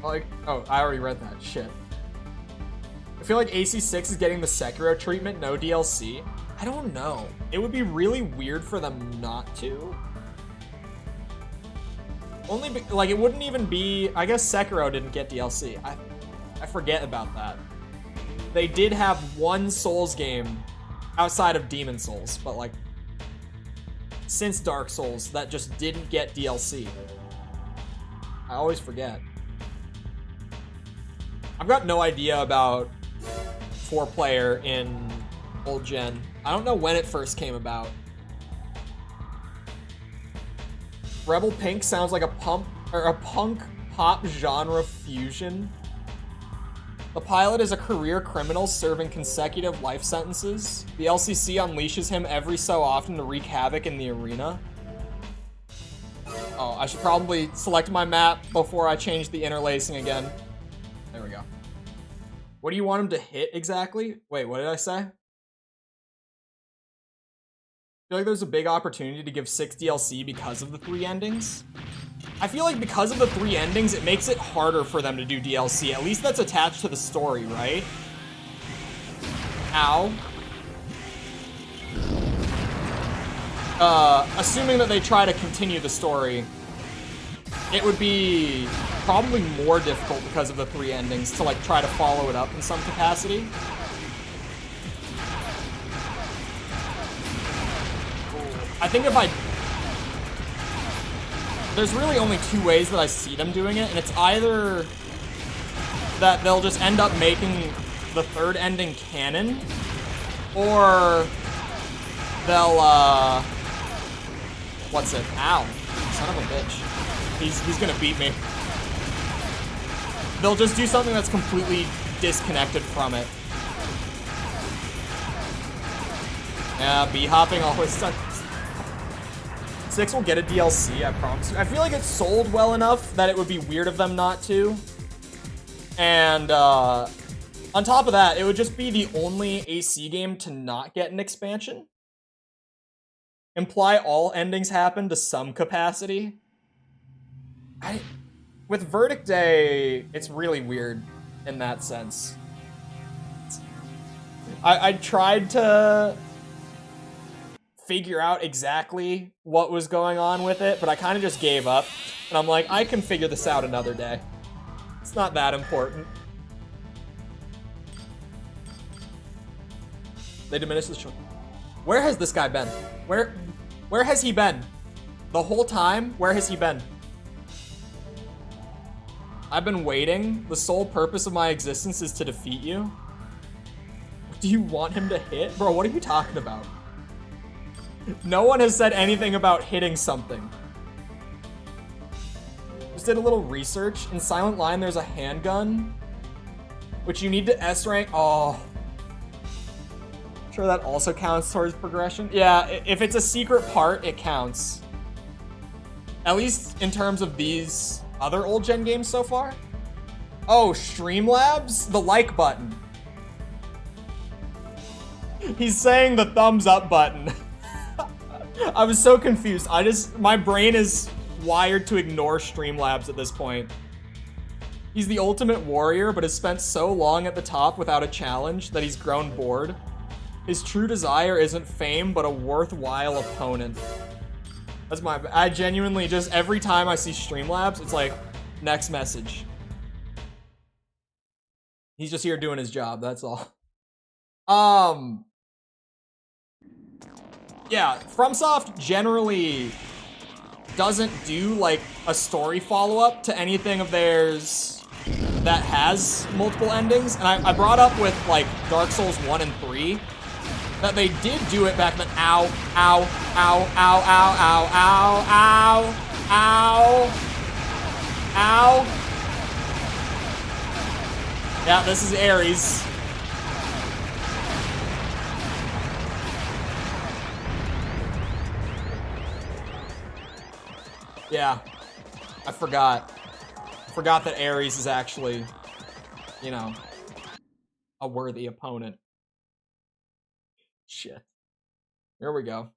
Like, oh, I already read that. Shit. I feel like AC6 is getting the Sekiro treatment, no DLC. I don't know. It would be really weird for them not to. Only, like, it wouldn't even be... I guess Sekiro didn't get DLC. I forget about that. They did have one Souls game outside of Demon Souls, but, like, since Dark Souls, that just didn't get DLC. I always forget. I've got no idea about 4-player in old gen. I don't know when it first came about. Rebel Pink sounds like a punk pop genre fusion. The pilot is a career criminal serving consecutive life sentences. The LCC unleashes him every so often to wreak havoc in the arena. Oh, I should probably select my map before I change the interlacing again. There we go. What do you want him to hit exactly? Wait, what did I say? I feel like there's a big opportunity to give 6 DLC because of the 3 endings. I feel like because of the 3 endings, it makes it harder for them to do DLC. At least that's attached to the story, right? Ow. Assuming that they try to continue the story, it would be probably more difficult because of the 3 endings to like try to follow it up in some capacity. I think if there's really only 2 ways that I see them doing it, and it's either that they'll just end up making the 3rd ending canon, or they'll, what's it? Ow. Son of a bitch. He's gonna beat me. They'll just do something that's completely disconnected from it. Yeah, bee-hopping always sucks. 6 will get a DLC, I promise you. I feel like it's sold well enough that it would be weird of them not to. And on top of that, it would just be the only AC game to not get an expansion. Imply all endings happen to some capacity. With Verdict Day, it's really weird in that sense. I tried to figure out exactly what was going on with it, but I kind of just gave up. And I'm like, I can figure this out another day. It's not that important. They diminished the show. Where has this guy been? Where has he been? The whole time? Where has he been? I've been waiting. The sole purpose of my existence is to defeat you. Do you want him to hit? Bro, what are you talking about? No one has said anything about hitting something. Just did a little research. In Silent Line, there's a handgun, which you need to S rank. Oh. Sure, that also counts towards progression. Yeah, if it's a secret part, it counts. At least in terms of these other old gen games so far. Oh, Streamlabs? The like button. He's saying the thumbs up button. I was so confused. My brain is wired to ignore Streamlabs at this point. He's the ultimate warrior, but has spent so long at the top without a challenge that he's grown bored. His true desire isn't fame, but a worthwhile opponent. That's I genuinely just, every time I see Streamlabs, it's like, next message. He's just here doing his job, that's all. Yeah, FromSoft generally doesn't do like a story follow-up to anything of theirs that has multiple endings. And I brought up with like Dark Souls 1 and 3 that they did do it back then. Ow, ow, ow, ow, ow, ow, ow, ow, ow, ow. Yeah, this is Ares. Yeah, I forgot. Forgot that Ares is actually, you know, a worthy opponent. Shit. There we go.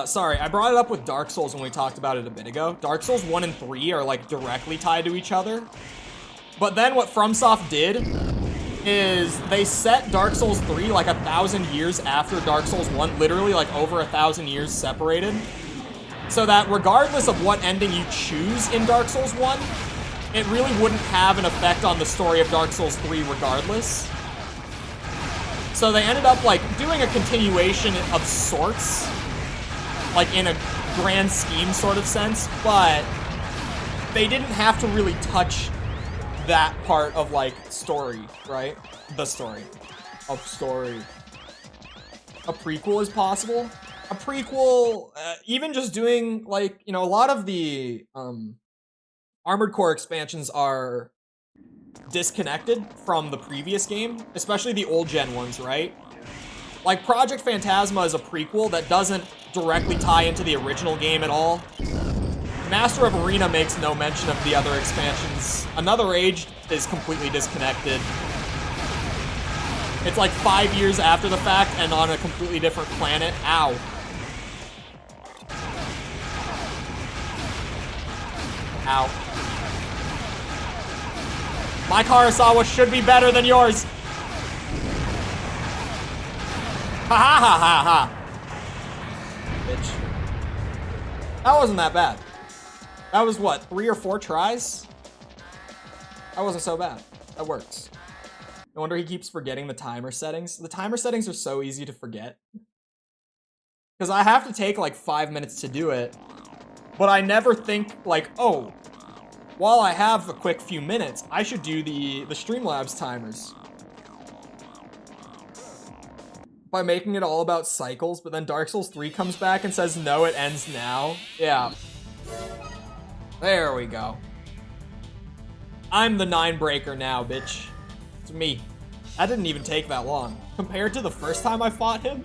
Sorry, I brought it up with Dark Souls when we talked about it a bit ago. Dark Souls 1 and 3 are like directly tied to each other. But then what FromSoft did is they set Dark Souls 3 like 1,000 years after Dark Souls 1, literally like over 1,000 years separated. So that regardless of what ending you choose in Dark Souls 1, it really wouldn't have an effect on the story of Dark Souls 3 regardless. So they ended up like doing a continuation of sorts, like in a grand scheme sort of sense, but they didn't have to really touch that part of like story, right? The story. Of story. A prequel is possible. A prequel, even just doing like, you know, a lot of the Armored Core expansions are disconnected from the previous game, especially the old gen ones, right? Like, Project Phantasma is a prequel that doesn't directly tie into the original game at all. Master of Arena makes no mention of the other expansions. Another Age is completely disconnected. It's like 5 years after the fact and on a completely different planet. Ow. Ow. My Karasawa should be better than yours. Ha ha ha ha ha. Bitch. That wasn't that bad. That was what, 3 or 4 tries? That wasn't so bad. That works. No wonder he keeps forgetting the timer settings. The timer settings are so easy to forget. Because I have to take like 5 minutes to do it. But I never think like, oh, while I have a quick few minutes, I should do the Streamlabs timers. By making it all about cycles, but then Dark Souls 3 comes back and says, no, it ends now. Yeah. There we go. I'm the 9 breaker now, bitch. It's me. That didn't even take that long. Compared to the first time I fought him.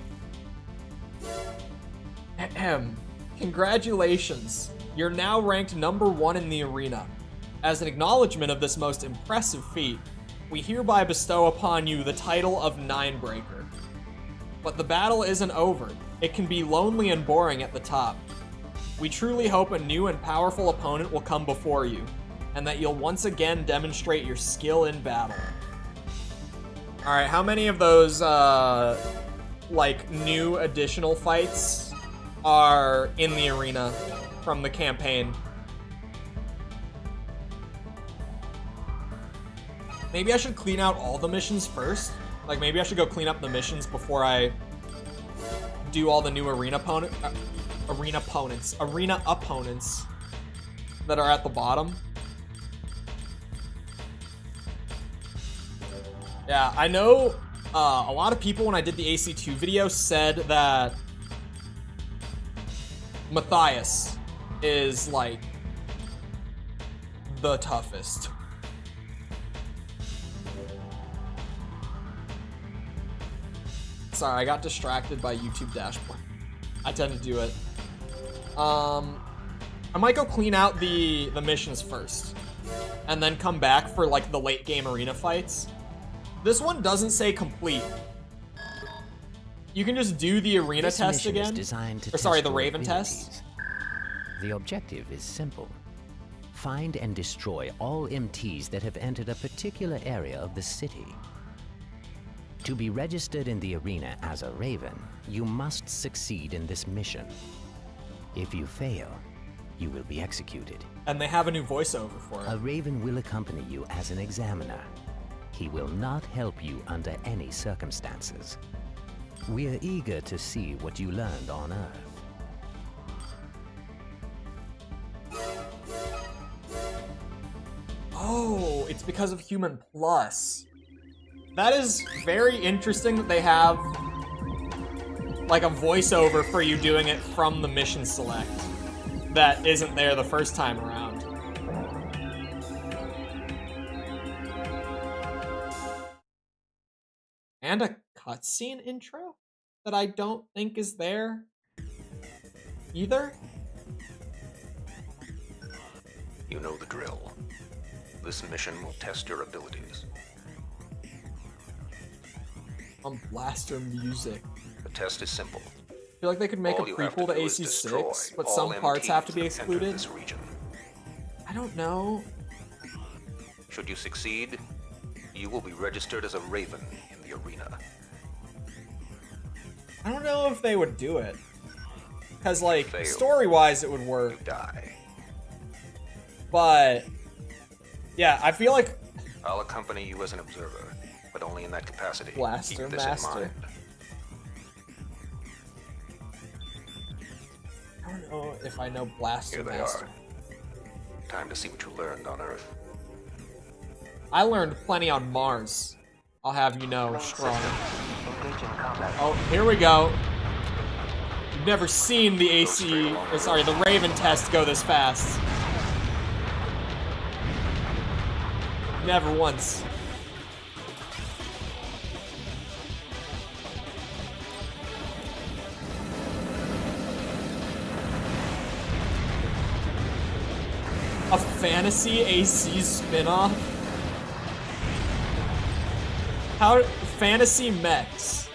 Ahem. Congratulations. You're now ranked #1 in the arena. As an acknowledgement of this most impressive feat, we hereby bestow upon you the title of 9 breaker. But the battle isn't over. It can be lonely and boring at the top. We truly hope a new and powerful opponent will come before you, and that you'll once again demonstrate your skill in battle. Alright, how many of those, like, new additional fights are in the arena from the campaign? Maybe I should clean out all the missions first? Like, maybe I should go clean up the missions before I do all the new arena opponents that are at the bottom. Yeah, I know a lot of people when I did the AC2 video said that Matthias is like the toughest. Sorry, I got distracted by YouTube dashboard. I tend to do it. I might go clean out the missions first, and then come back for like the late game arena fights. This one doesn't say complete. You can just do the arena test again. Or sorry, the Raven test. The objective is simple. Find and destroy all MTs that have entered a particular area of the city. To be registered in the arena as a Raven, you must succeed in this mission. If you fail, you will be executed. And they have a new voiceover for it. A Raven will accompany you as an examiner. He will not help you under any circumstances. We're eager to see what you learned on Earth. Oh, it's because of Human Plus. That is very interesting that they have like a voiceover for you doing it from the mission select that isn't there the first time around. And a cutscene intro that I don't think is there either. You know the drill. This mission will test your abilities. On blaster music. The test is simple. I feel like they could make a prequel to AC6, but some parts have to be excluded. This region. I don't know. Should you succeed, you will be registered as a Raven in the arena. I don't know if they would do it. Because, like, Fail. story-wise, it would work. You die. But, yeah, I feel like... I'll accompany you as an observer, but only in that capacity. Blaster Keep this Master. in mind. I don't know if I know Blaster Here they Master. are. Time to see what you learned on Earth. I learned plenty on Mars. I'll have you know, strong. Engage in combat. Oh, here we go. You've never seen the AC, or sorry, the Raven test go this fast. Never once. A fantasy AC spin-off? How fantasy mechs?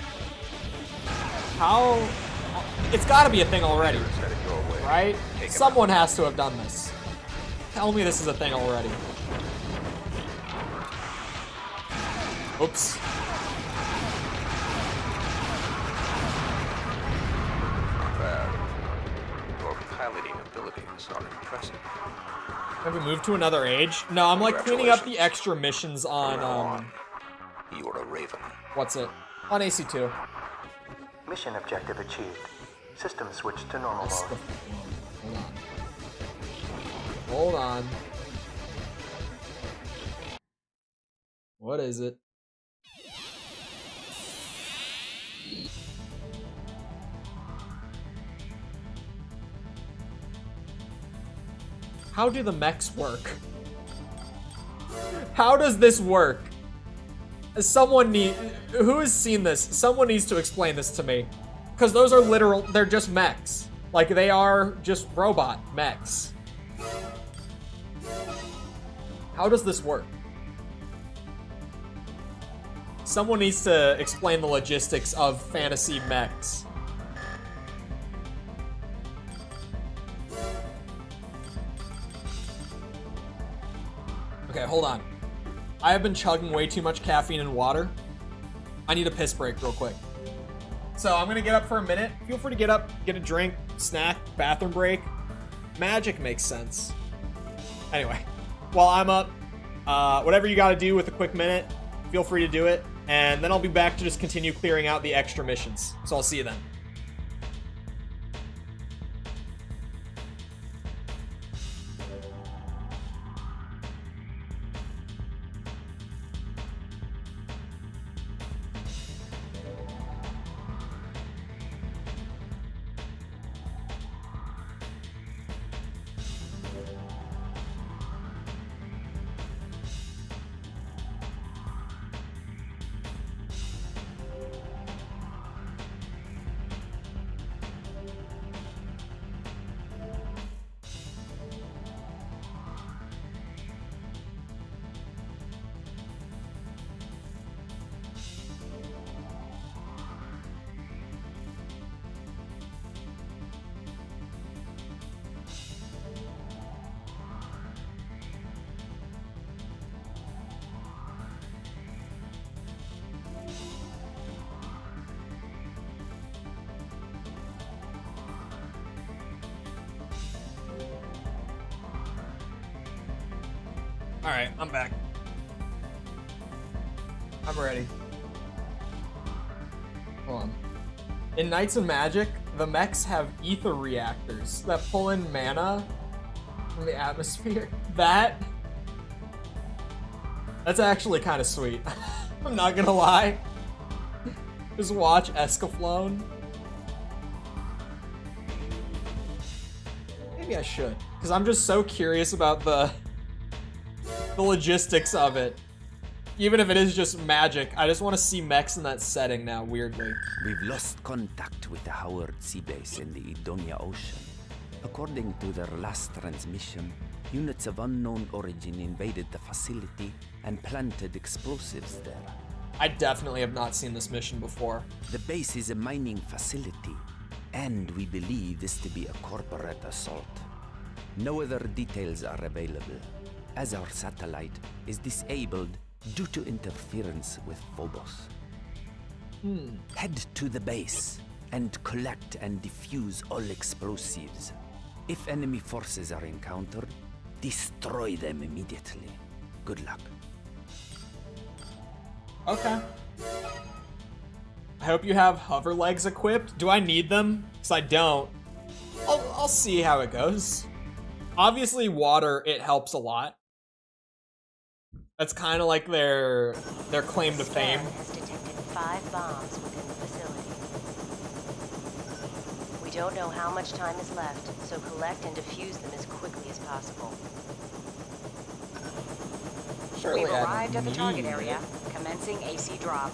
How? It's gotta be a thing already, right? Someone has to have done this. Tell me this is a thing already. Oops. Your piloting abilities are impressive. Have we moved to another age? No, I'm like cleaning up the extra missions on, You're a Raven. what's it? On AC2. Mission objective achieved. System switched to normal mode. Hold on. Hold on. What is it? How do the mechs work? How does this work? Who has seen this? Someone needs to explain this to me. Because those are literal, they're just mechs. Like, they are just robot mechs. How does this work? Someone needs to explain the logistics of fantasy mechs. Okay, hold on. I have been chugging way too much caffeine and water. I need a piss break real quick. So I'm gonna get up for a minute. Feel free to get up, get a drink, snack, bathroom break. Magic makes sense. Anyway, while I'm up, whatever you gotta do with a quick minute, feel free to do it. And then I'll be back to just continue clearing out the extra missions. So I'll see you then. Alright, I'm back. I'm ready. Hold on. In Knights of Magic, the mechs have ether reactors that pull in mana from the atmosphere. That's actually kind of sweet. I'm not gonna lie. Just watch Escaflowne. Maybe I should, because I'm just so curious about the logistics of it. Even if it is just magic, I just want to see mechs in that setting now, weirdly. We've lost contact with the Howard Sea Base in the Edonia Ocean. According to their last transmission, units of unknown origin invaded the facility and planted explosives there. I definitely have not seen this mission before. The base is a mining facility, and we believe this to be a corporate assault. No other details are available, as our satellite is disabled due to interference with Phobos. Head to the base and collect and defuse all explosives. If enemy forces are encountered, destroy them immediately. Good luck. Okay. I hope you have hover legs equipped. Do I need them? Because I don't. I'll see how it goes. Obviously, water, it helps a lot. That's kind of like their claim to fame. Scan has detected 5 bombs within the facility. We don't know how much time is left, so collect and defuse them as quickly as possible. Surely We've I arrived at the target need area. it. Commencing AC drop.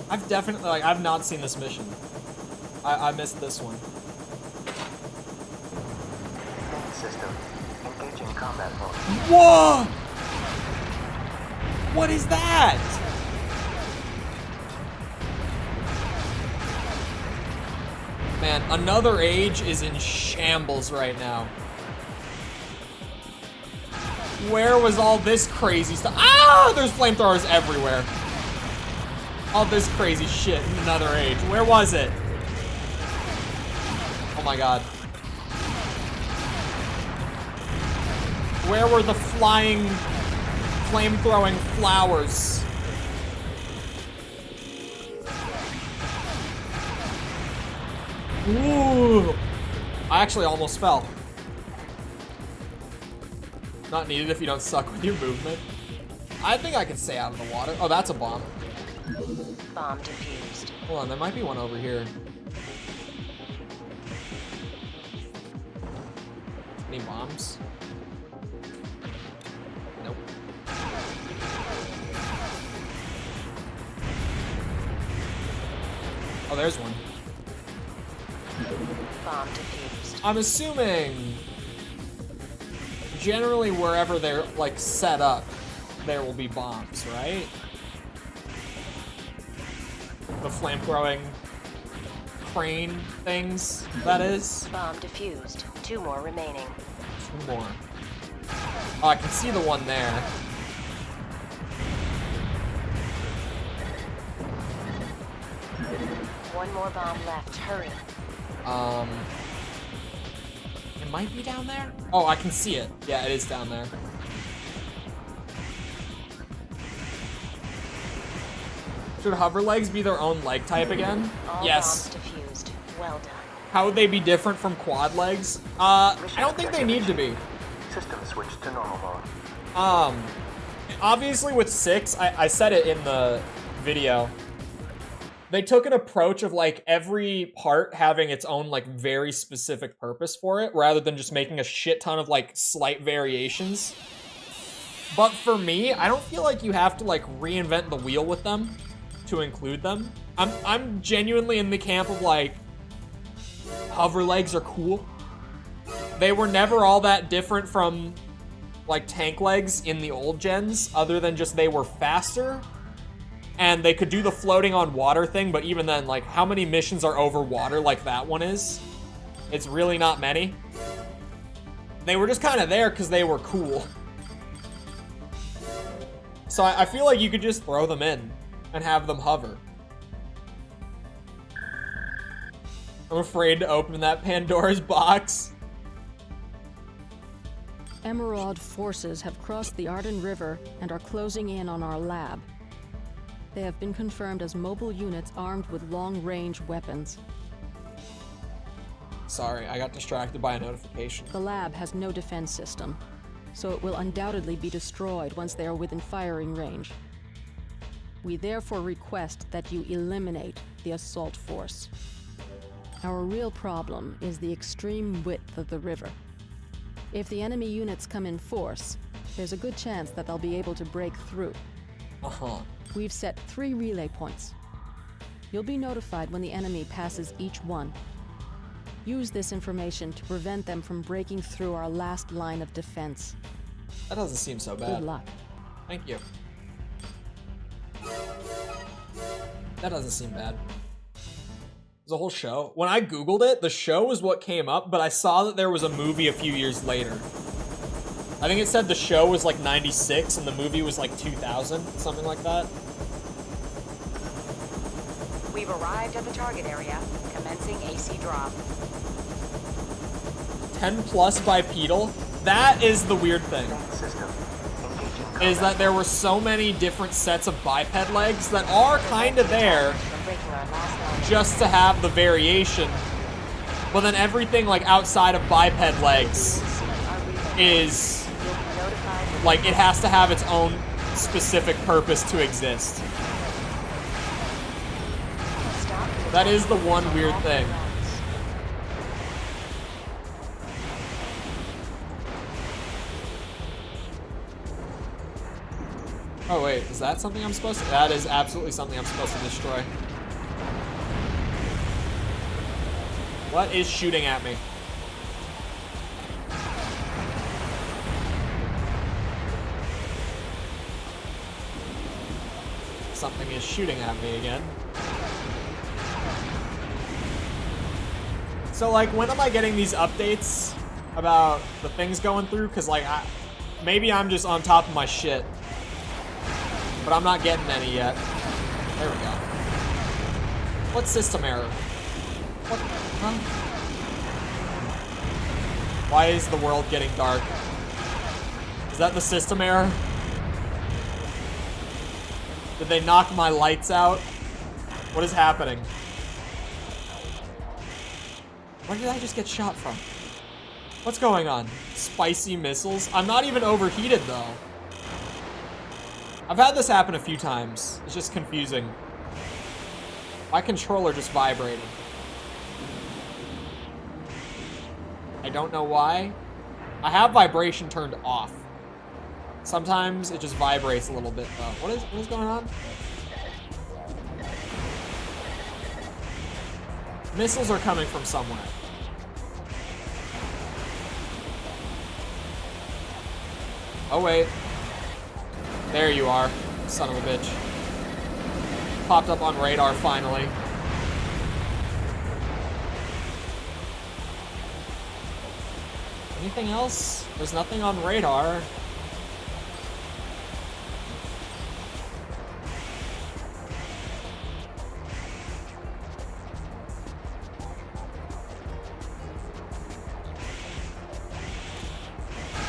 I've definitely, like, I've not seen this mission. I missed this one. Main system. Engaging combat mode. Whoa! What is that? Man, Another Age is in shambles right now. Where was all this crazy stuff? Ah! There's flamethrowers everywhere. All this crazy shit in Another Age. Where was it? Oh my god. Where were the flying, flame-throwing flowers? Ooh! I actually almost fell. Not needed if you don't suck with your movement. I think I can stay out of the water. Oh, that's a bomb. Bomb defused. Hold on, there might be one over here. Any bombs? Nope. Oh, there's one. Bomb defused. I'm assuming generally wherever they're like set up, there will be bombs, right? The flame-throwing crane things, that is. Bomb defused. 2 more remaining. 2 more. Oh, I can see the one there. One more bomb left. Hurry. It might be down there? Oh, I can see it. Yeah, it is down there. Should hover legs be their own leg type again? All Yes. bombs defused. Well done. How would they be different from quad legs? I don't think they need to be. System switch to normal mode. Obviously with 6, I said it in the video. They took an approach of like every part having its own like very specific purpose for it, rather than just making a shit ton of like slight variations. But for me, I don't feel like you have to like reinvent the wheel with them to include them. I'm genuinely in the camp of like, hover legs are cool. They were never all that different from like tank legs in the old gens, other than just they were faster and they could do the floating on water thing, but even then, like, how many missions are over water like that one is? It's really not many. They were just kind of there because they were cool. So I feel like you could just throw them in and have them hover. I'm afraid to open that Pandora's box. Emerald forces have crossed the Arden River and are closing in on our lab. They have been confirmed as mobile units armed with long-range weapons. Sorry, I got distracted by a notification. The lab has no defense system, so it will undoubtedly be destroyed once they are within firing range. We therefore request that you eliminate the assault force. Our real problem is the extreme width of the river. If the enemy units come in force, there's a good chance that they'll be able to break through. Uh-huh. We've set 3 relay points. You'll be notified when the enemy passes each one. Use this information to prevent them from breaking through our last line of defense. That doesn't seem so bad. Good luck. Thank you. That doesn't seem bad. There's a whole show. When I Googled it, the show was what came up, but I saw that there was a movie a few years later. I think it said the show was like 96 and the movie was like 2000, something like that. We've arrived at the target area. Commencing AC drop. 10 plus bipedal. That is the weird thing. Is that there were so many different sets of biped legs that are kind of there just to have the variation. But then everything like outside of biped legs is like it has to have its own specific purpose to exist. That is the one weird thing. Oh wait, is that something I'm supposed to? That is absolutely something I'm supposed to destroy. What is shooting at me? Something is shooting at me again. So like, when am I getting these updates about the things going through? Cause like, maybe I'm just on top of my shit, but I'm not getting any yet. There we go. What system error? What? Huh? Why is the world getting dark? Is that the system error? Did they knock my lights out? What is happening? Where did I just get shot from? What's going on? Spicy missiles? I'm not even overheated though. I've had this happen a few times. It's just confusing. My controller just vibrated. I don't know why. I have vibration turned off. Sometimes it just vibrates a little bit though. What is going on? Missiles are coming from somewhere. Oh wait. There you are, son of a bitch. Popped up on radar finally. Anything else? There's nothing on radar.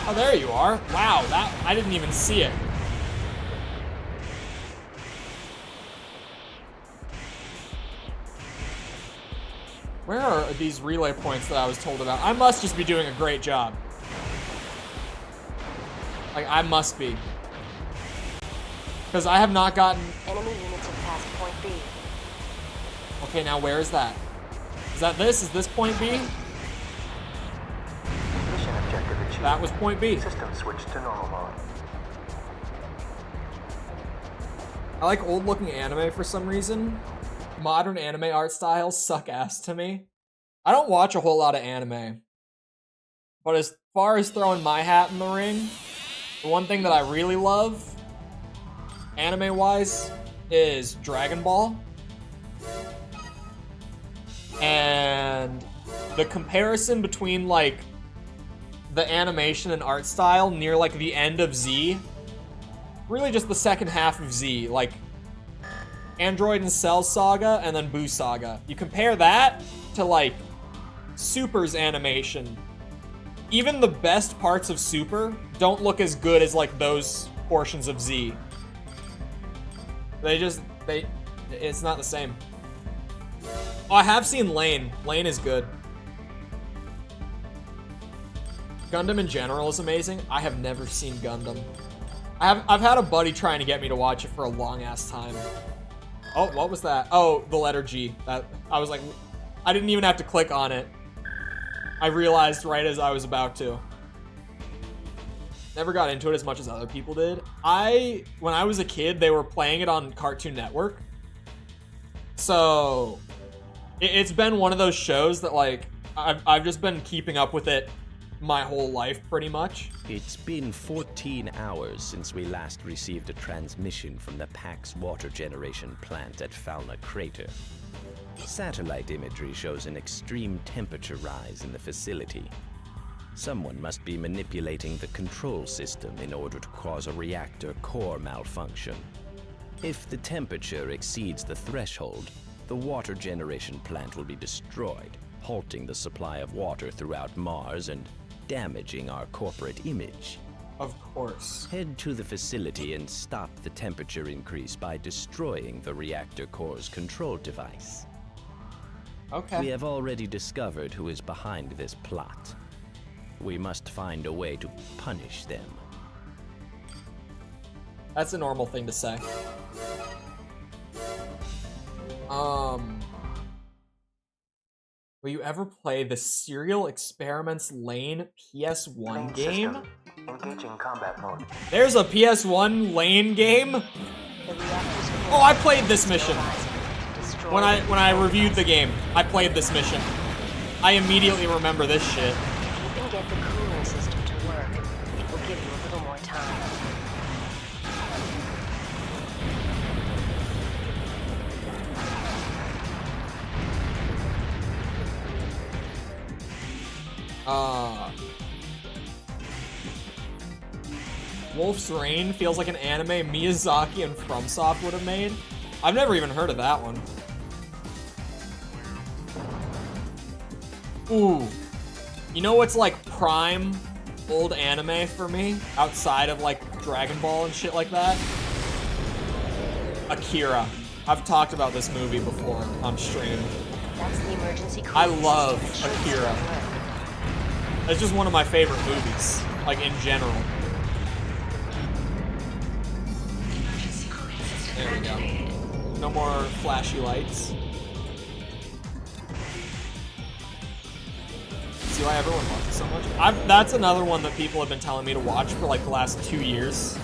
Oh, there you are. Wow, that I didn't even see it. Where are these relay points that I was told about? I must just be doing a great job. Like, I must be. Because I have not gotten... Enemy units have passed point B. Okay, now where is that? Is that this? Is this point B? Mission objective achieved. That was point B. System switched to normal mode. I like old-looking anime for some reason. Modern anime art styles suck ass to me. I don't watch a whole lot of anime. But as far as throwing my hat in the ring, the one thing that I really love, anime-wise, is Dragon Ball. And the comparison between, like, the animation and art style near, like, the end of Z, really just the second half of Z, like, Android and Cell Saga, and then Boo Saga. You compare that to, like, Super's animation. Even the best parts of Super don't look as good as, like, those portions of Z. It's not the same. Oh, I have seen Lane. Lane is good. Gundam in general is amazing. I have never seen Gundam. I've had a buddy trying to get me to watch it for a long-ass time. Oh, what was that? Oh, the letter G. That I was like, I didn't even have to click on it. I realized right as I was about to. Never got into it as much as other people did. When I was a kid, they were playing it on Cartoon Network. So, it's been one of those shows that, like, I've just been keeping up with it my whole life, pretty much. It's been 14 hours since we last received a transmission from the PAX water generation plant at Fauna Crater. Satellite imagery shows an extreme temperature rise in the facility. Someone must be manipulating the control system in order to cause a reactor core malfunction. If the temperature exceeds the threshold, the water generation plant will be destroyed, halting the supply of water throughout Mars and damaging our corporate image. Of course. Head to the facility and stop the temperature increase by destroying the reactor core's control device. Okay. We have already discovered who is behind this plot. We must find a way to punish them. That's a normal thing to say. Will you ever play the Serial Experiments Lane PS1 game? System. Engaging combat mode. There's a PS1 lane game? Oh, I played this mission. When I reviewed the game, I played this mission. I immediately remember this shit. If you can get the cooling system to work, it will give you a little more time. Wolf's Rain feels like an anime Miyazaki and FromSoft would have made. I've never even heard of that one. Ooh. You know what's like prime old anime for me? Outside of like Dragon Ball and shit like that? Akira. I've talked about this movie before on stream. That's the emergency I love Akira. It's just one of my favorite movies, like in general. There we go. No more flashy lights. See why everyone loves it so much? That's another one that people have been telling me to watch for like the last 2 years.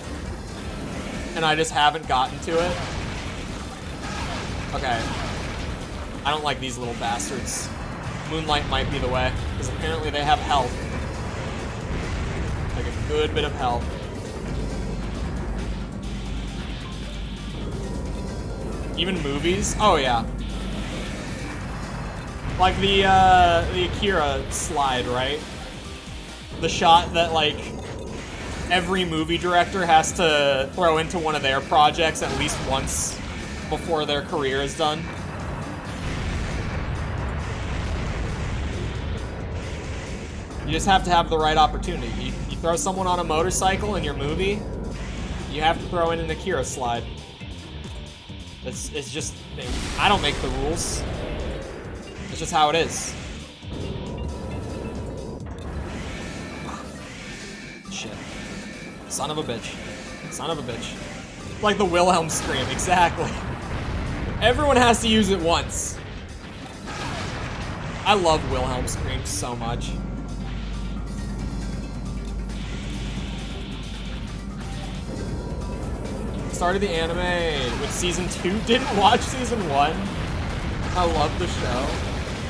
And I just haven't gotten to it. Okay. I don't like these little bastards. Moonlight might be the way, because apparently they have health. Like a good bit of health. Even movies? Oh yeah. Like the Akira slide, right? The shot that like every movie director has to throw into one of their projects at least once before their career is done. You just have to have the right opportunity. You throw someone on a motorcycle in your movie, you have to throw in an Akira slide. It's just, I don't make the rules. It's just how it is. Shit. Son of a bitch. Son of a bitch. Like the Wilhelm scream, exactly. Everyone has to use it once. I love Wilhelm screams so much. Started the anime with season 2. Didn't watch season 1. I love the show.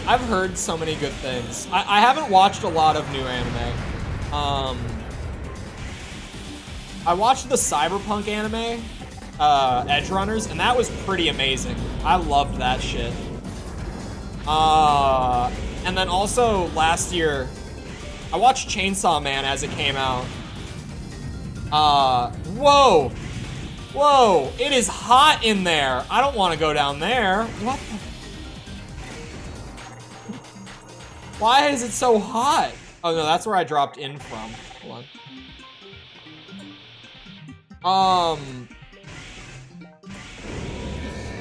I've heard so many good things. I haven't watched a lot of new anime. I watched the Cyberpunk anime, Edge Runners, and that was pretty amazing. I loved that shit. And then also last year, I watched Chainsaw Man as it came out. Whoa! Whoa! It is hot in there! I don't want to go down there. What the... Why is it so hot? Oh no, that's where I dropped in from. Hold on.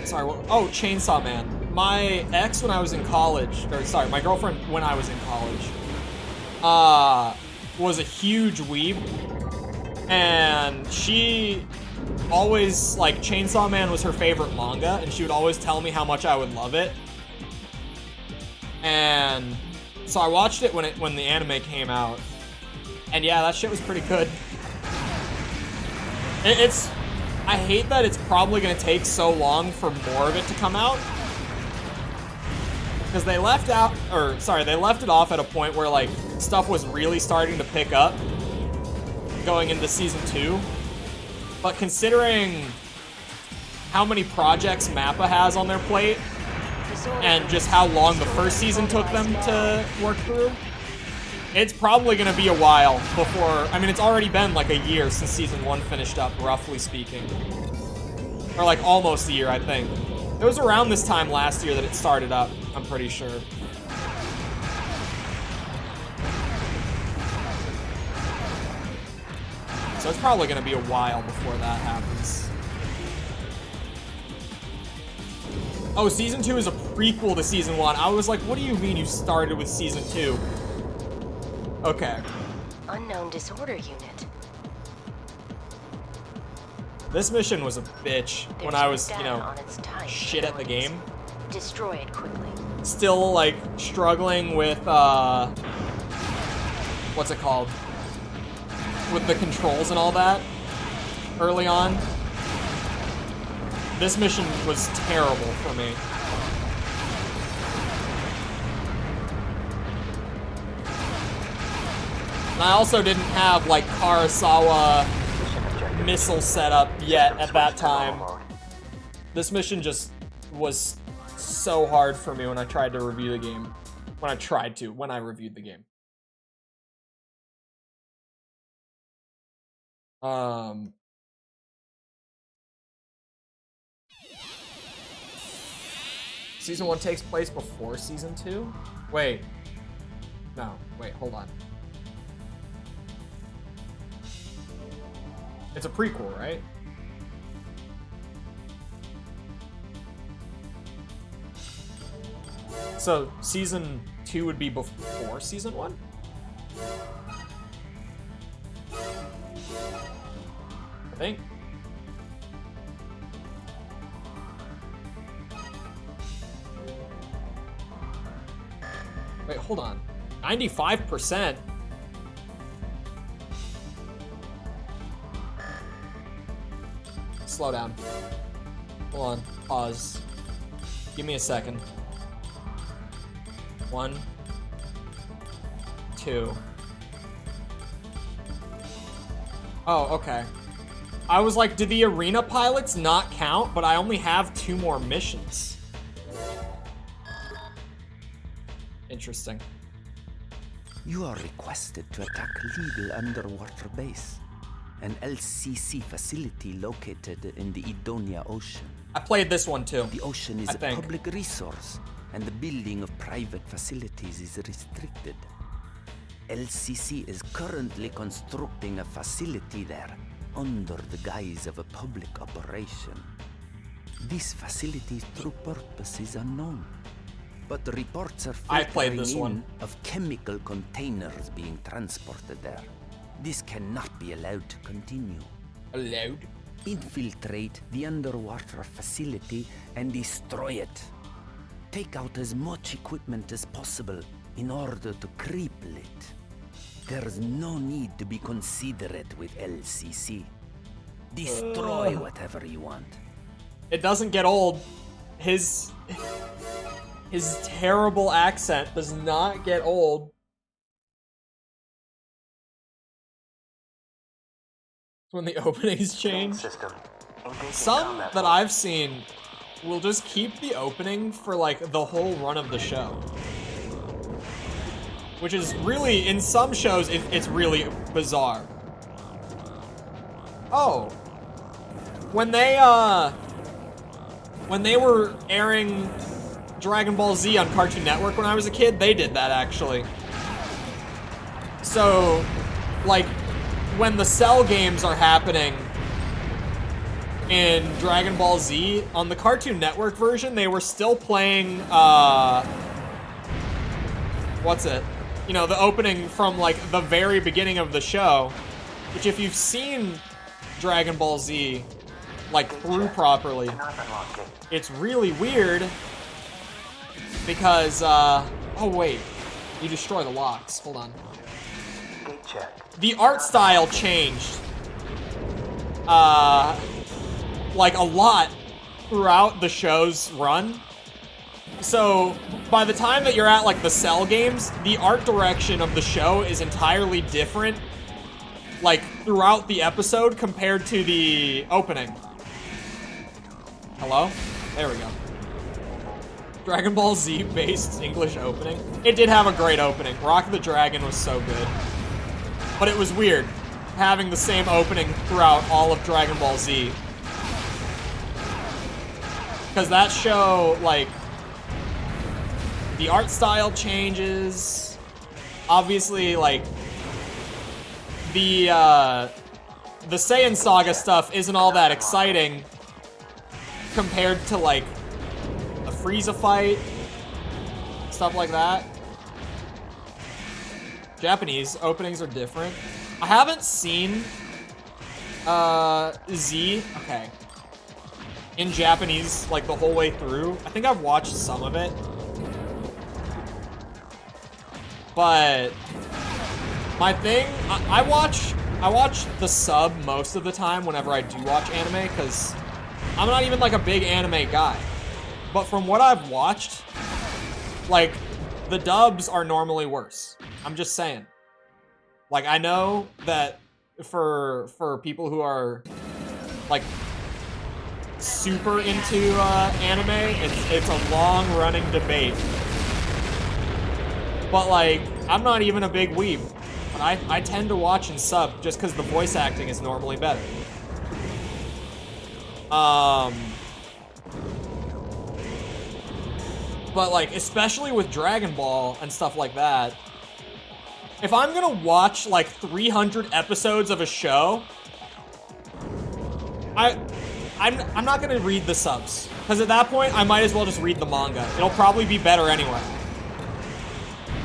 Sorry, what? Oh, Chainsaw Man. My ex when I was in college, or sorry, my girlfriend when I was in college, was a huge weeb. And she always, like, Chainsaw Man was her favorite manga, and she would always tell me how much I would love it. And so I watched it when the anime came out. And yeah, that shit was pretty good. I hate that it's probably gonna take so long for more of it to come out. Because they left it off at a point where, like, stuff was really starting to pick up going into season 2. But considering how many projects Mappa has on their plate, and just how long the first season took them to work through, it's probably gonna be a while before, I mean, it's already been like a year since season 1 finished up, roughly speaking. Or like almost a year, I think. It was around this time last year that it started up, I'm pretty sure. So it's probably gonna be a while before that happens. Oh, season 2 is a prequel to season 1. I was like, what do you mean you started with season 2? Okay. Unknown disorder unit. This mission was a bitch when I was, you know, shit at the game. Destroy it quickly. Still, like, struggling with, what's it called? with the controls and all that early on. This mission was terrible for me. And I also didn't have like Karasawa missile setup yet at that time. This mission just was so hard for me when I tried to review the game. When I reviewed the game. Season 1 takes place before Season 2? Wait. No, wait, hold on. It's a prequel, right? So, Season 2 would be before Season 1? I think. Wait, hold on. 95%? Slow down. Hold on. Pause. Give me a second. 1, 2. Oh, okay. I was like, did the arena pilots not count? But I only have 2 more missions. Interesting. You are requested to attack legal underwater base, an LCC facility located in the Idonia Ocean. I played this one too. The ocean is a public resource, and the building of private facilities is restricted. LCC is currently constructing a facility there under the guise of a public operation. This facility's true purpose is unknown, but the reports are filtering in of chemical containers being transported there. This cannot be allowed to continue. Allowed? Infiltrate the underwater facility and destroy it. Take out as much equipment as possible in order to cripple it. There's no need to be considerate with LCC. Destroy whatever you want. It doesn't get old. His terrible accent does not get old. When the openings change. Some that I've seen will just keep the opening for like the whole run of the show. Which is really, in some shows, it's really bizarre. Oh. When they were airing Dragon Ball Z on Cartoon Network when I was a kid, they did that actually. So, like, when the Cell games are happening in Dragon Ball Z, on the Cartoon Network version, they were still playing, what's it? You know, the opening from, like, the very beginning of the show, which if you've seen Dragon Ball Z, like, through properly, it's really weird because, oh wait, you destroy the locks, hold on. The art style changed, like, a lot throughout the show's run. So, by the time that you're at, like, the Cell games, the art direction of the show is entirely different, like, throughout the episode compared to the opening. Hello? There we go. Dragon Ball Z based English opening. It did have a great opening. Rock the Dragon was so good. But it was weird having the same opening throughout all of Dragon Ball Z. Because that show, like, the art style changes. Obviously, like, the Saiyan Saga stuff isn't all that exciting compared to, like, a Frieza fight, stuff like that. Japanese openings are different. I haven't seen Z, okay, in Japanese, like, the whole way through. I think I've watched some of it. But my thing, I watch I watch the sub most of the time whenever I do watch anime, because I'm not even like a big anime guy. But from what I've watched, like, the dubs are normally worse. I'm just saying. Like, I know that for people who are, like, super into anime, it's a long-running debate. But, like, I'm not even a big weeb. But I tend to watch in sub just because the voice acting is normally better. But, like, especially with Dragon Ball and stuff like that, if I'm gonna watch, like, 300 episodes of a show, I'm not gonna read the subs. Because at that point, I might as well just read the manga. It'll probably be better anyway.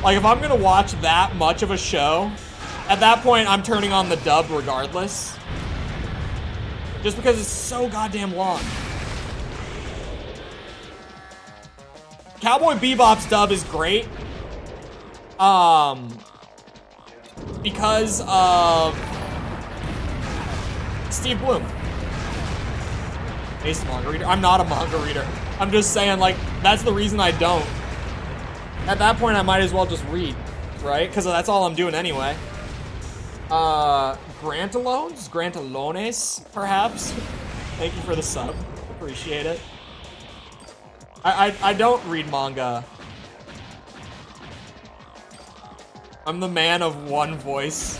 Like, if I'm gonna watch that much of a show, at that point, I'm turning on the dub regardless. Just because it's so goddamn long. Cowboy Bebop's dub is great. Because of Steve Bloom. He's a manga reader. I'm not a manga reader. I'm just saying, like, that's the reason I don't. At that point, I might as well just read, right? Because that's all I'm doing anyway. Grantalones, perhaps. Thank you for the sub. Appreciate it. I don't read manga. I'm the man of one voice.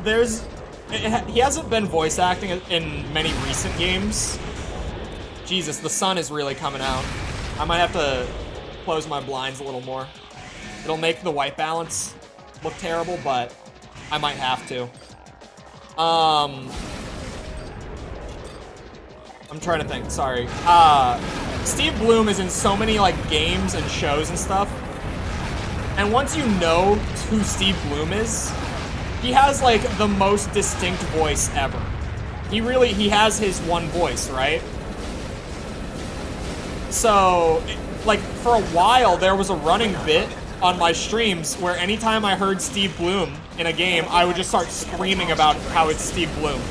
He hasn't been voice acting in many recent games. Jesus, the sun is really coming out. I might have to close my blinds a little more. It'll make the white balance look terrible, but I might have to. I'm trying to think, sorry. Steve Bloom is in so many, like, games and shows and stuff. And once you know who Steve Bloom is, he has, like, the most distinct voice ever. He has his one voice, right? So, like, for a while, there was a running bit on my streams where anytime I heard Steve Bloom in a game, I would just start screaming about how it's Steve Bloom.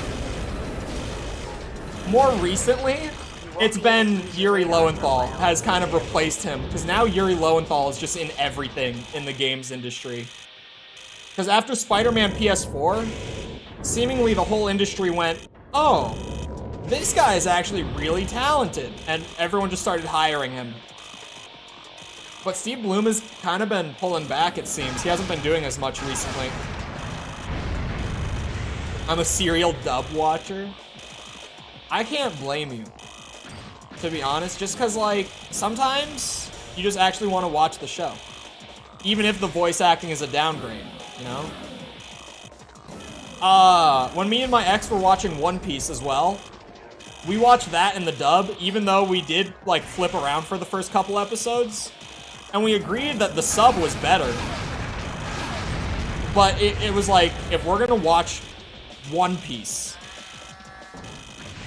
More recently, it's been Yuri Lowenthal has kind of replaced him, because now Yuri Lowenthal is just in everything in the games industry. Because after Spider-Man PS4, seemingly the whole industry went, oh, this guy is actually really talented, and everyone just started hiring him. But Steve Bloom has kind of been pulling back, it seems. He hasn't been doing as much recently. I'm a serial dub watcher. I can't blame you, to be honest, just because, like, sometimes you just actually want to watch the show. Even if the voice acting is a downgrade, you know? When me and my ex were watching One Piece as well, we watched that in the dub, even though we did, like, flip around for the first couple episodes. And we agreed that the sub was better. But it was like, if we're gonna watch One Piece,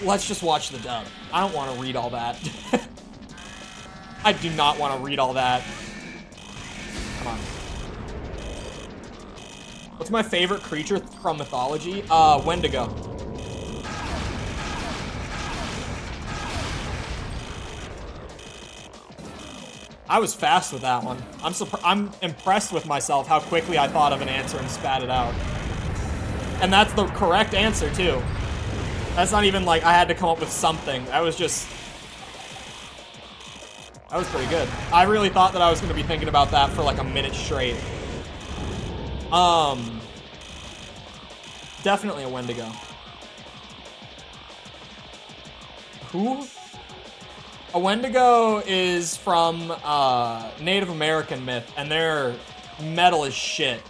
let's just watch the dub. I don't want to read all that. I do not want to read all that. Come on. What's my favorite creature from mythology? Wendigo. I was fast with that one. I'm impressed with myself how quickly I thought of an answer and spat it out. And that's the correct answer, too. That's not even like I had to come up with something. That was pretty good. I really thought that I was going to be thinking about that for like a minute straight. Definitely a Wendigo. Who? A Wendigo is from Native American myth, and they're metal as shit.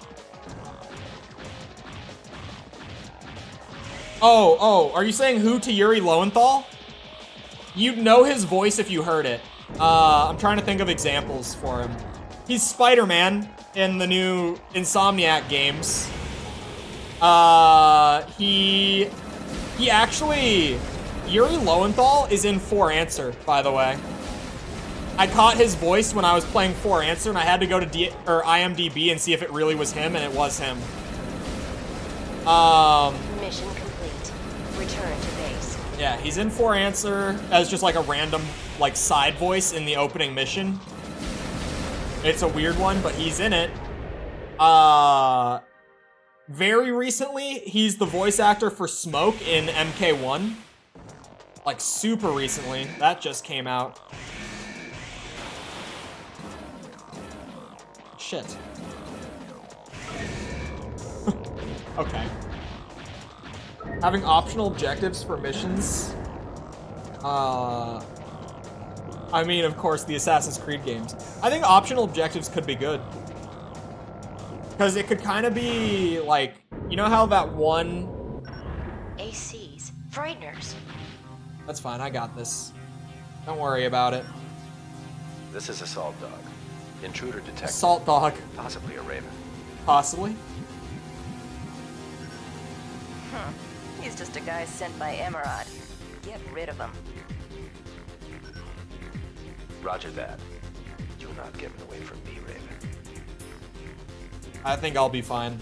Oh, are you saying who to Yuri Lowenthal? You'd know his voice if you heard it. I'm trying to think of examples for him. He's Spider-Man in the new Insomniac games. He actually... Yuri Lowenthal is in For Answer, by the way. I caught his voice when I was playing For Answer, and I had to go to IMDb and see if it really was him, and it was him. Mission complete. Return to base. Yeah, he's in for answer as just like a random like side voice in the opening mission. It's a weird one, but he's in it. Very recently, he's the voice actor for Smoke in MK1. Like super recently. That just came out. Shit. Okay. Having optional objectives for missions. I mean, of course, the Assassin's Creed games. I think optional objectives could be good. Because it could kind of be like, you know how that one... ACs. Frighteners. That's fine, I got this. Don't worry about it. This is Assault Dog. Intruder detected. Assault Dog. Possibly a Raven. Possibly. He's just a guy sent by Emerald. Get rid of him. Roger that. You're not getting away from me, Raven. I think I'll be fine.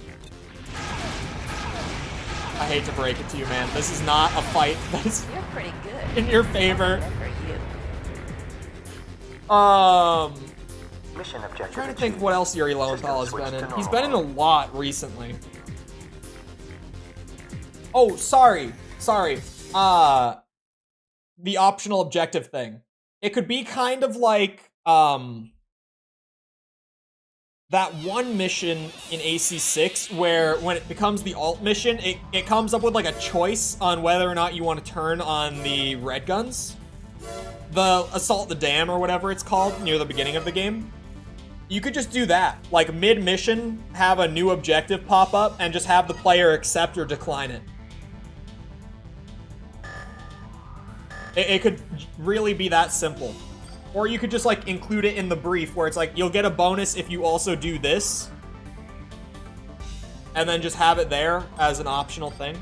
I hate to break it to you, man. This is not a fight that is You're pretty good. in your favor. Mission objective. I'm trying to think what else Yuri Lowenthal has been in. He's been in a lot recently. Oh, sorry. The optional objective thing. It could be kind of like, that one mission in AC6 where when it becomes the alt mission, it comes up with like a choice on whether or not you want to turn on the red guns. The Assault the Dam or whatever it's called near the beginning of the game. You could just do that. Like mid-mission, have a new objective pop up and just have the player accept or decline it. It could really be that simple. Or you could just like include it in the brief where it's like, you'll get a bonus if you also do this. And then just have it there as an optional thing.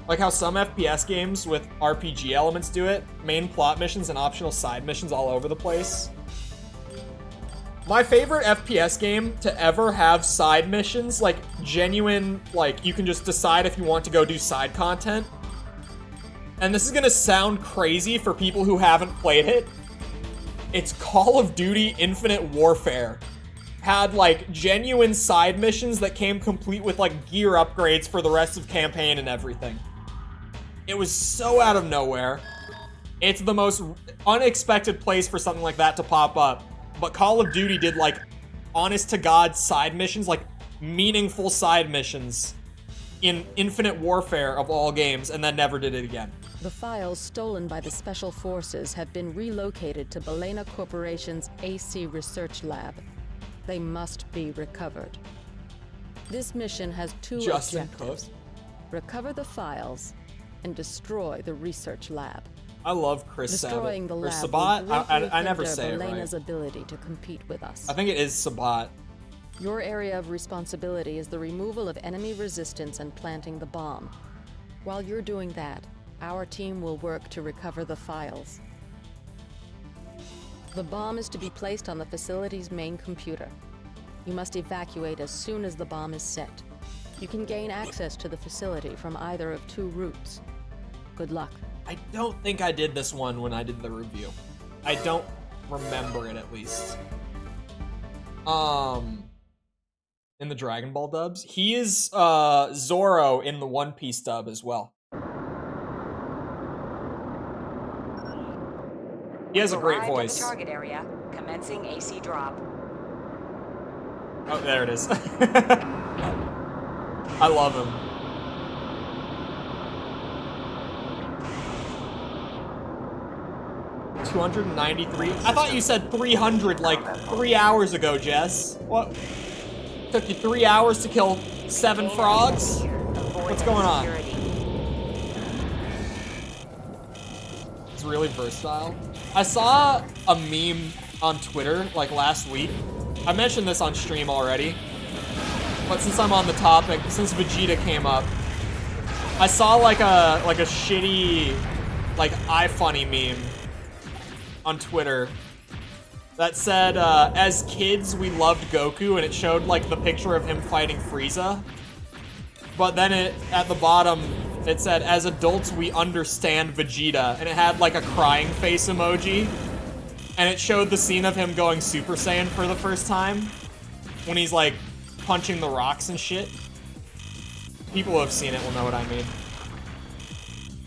Like how some FPS games with RPG elements do it. Main plot missions and optional side missions all over the place. My favorite FPS game to ever have side missions, like genuine, like you can just decide if you want to go do side content. And this is gonna sound crazy for people who haven't played it. It's Call of Duty Infinite Warfare. Had like genuine side missions that came complete with like gear upgrades for the rest of campaign and everything. It was so out of nowhere. It's the most unexpected place for something like that to pop up. But Call of Duty did like honest to God side missions, like meaningful side missions in Infinite Warfare of all games, and then never did it again. The files stolen by the Special Forces have been relocated to Balena Corporation's AC Research Lab. They must be recovered. This mission has two objectives. Recover the files and destroy the research lab. I love Chris Destroying Sabat. the Or lab Sabat? I never say it Balena's right. ability to compete with us. I think it is Sabat. Your area of responsibility is the removal of enemy resistance and planting the bomb. While you're doing that, our team will work to recover the files. The bomb is to be placed on the facility's main computer. You must evacuate as soon as the bomb is set. You can gain access to the facility from either of two routes. Good luck. I don't think I did this one when I did the review. I don't remember it, at least. In the Dragon Ball dubs. He is Zoro in the One Piece dub as well. He has a great voice. At the target area, commencing AC drop. Oh, there it is. I love him. $293. I thought you said 300 like 3 hours ago, Jess. What? Took you 3 hours to kill 7 frogs? What's going on? It's really versatile. I saw a meme on Twitter like last week. I mentioned this on stream already, but since I'm on the topic, since Vegeta came up, I saw like a shitty like iFunny meme on Twitter that said, as kids, we loved Goku, and it showed, like, the picture of him fighting Frieza. But then at the bottom, it said, as adults, we understand Vegeta, and it had, like, a crying face emoji. And it showed the scene of him going Super Saiyan for the first time, when he's, like, punching the rocks and shit. People who have seen it will know what I mean.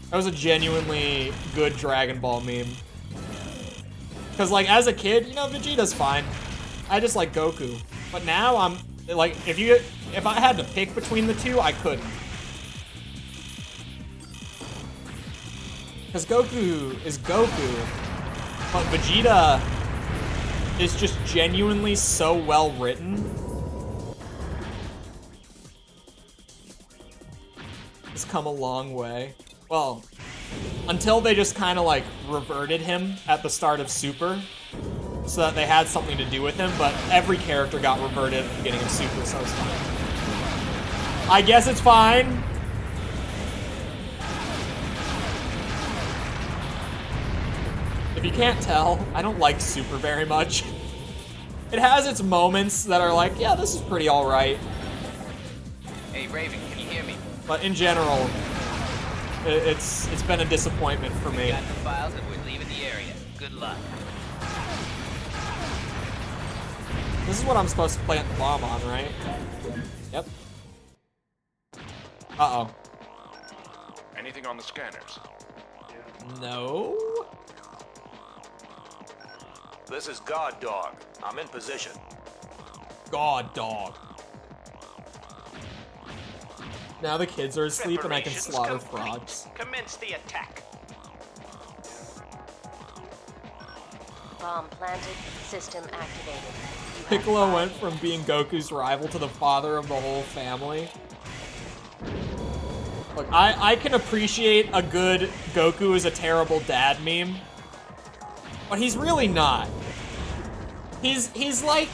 That was a genuinely good Dragon Ball meme. Because, like, as a kid, you know, Vegeta's fine. I just like Goku. But now I'm, like, if I had to pick between the two, I couldn't. Because Goku is Goku, but Vegeta is just genuinely so well written. It's come a long way. Well, until they just kind of like reverted him at the start of Super, so that they had something to do with him, but every character got reverted at the beginning of Super, so it's fine. I guess it's fine. If you can't tell, I don't like Super very much. It has its moments that are like, yeah, this is pretty alright. Hey, Raven, can you hear me? But in general, it's been a disappointment for me. We got the files and we're leaving the area. Good luck. This is what I'm supposed to plant the bomb on, right? Yep. Uh-oh. Anything on the scanners? No? This is God Dog. I'm in position. God Dog. Now the kids are asleep and I can slaughter frogs. Commence the attack. Bomb planted, system activated. Piccolo went from being Goku's rival to the father of the whole family. Look, I can appreciate a good Goku is a terrible dad meme, but he's really not. He's like,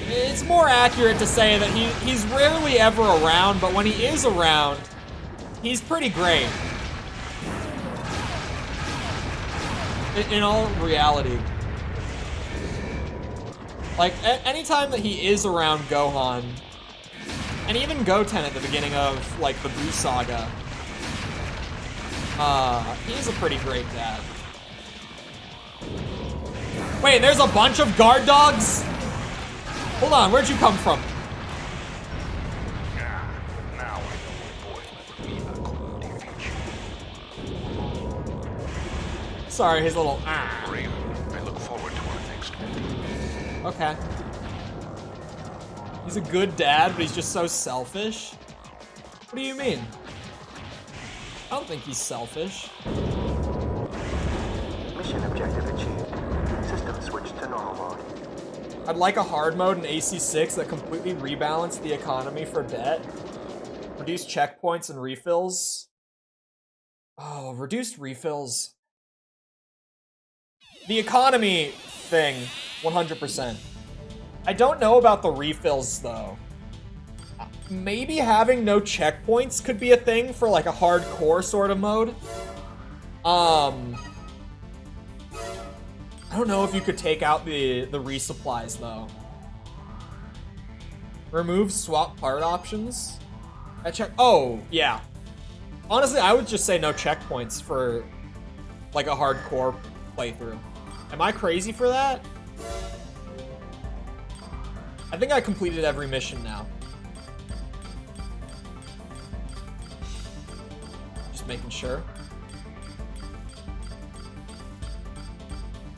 it's more accurate to say that he's rarely ever around, but when he is around, he's pretty great. In all reality. Like, anytime that he is around Gohan, and even Goten at the beginning of, like, the Buu Saga, he's a pretty great dad. Wait, there's a bunch of guard dogs? Hold on, where'd you come from? Now I know what boy like me Sorry, his little Raven, I look forward to our next meeting. Okay. He's a good dad, but he's just so selfish. What do you mean? I don't think he's selfish. Mission objective achieved. System switched to normal mode. I'd like a hard mode in AC6 that completely rebalanced the economy for debt. Reduced checkpoints and refills. Oh, reduced refills. The economy thing, 100%. I don't know about the refills, though. Maybe having no checkpoints could be a thing for, like, a hardcore sort of mode. I don't know if you could take out the resupplies, though. Remove swap part options. Oh, yeah. Honestly, I would just say no checkpoints for, like, a hardcore playthrough. Am I crazy for that? I think I completed every mission now. Just making sure.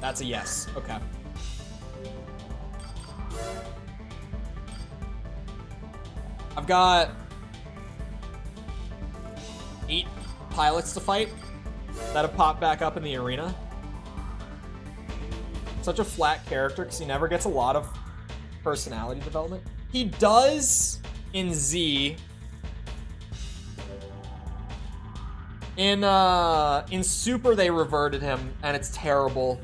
That's a yes. Okay. I've got 8 pilots to fight that have popped back up in the arena. Such a flat character because he never gets a lot of personality development. He does in Z. In Super they reverted him and it's terrible.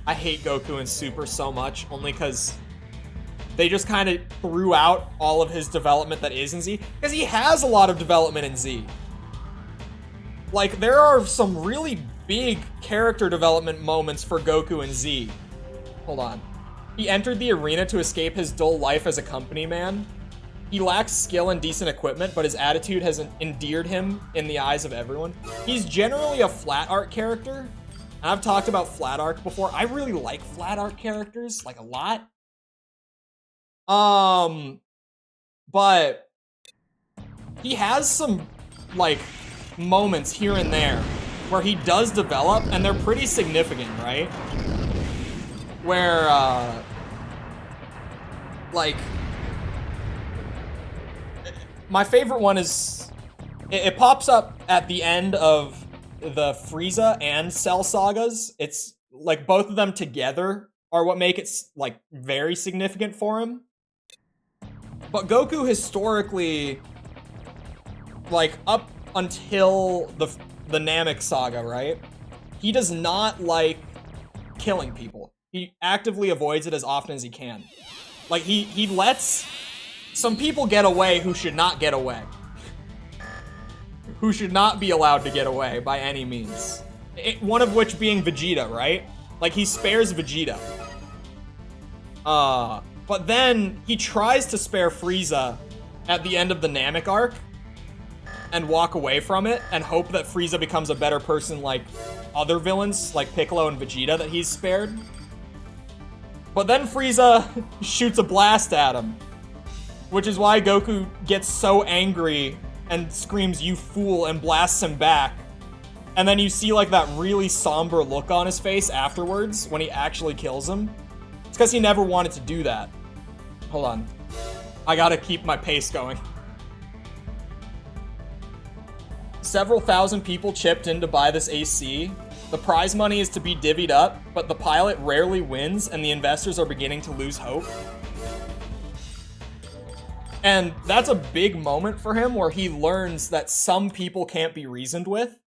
I hate Goku in Super so much only because they just kind of threw out all of his development that is in Z because he has a lot of development in Z. Like, there are some really big character development moments for Goku and Z. Hold on. He entered the arena to escape his dull life as a company man. He lacks skill and decent equipment, but his attitude has endeared him in the eyes of everyone. He's generally a flat art character. I've talked about flat art before. I really like flat art characters, like a lot. But he has some, like, moments here and there where he does develop, and they're pretty significant, right? Where, like, my favorite one is, it pops up at the end of the Frieza and Cell sagas. It's, like, both of them together are what make it, like, very significant for him. But Goku historically, like, up until the Namek saga, right? He does not like killing people. He actively avoids it as often as he can. Like, he lets some people get away who should not get away. Who should not be allowed to get away by any means. One of which being Vegeta, right? Like, he spares Vegeta. But then he tries to spare Frieza at the end of the Namek arc and walk away from it and hope that Frieza becomes a better person like other villains like Piccolo and Vegeta that he's spared. But then Frieza shoots a blast at him, which is why Goku gets so angry and screams, "You fool," and blasts him back. And then you see like that really somber look on his face afterwards when he actually kills him. It's because he never wanted to do that. Hold on. I gotta keep my pace going. Several thousand people chipped in to buy this AC. The prize money is to be divvied up, but the pilot rarely wins and the investors are beginning to lose hope. And that's a big moment for him where he learns that some people can't be reasoned with.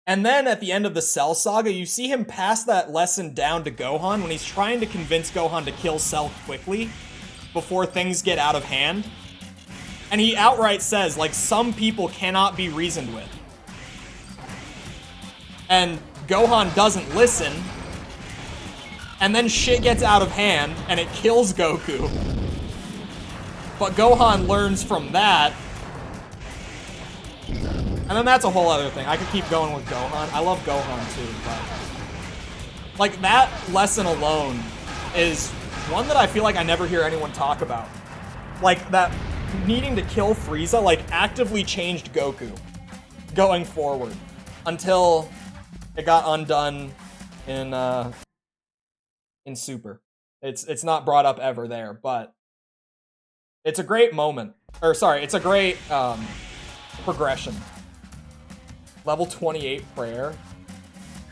And then at the end of the Cell saga, you see him pass that lesson down to Gohan when he's trying to convince Gohan to kill Cell quickly before things get out of hand. And he outright says, like, some people cannot be reasoned with. And Gohan doesn't listen. And then shit gets out of hand, and it kills Goku. But Gohan learns from that. And then that's a whole other thing. I could keep going with Gohan. I love Gohan too, but... like, that lesson alone is one that I feel like I never hear anyone talk about. Like, that needing to kill Frieza, like, actively changed Goku going forward until it got undone in Super. It's not brought up ever there, but it's a great moment. Or, sorry, it's a great progression. Level 28 prayer.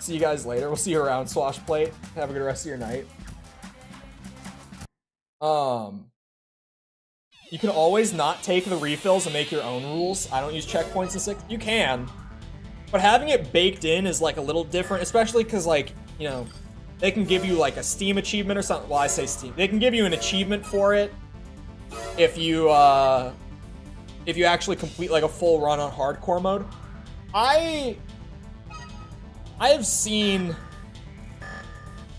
See you guys later. We'll see you around, Swashplate. Have a good rest of your night. You can always not take the refills and make your own rules. I don't use checkpoints in 6. You can. But having it baked in is, like, a little different, especially because, like, you know, they can give you, like, a Steam achievement or something. Well, I say Steam. They can give you an achievement for it if you actually complete, like, a full run on hardcore mode. I have seen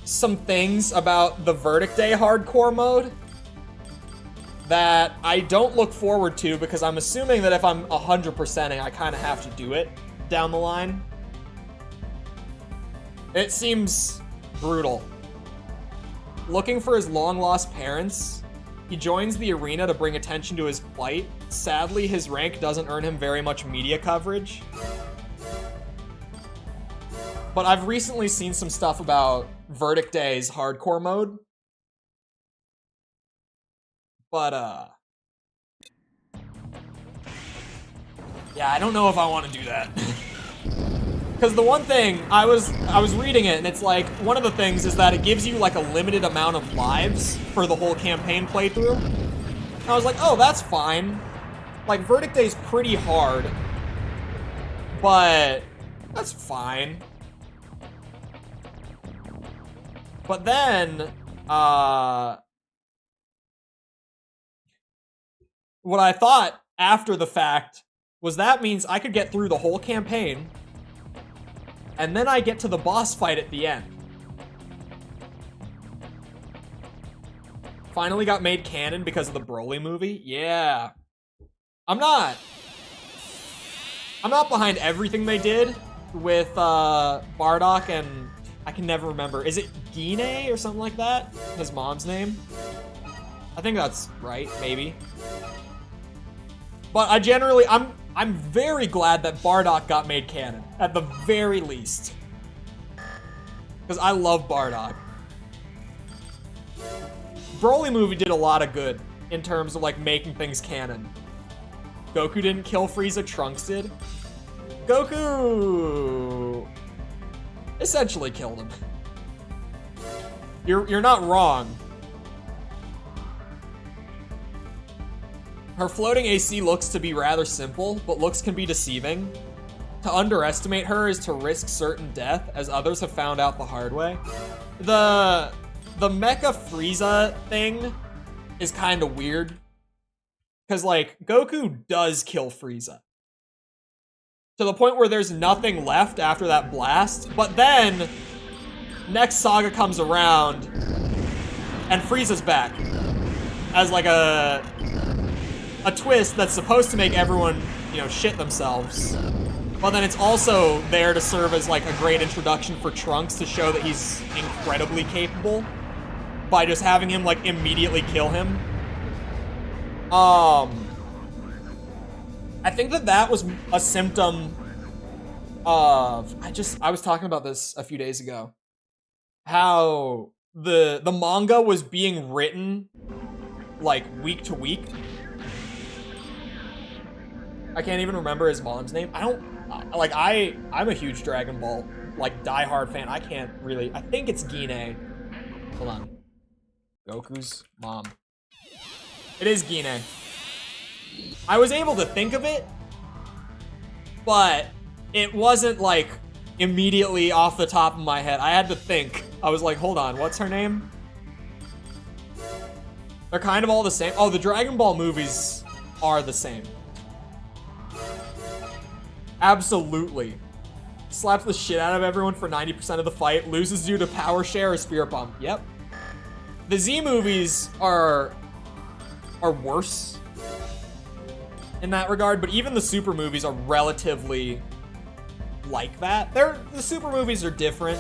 some things about the Verdict Day hardcore mode that I don't look forward to because I'm assuming that if I'm 100%ing, I kind of have to do it down the line. It seems brutal. Looking for his long-lost parents, he joins the arena to bring attention to his plight. Sadly, his rank doesn't earn him very much media coverage. But I've recently seen some stuff about Verdict Day's hardcore mode. But, yeah, I don't know if I want to do that. Because the one thing, I was reading it, and it's like, one of the things is that it gives you, like, a limited amount of lives for the whole campaign playthrough. And I was like, oh, that's fine. Like, Verdict Day's pretty hard. But that's fine. But then, what I thought after the fact was that means I could get through the whole campaign And then I get to the boss fight at the end. Finally got made canon because of the Broly movie? Yeah. I'm not behind everything they did with Bardock and I can never remember. Is it Gine or something like that? His mom's name? I think that's right, maybe. But I'm very glad that Bardock got made canon, at the very least. Because I love Bardock. Broly movie did a lot of good in terms of like making things canon. Goku didn't kill Frieza, Trunks did. Goku essentially killed him. You're not wrong. Her floating AC looks to be rather simple, but looks can be deceiving. To underestimate her is to risk certain death, as others have found out the hard way. The Mecha Frieza thing is kind of weird. Because, like, Goku does kill Frieza. To the point where there's nothing left after that blast. But then, next saga comes around, and Frieza's back. As, like, a twist that's supposed to make everyone, you know, shit themselves. But then it's also there to serve as, like, a great introduction for Trunks to show that he's incredibly capable. By just having him, like, immediately kill him. I think that was a symptom of... I was talking about this a few days ago. How the manga was being written, like, week to week. I can't even remember his mom's name. I'm a huge Dragon Ball, like, diehard fan. I think it's Gine. Hold on. Goku's mom. It is Gine. I was able to think of it, but it wasn't, like, immediately off the top of my head. I had to think. I was like, hold on, what's her name? They're kind of all the same. Oh, the Dragon Ball movies are the same. Absolutely. Slaps the shit out of everyone for 90% of the fight, loses due to power share or spirit bomb. Yep. The Z movies are worse in that regard, but even the Super movies are relatively like that. The Super movies are different,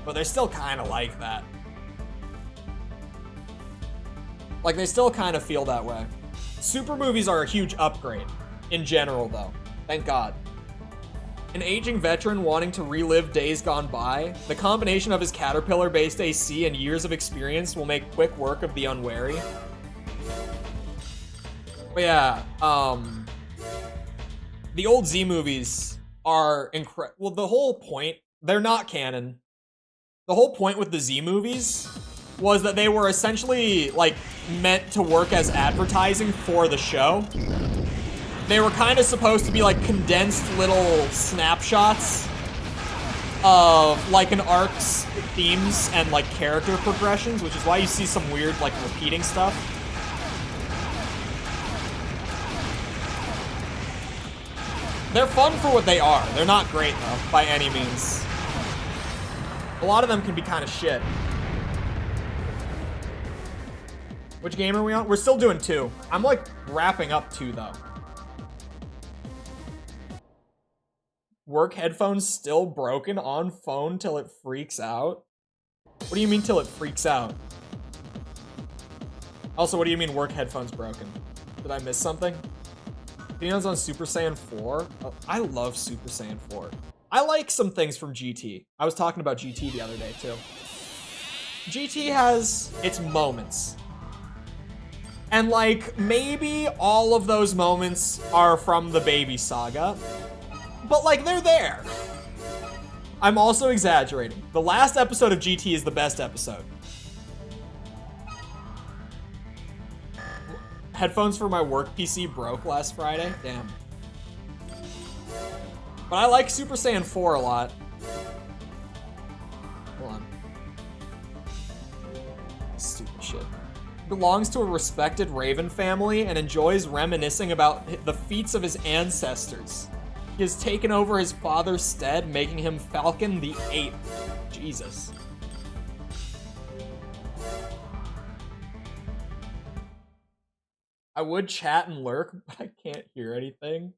but they're still kind of like that. Like, they still kind of feel that way. Super movies are a huge upgrade in general, though. Thank God. An aging veteran wanting to relive days gone by, the combination of his caterpillar-based AC and years of experience will make quick work of the unwary. But yeah, the old Z movies are incredible. Well, the whole point, they're not canon. The whole point with the Z movies was that they were essentially, like, meant to work as advertising for the show. They were kind of supposed to be, like, condensed little snapshots of, like, an arc's themes and, like, character progressions, which is why you see some weird, like, repeating stuff. They're fun for what they are. They're not great, though, by any means. A lot of them can be kind of shit. Which game are we on? We're still doing 2. I'm, like, wrapping up 2, though. Work headphones still broken on phone till it freaks out? What do you mean till it freaks out? Also, what do you mean work headphones broken? Did I miss something? Opinions on Super Saiyan 4? Oh, I love Super Saiyan 4. I like some things from GT. I was talking about GT the other day, too. GT has its moments. And, like, maybe all of those moments are from the Baby Saga. But, like, they're there. I'm also exaggerating. The last episode of GT is the best episode. Headphones for my work PC broke last Friday. Damn. But I like Super Saiyan 4 a lot. Hold on. Stupid shit. Belongs to a respected Raven family and enjoys reminiscing about the feats of his ancestors. He has taken over his father's stead, making him Falcon the 8th. Jesus. I would chat and lurk, but I can't hear anything.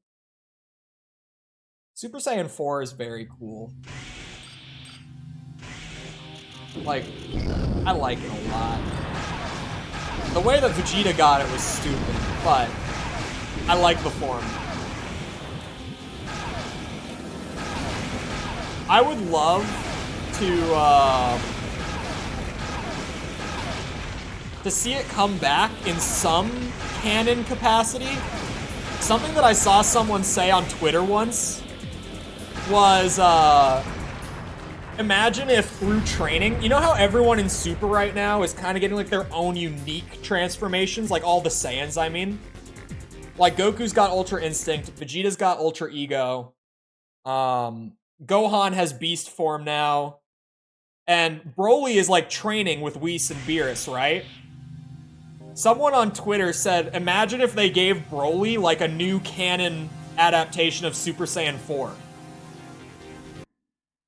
Super Saiyan 4 is very cool. Like, I like it a lot. The way that Vegeta got it was stupid, but I like the form. I would love to see it come back in some canon capacity. Something that I saw someone say on Twitter once was, imagine if through training, you know how everyone in Super right now is kind of getting like their own unique transformations, like all the Saiyans, I mean? Like Goku's got Ultra Instinct, Vegeta's got Ultra Ego, Gohan has Beast form now, and Broly is like training with Whis and Beerus, right? Someone on Twitter said, imagine if they gave Broly like a new canon adaptation of Super Saiyan 4.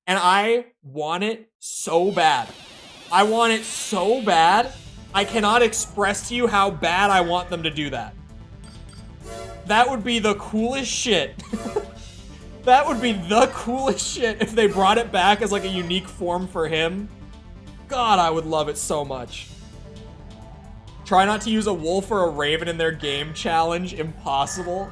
And I want it so bad. I want it so bad. I cannot express to you how bad I want them to do that. That would be the coolest shit. That would be the coolest shit if they brought it back as like a unique form for him. God, I would love it so much. Try not to use a wolf or a raven in their game challenge. Impossible.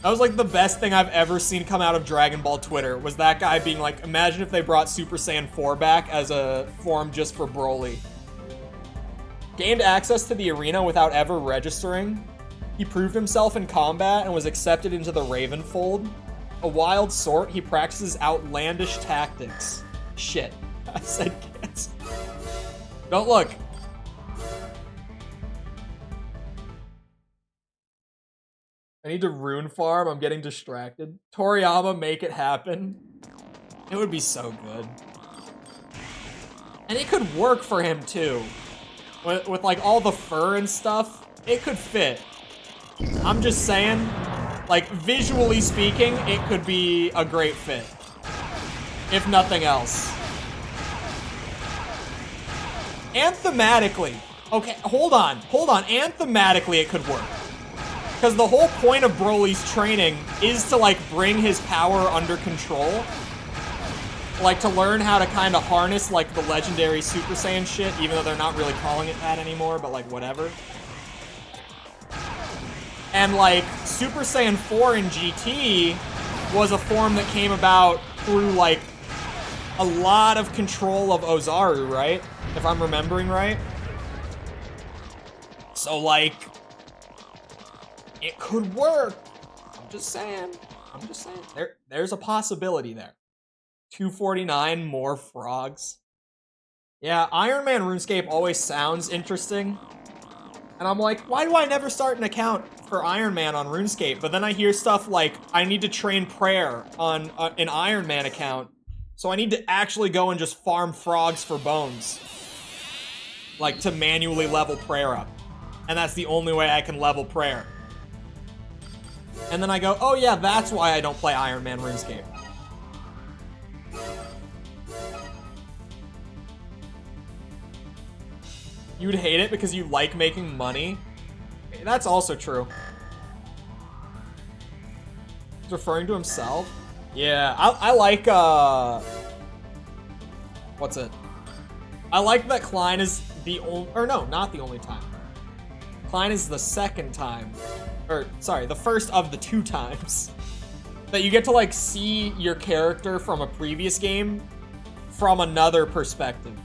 That was like the best thing I've ever seen come out of Dragon Ball Twitter, was that guy being like, imagine if they brought Super Saiyan 4 back as a form just for Broly. Gained access to the arena without ever registering. He proved himself in combat and was accepted into the Raven fold. A wild sort, he practices outlandish tactics. Shit. I said kids. Don't look. I need to rune farm. I'm getting distracted. Toriyama, make it happen. It would be so good. And it could work for him too. With like all the fur and stuff, it could fit. I'm just saying, like visually speaking, it could be a great fit. If nothing else. And thematically. Okay, hold on. And thematically it could work. Because the whole point of Broly's training is to, like, bring his power under control. Like, to learn how to kind of harness, like, the legendary Super Saiyan shit, even though they're not really calling it that anymore, but, like, whatever. And, like, Super Saiyan 4 in GT was a form that came about through, like, a lot of control of Ozaru, right? If I'm remembering right. So, like, it could work. I'm just saying. There's a possibility there. 249 more frogs. Yeah, Iron Man RuneScape always sounds interesting. And I'm like, why do I never start an account for Iron Man on RuneScape? But then I hear stuff like, I need to train prayer on an Iron Man account. So I need to actually go and just farm frogs for bones. Like, to manually level prayer up. And that's the only way I can level prayer. And then I go, oh yeah, that's why I don't play Iron Man RuneScape. You'd hate it because you like making money? That's also true. He's referring to himself? Yeah, I like, what's it? I like that Klein is the only, or no, not the only time. Klein is the second time. Or, sorry, the first of the 2 times that you get to, like, see your character from a previous game from another perspective.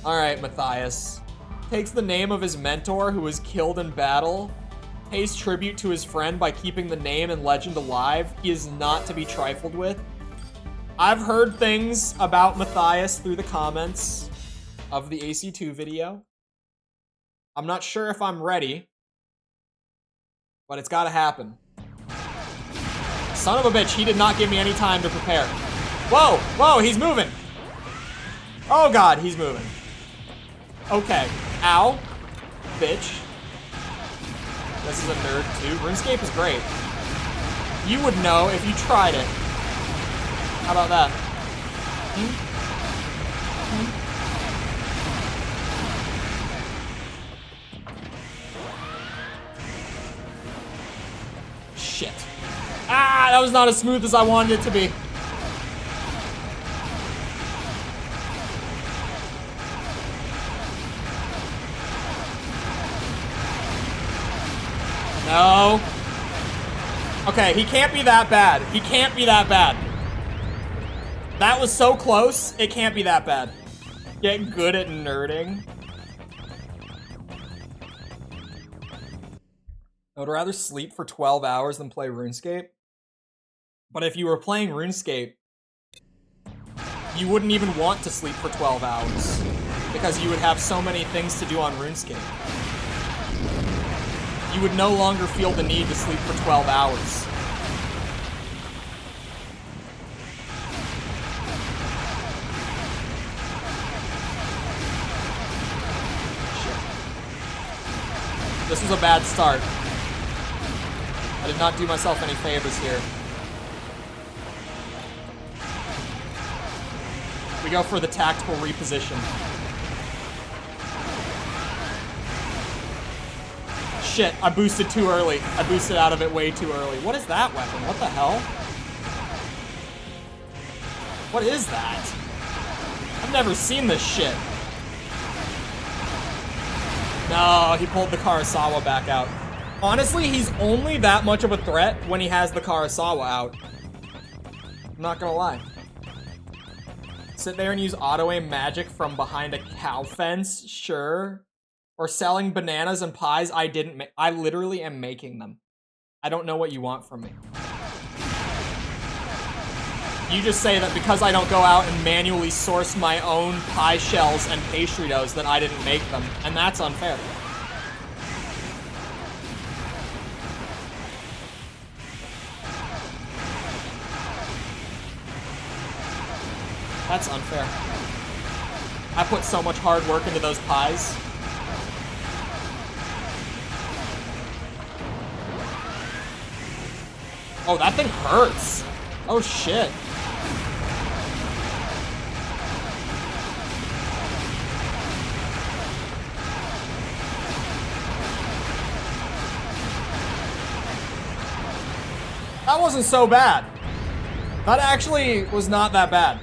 Alright, Matthias. Takes the name of his mentor who was killed in battle, pays tribute to his friend by keeping the name and legend alive. He is not to be trifled with. I've heard things about Matthias through the comments of the AC2 video. I'm not sure if I'm ready. But it's gotta happen. Son of a bitch, he did not give me any time to prepare. Whoa, whoa, he's moving. Oh god, he's moving. Okay, ow. Bitch. This is a nerd too. RuneScape is great. You would know if you tried it. How about that? Shit. Ah, that was not as smooth as I wanted it to be. No. Okay, he can't be that bad. He can't be that bad. That was so close, it can't be that bad. Get good at nerding. I would rather sleep for 12 hours than play RuneScape. But if you were playing RuneScape, you wouldn't even want to sleep for 12 hours. Because you would have so many things to do on RuneScape. You would no longer feel the need to sleep for 12 hours. Shit. This was a bad start. I did not do myself any favors here. We go for the tactical reposition. Shit, I boosted too early. I boosted out of it way too early. What is that weapon? What the hell? What is that? I've never seen this shit. No, he pulled the Karasawa back out. Honestly, he's only that much of a threat when he has the Karasawa out. I'm not gonna lie. Sit there and use auto-aim magic from behind a cow fence? Sure. Or selling bananas and pies I didn't make. I literally am making them. I don't know what you want from me. You just say that because I don't go out and manually source my own pie shells and pastry doughs that I didn't make them. And that's unfair. That's unfair. I put so much hard work into those pies. Oh, that thing hurts. Oh, shit. That wasn't so bad. That actually was not that bad.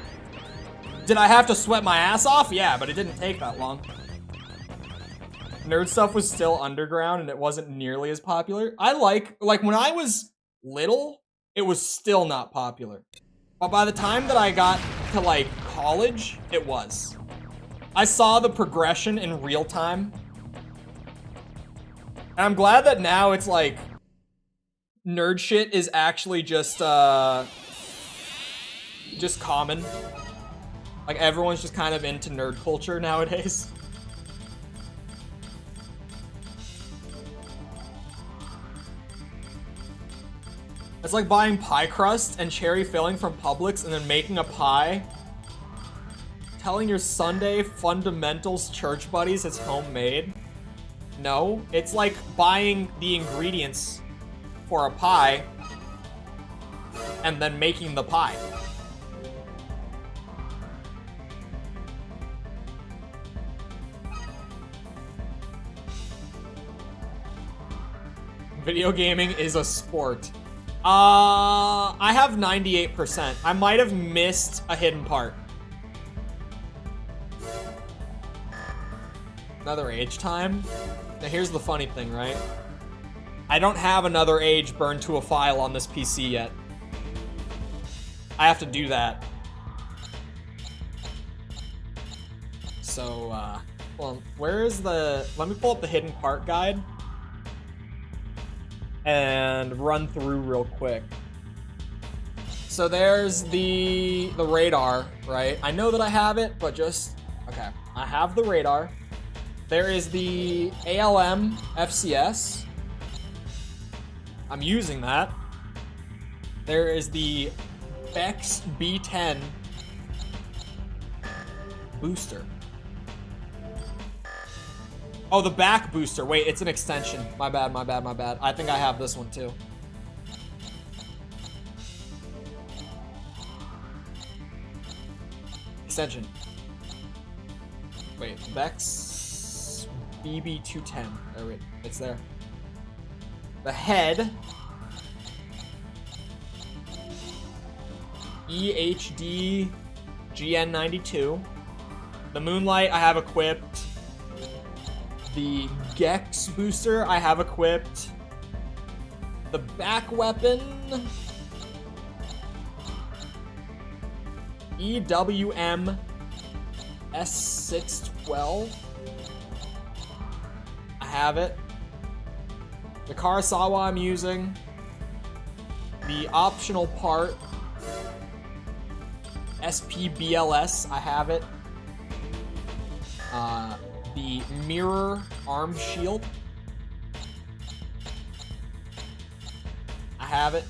Did I have to sweat my ass off? Yeah, but it didn't take that long. Nerd stuff was still underground and it wasn't nearly as popular. I like when I was little, it was still not popular. But by the time that I got to like college, it was. I saw the progression in real time. And I'm glad that now it's like nerd shit is actually just common. Like everyone's just kind of into nerd culture nowadays. It's like buying pie crust and cherry filling from Publix and then making a pie. Telling your Sunday fundamentals church buddies it's homemade. No, it's like buying the ingredients for a pie and then making the pie. Video gaming is a sport. I have 98%. I might have missed a hidden part. Another age time? Now here's the funny thing, right? I don't have another age burned to a file on this PC yet. I have to do that. So, well, where is the... Let me pull up the hidden part guide and run through real quick. So there's the radar, right? I know that I have it, but just... Okay, I have the radar. There is the ALM FCS. I'm using that. There is the Bex B10 booster. Oh, the back booster. Wait, it's an extension. My bad, my bad, my bad. I think I have this one too. extension. Wait, Bex BB210. Oh wait, it's there. The head. EHD GN92. The Moonlight I have equipped. The Gex booster I have equipped. The back weapon. EWM S612. I have it. The Karasawa I'm using. The optional part. SPBLS, I have it. The mirror arm shield. I have it.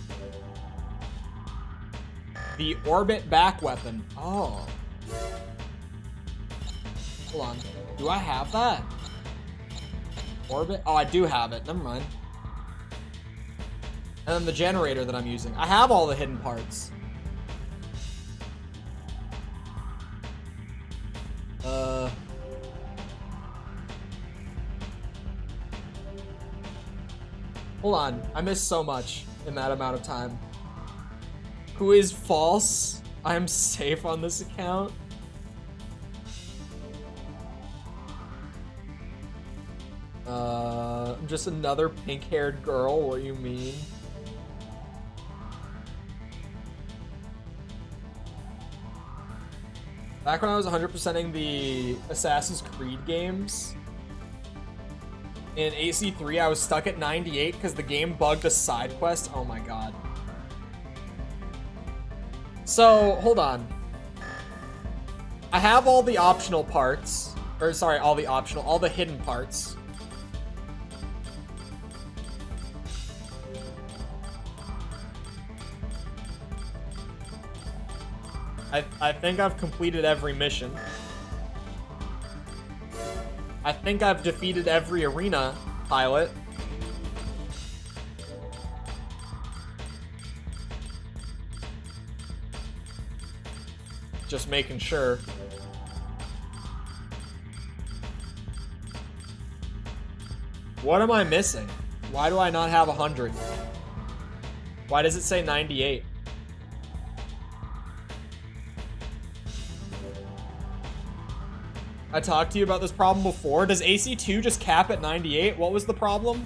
The orbit back weapon. Oh. Hold on. Do I have that? Orbit? Oh, I do have it. Never mind. And then the generator that I'm using. I have all the hidden parts. Hold on. I missed so much in that amount of time. Who is false? I am safe on this account. I'm just another pink-haired girl. What do you mean? Back when I was 100%ing the Assassin's Creed games, in AC3 I was stuck at 98 because the game bugged a side quest. Oh my god. So, hold on. I have all the optional parts. Or, sorry, all the hidden parts. I think I've completed every mission. I think I've defeated every arena pilot. Just making sure. What am I missing? Why do I not have 100? Why does it say 98? I talked to you about this problem before. Does AC2 just cap at 98? What was the problem?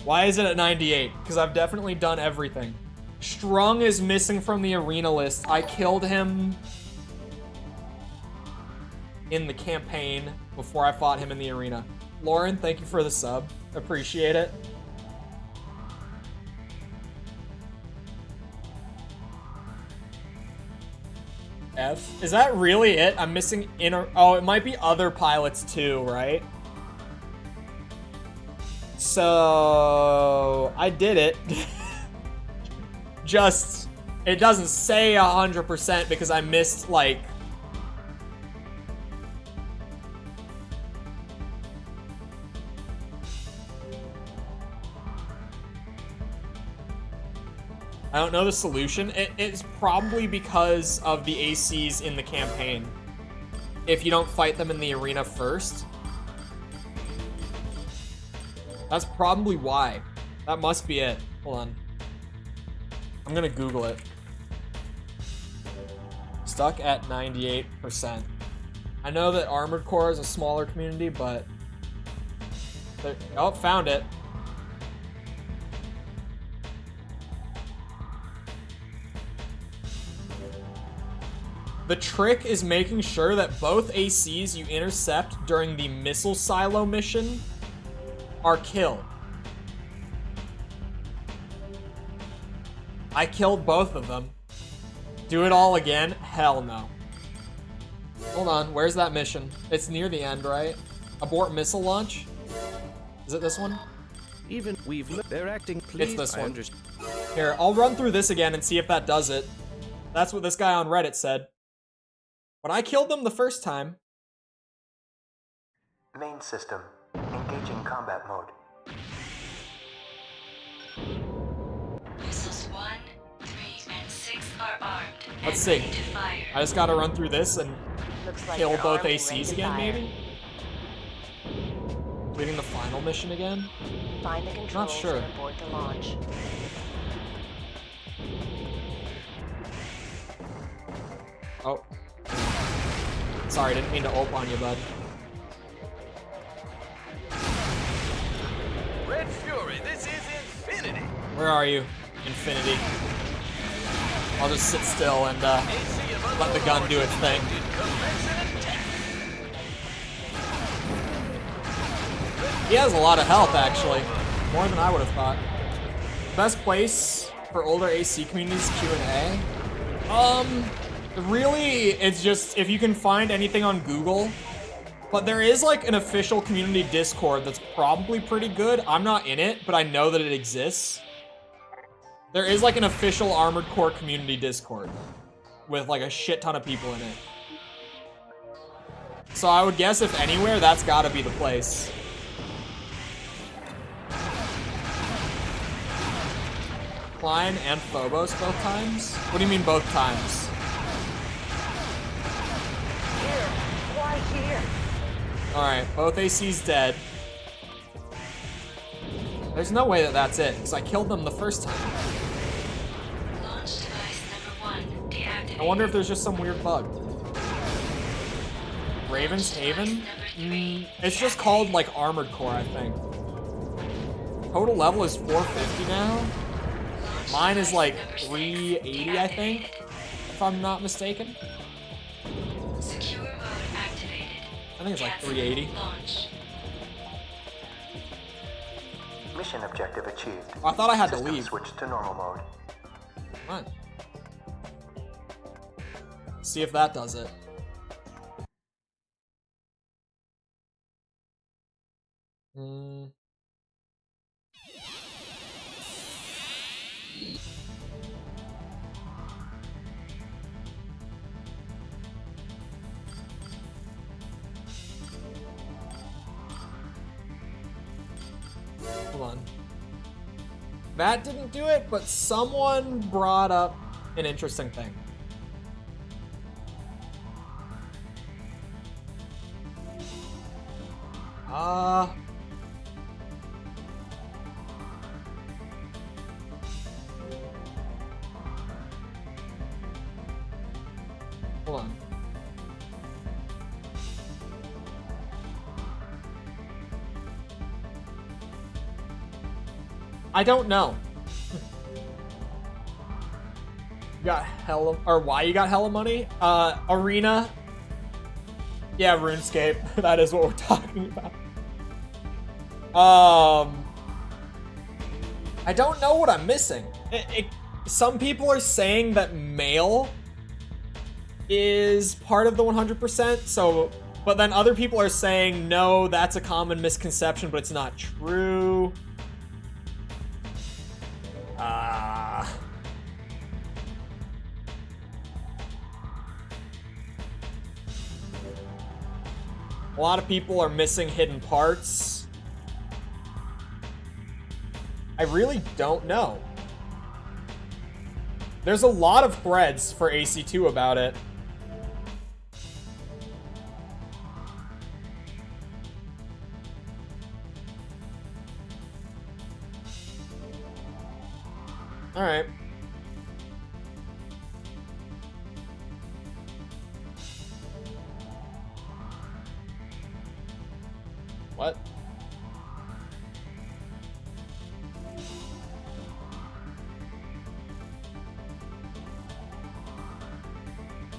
Why is it at 98? Because I've definitely done everything. Strung is missing from the arena list. I killed him in the campaign before I fought him in the arena. Lauren, thank you for the sub. Appreciate it. F. Is that really it? I'm missing inner... Oh, it might be other pilots too, right? So... I did it. Just... It doesn't say 100% because I missed, like... I don't know the solution. It's probably because of the ACs in the campaign. If you don't fight them in the arena first. That's probably why. That must be it. Hold on. I'm gonna Google it. Stuck at 98%. I know that Armored Core is a smaller community, but... Oh, found it. The trick is making sure that both ACs you intercept during the missile silo mission are killed. I killed both of them. Do it all again? Hell no. Hold on, where's that mission? It's near the end, right? Abort missile launch? Is it this one? Even they're acting pleased. It's this one. Here, I'll run through this again and see if that does it. That's what this guy on Reddit said. When I killed them the first time... Main system. Engaging combat mode. Let's see. I just gotta run through this and Looks like kill you're both armed and ACs ready to again, fire. maybe? Completing the final mission again? Find the controls sure. and abort the launch. Oh. Sorry, didn't mean to ult on you, bud. Red Fury, this is Infinity. Where are you, Infinity? I'll just sit still and let the gun do its thing. He has a lot of health, actually. More than I would have thought. Best place for older AC communities Q&A? Really, it's just if you can find anything on Google. But there is like an official community Discord that's probably pretty good. I'm not in it, but I know that it exists. There is like an official Armored Core community Discord with like a shit ton of people in it. So I would guess if anywhere, that's gotta be the place. Klein and Phobos both times? What do you mean both times? Here. Why here? Alright, both AC's dead. There's no way that that's it, because I killed them the first time. Launch device number 1 deactivated. I wonder if there's just some weird bug. Raven's Haven? It's just called, like, Armored Core, I think. Total level is 450 now. Mine is, like, 380, I think, if I'm not mistaken. Secure mode activated. I think it's like 380. Launch. Mission objective achieved. I thought I had to System leave. Switch to normal mode. Fine. See if that does it. Hold on. That didn't do it, but someone brought up an interesting thing. Hold on. I don't know. You got hella, or why you got hella money? Arena. Yeah, RuneScape. That is what we're talking about. I don't know what I'm missing. Some people are saying that male is part of the 100%, so, but then other people are saying, no, that's a common misconception, but it's not true. A lot of people are missing hidden parts. I really don't know. There's a lot of threads for AC2 about it. All right. What?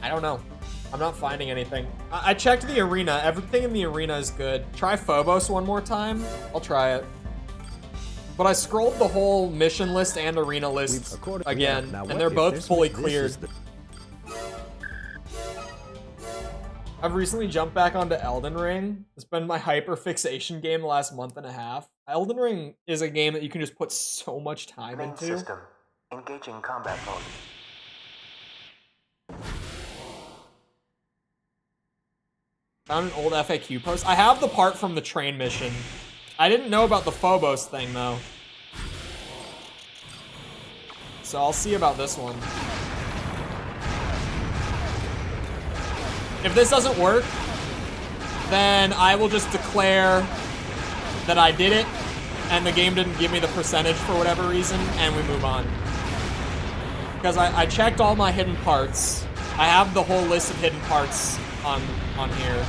I don't know. I'm not finding anything. I checked the arena. Everything in the arena is good. Try Phobos one more time. I'll try it. But I scrolled the whole mission list and arena list again, and they're both fully cleared. I've recently jumped back onto Elden Ring. It's been my hyper-fixation game the last month and a half. Elden Ring is a game that you can just put so much time Main into. system. Engaging combat mode. Found an old FAQ post. I have the part from the train mission. I didn't know about the Phobos thing, though. So I'll see about this one. If this doesn't work, then I will just declare that I did it, and the game didn't give me the percentage for whatever reason, and we move on. Because I checked all my hidden parts. I have the whole list of hidden parts on here.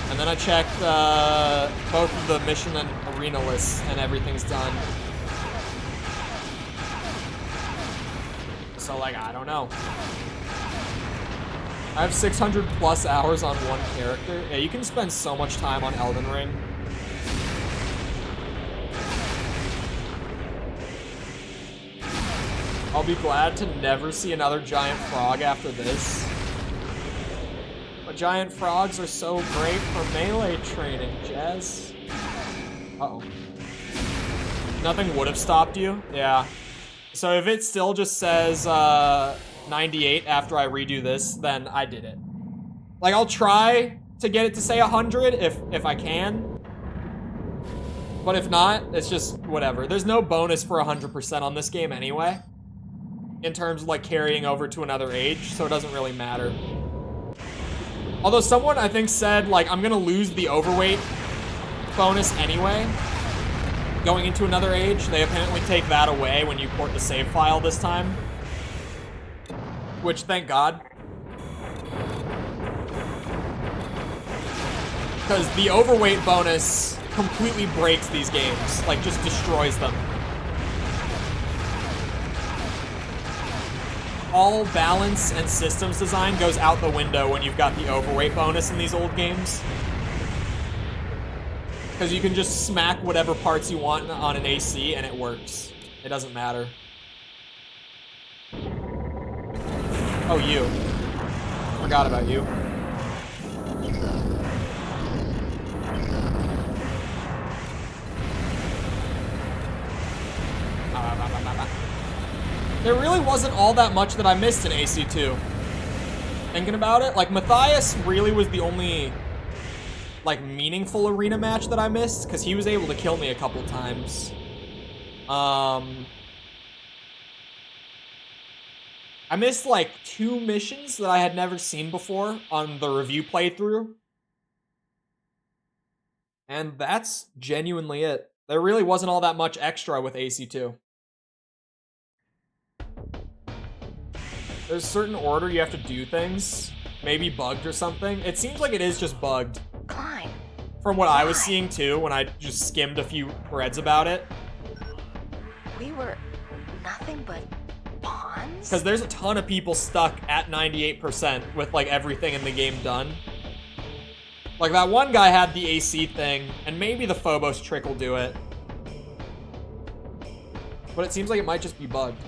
And then I checked both of the mission and arena lists, and everything's done. So, like, I don't know. I have 600 plus hours on one character. Yeah, you can spend so much time on Elden Ring. I'll be glad to never see another giant frog after this. But giant frogs are so great for melee training, Jazz. Uh-oh. Nothing would have stopped you? Yeah. So if it still just says 98 after I redo this, then I did it. Like, I'll try to get it to say 100 if I can. But if not, it's just whatever. There's no bonus for 100% on this game anyway, in terms of like carrying over to another age, so it doesn't really matter. Although someone, I think, said, like, I'm gonna lose the overweight bonus anyway, going into another age. They apparently take that away when you port the save file this time. Which, thank God. Because the overweight bonus completely breaks these games. Like, just destroys them. All balance and systems design goes out the window when you've got the overweight bonus in these old games. Because you can just smack whatever parts you want on an AC and it works. It doesn't matter. Oh, you. Forgot about you. There really wasn't all that much that I missed in AC2. Thinking about it, like, Matthias really was the only, like, meaningful arena match that I missed, because he was able to kill me a couple times. I missed, like, 2 missions that I had never seen before on the review playthrough. And that's genuinely it. There really wasn't all that much extra with AC2. There's a certain order you have to do things. Maybe bugged or something. It seems like it is just bugged. Climb. From what I was seeing too, when I just skimmed a few threads about it. We were nothing but pawns? Because there's a ton of people stuck at 98% with like everything in the game done. Like that one guy had the AC thing, and maybe the Phobos trick will do it. But it seems like it might just be bugged.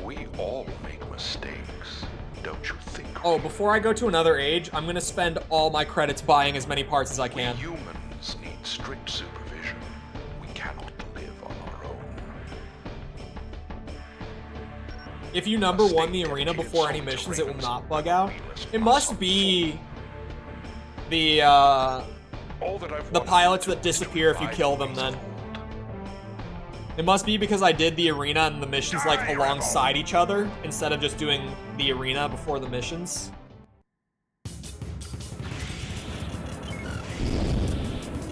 We all make mistakes, don't you think? Oh, before I go to another age, I'm gonna spend all my credits buying as many parts as I can. We humans need strict supervision. We cannot live on our own. If you number 1 the arena before any missions, it will not bug out. It must be the pilots that disappear if you kill them then. It must be because I did the arena and the missions like alongside each other instead of just doing the arena before the missions.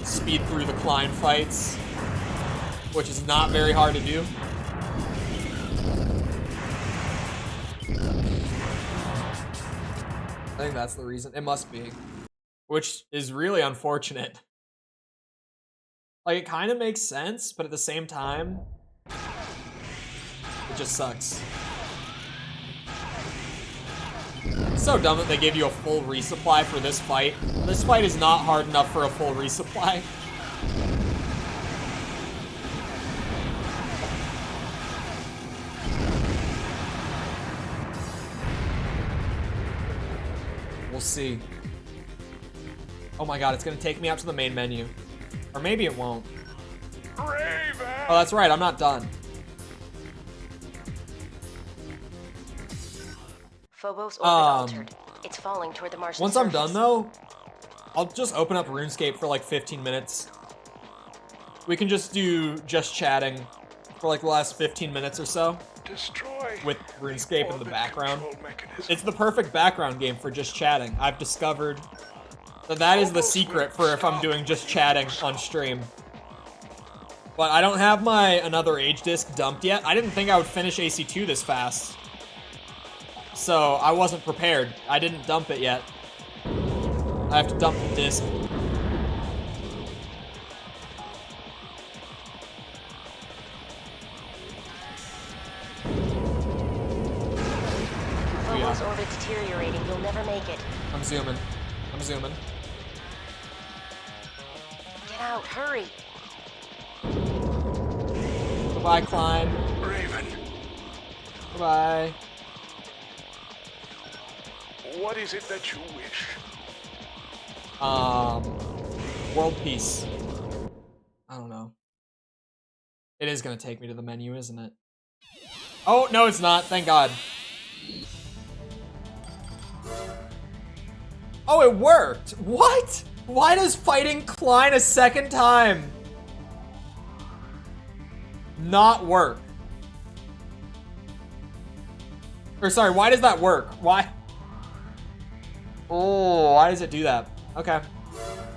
Speed through the Klein fights, which is not very hard to do. I think that's the reason. It must be. Which is really unfortunate. Like, it kind of makes sense, but at the same time, it just sucks. It's so dumb that they gave you a full resupply for this fight. This fight is not hard enough for a full resupply. We'll see. Oh my god, it's gonna take me out to the main menu. Or maybe it won't. Raven! Oh, that's right, I'm not done. Phobos orbit altered. It's falling toward the Martian Once surface. I'm done, though, I'll just open up RuneScape for like 15 minutes. We can just do just chatting for like the last 15 minutes or so. Destroy with RuneScape in the background. It's the perfect background game for just chatting. I've discovered that is the secret for if I'm doing just chatting on stream. But I don't have my Another Age disc dumped yet. I didn't think I would finish AC2 this fast. So I wasn't prepared. I didn't dump it yet. I have to dump the disc. Phobos orbit deteriorating. You'll never make it. I'm zooming. I'm zooming. Get out, hurry. Goodbye, Klein. Raven. Goodbye. What is it that you wish? World peace. I don't know. It is gonna take me to the menu, isn't it? Oh, no, it's not. Thank God. Oh, it worked. What? Why does fighting Klein a second time not work? Or sorry, why does that work? Why? Oh, why does it do that? Okay.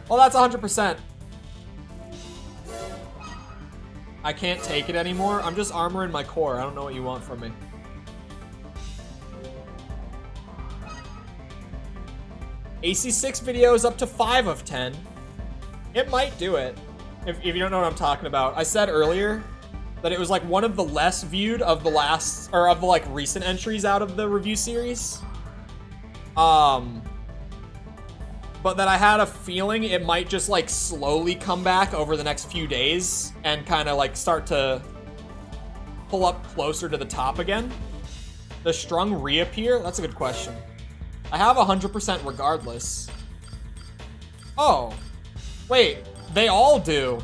Well, that's 100%. I can't take it anymore. I'm just armoring my core. I don't know what you want from me. AC6 videos up to 5 of 10. It might do it. If you don't know what I'm talking about. I said earlier that it was like one of the less viewed of the last, or of the like recent entries out of the review series. But that I had a feeling it might just like slowly come back over the next few days and kind of like start to pull up closer to the top again. Does Strung reappear? That's a good question. I have 100% regardless. Oh, wait, they all do.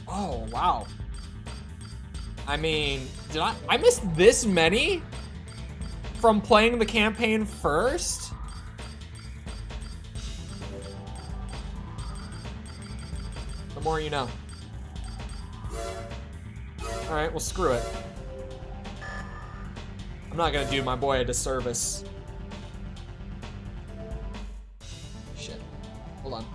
Oh, wow. I mean, did I miss this many from playing the campaign first? The more you know. All right, well, screw it. I'm not gonna do my boy a disservice. Shit. Hold on.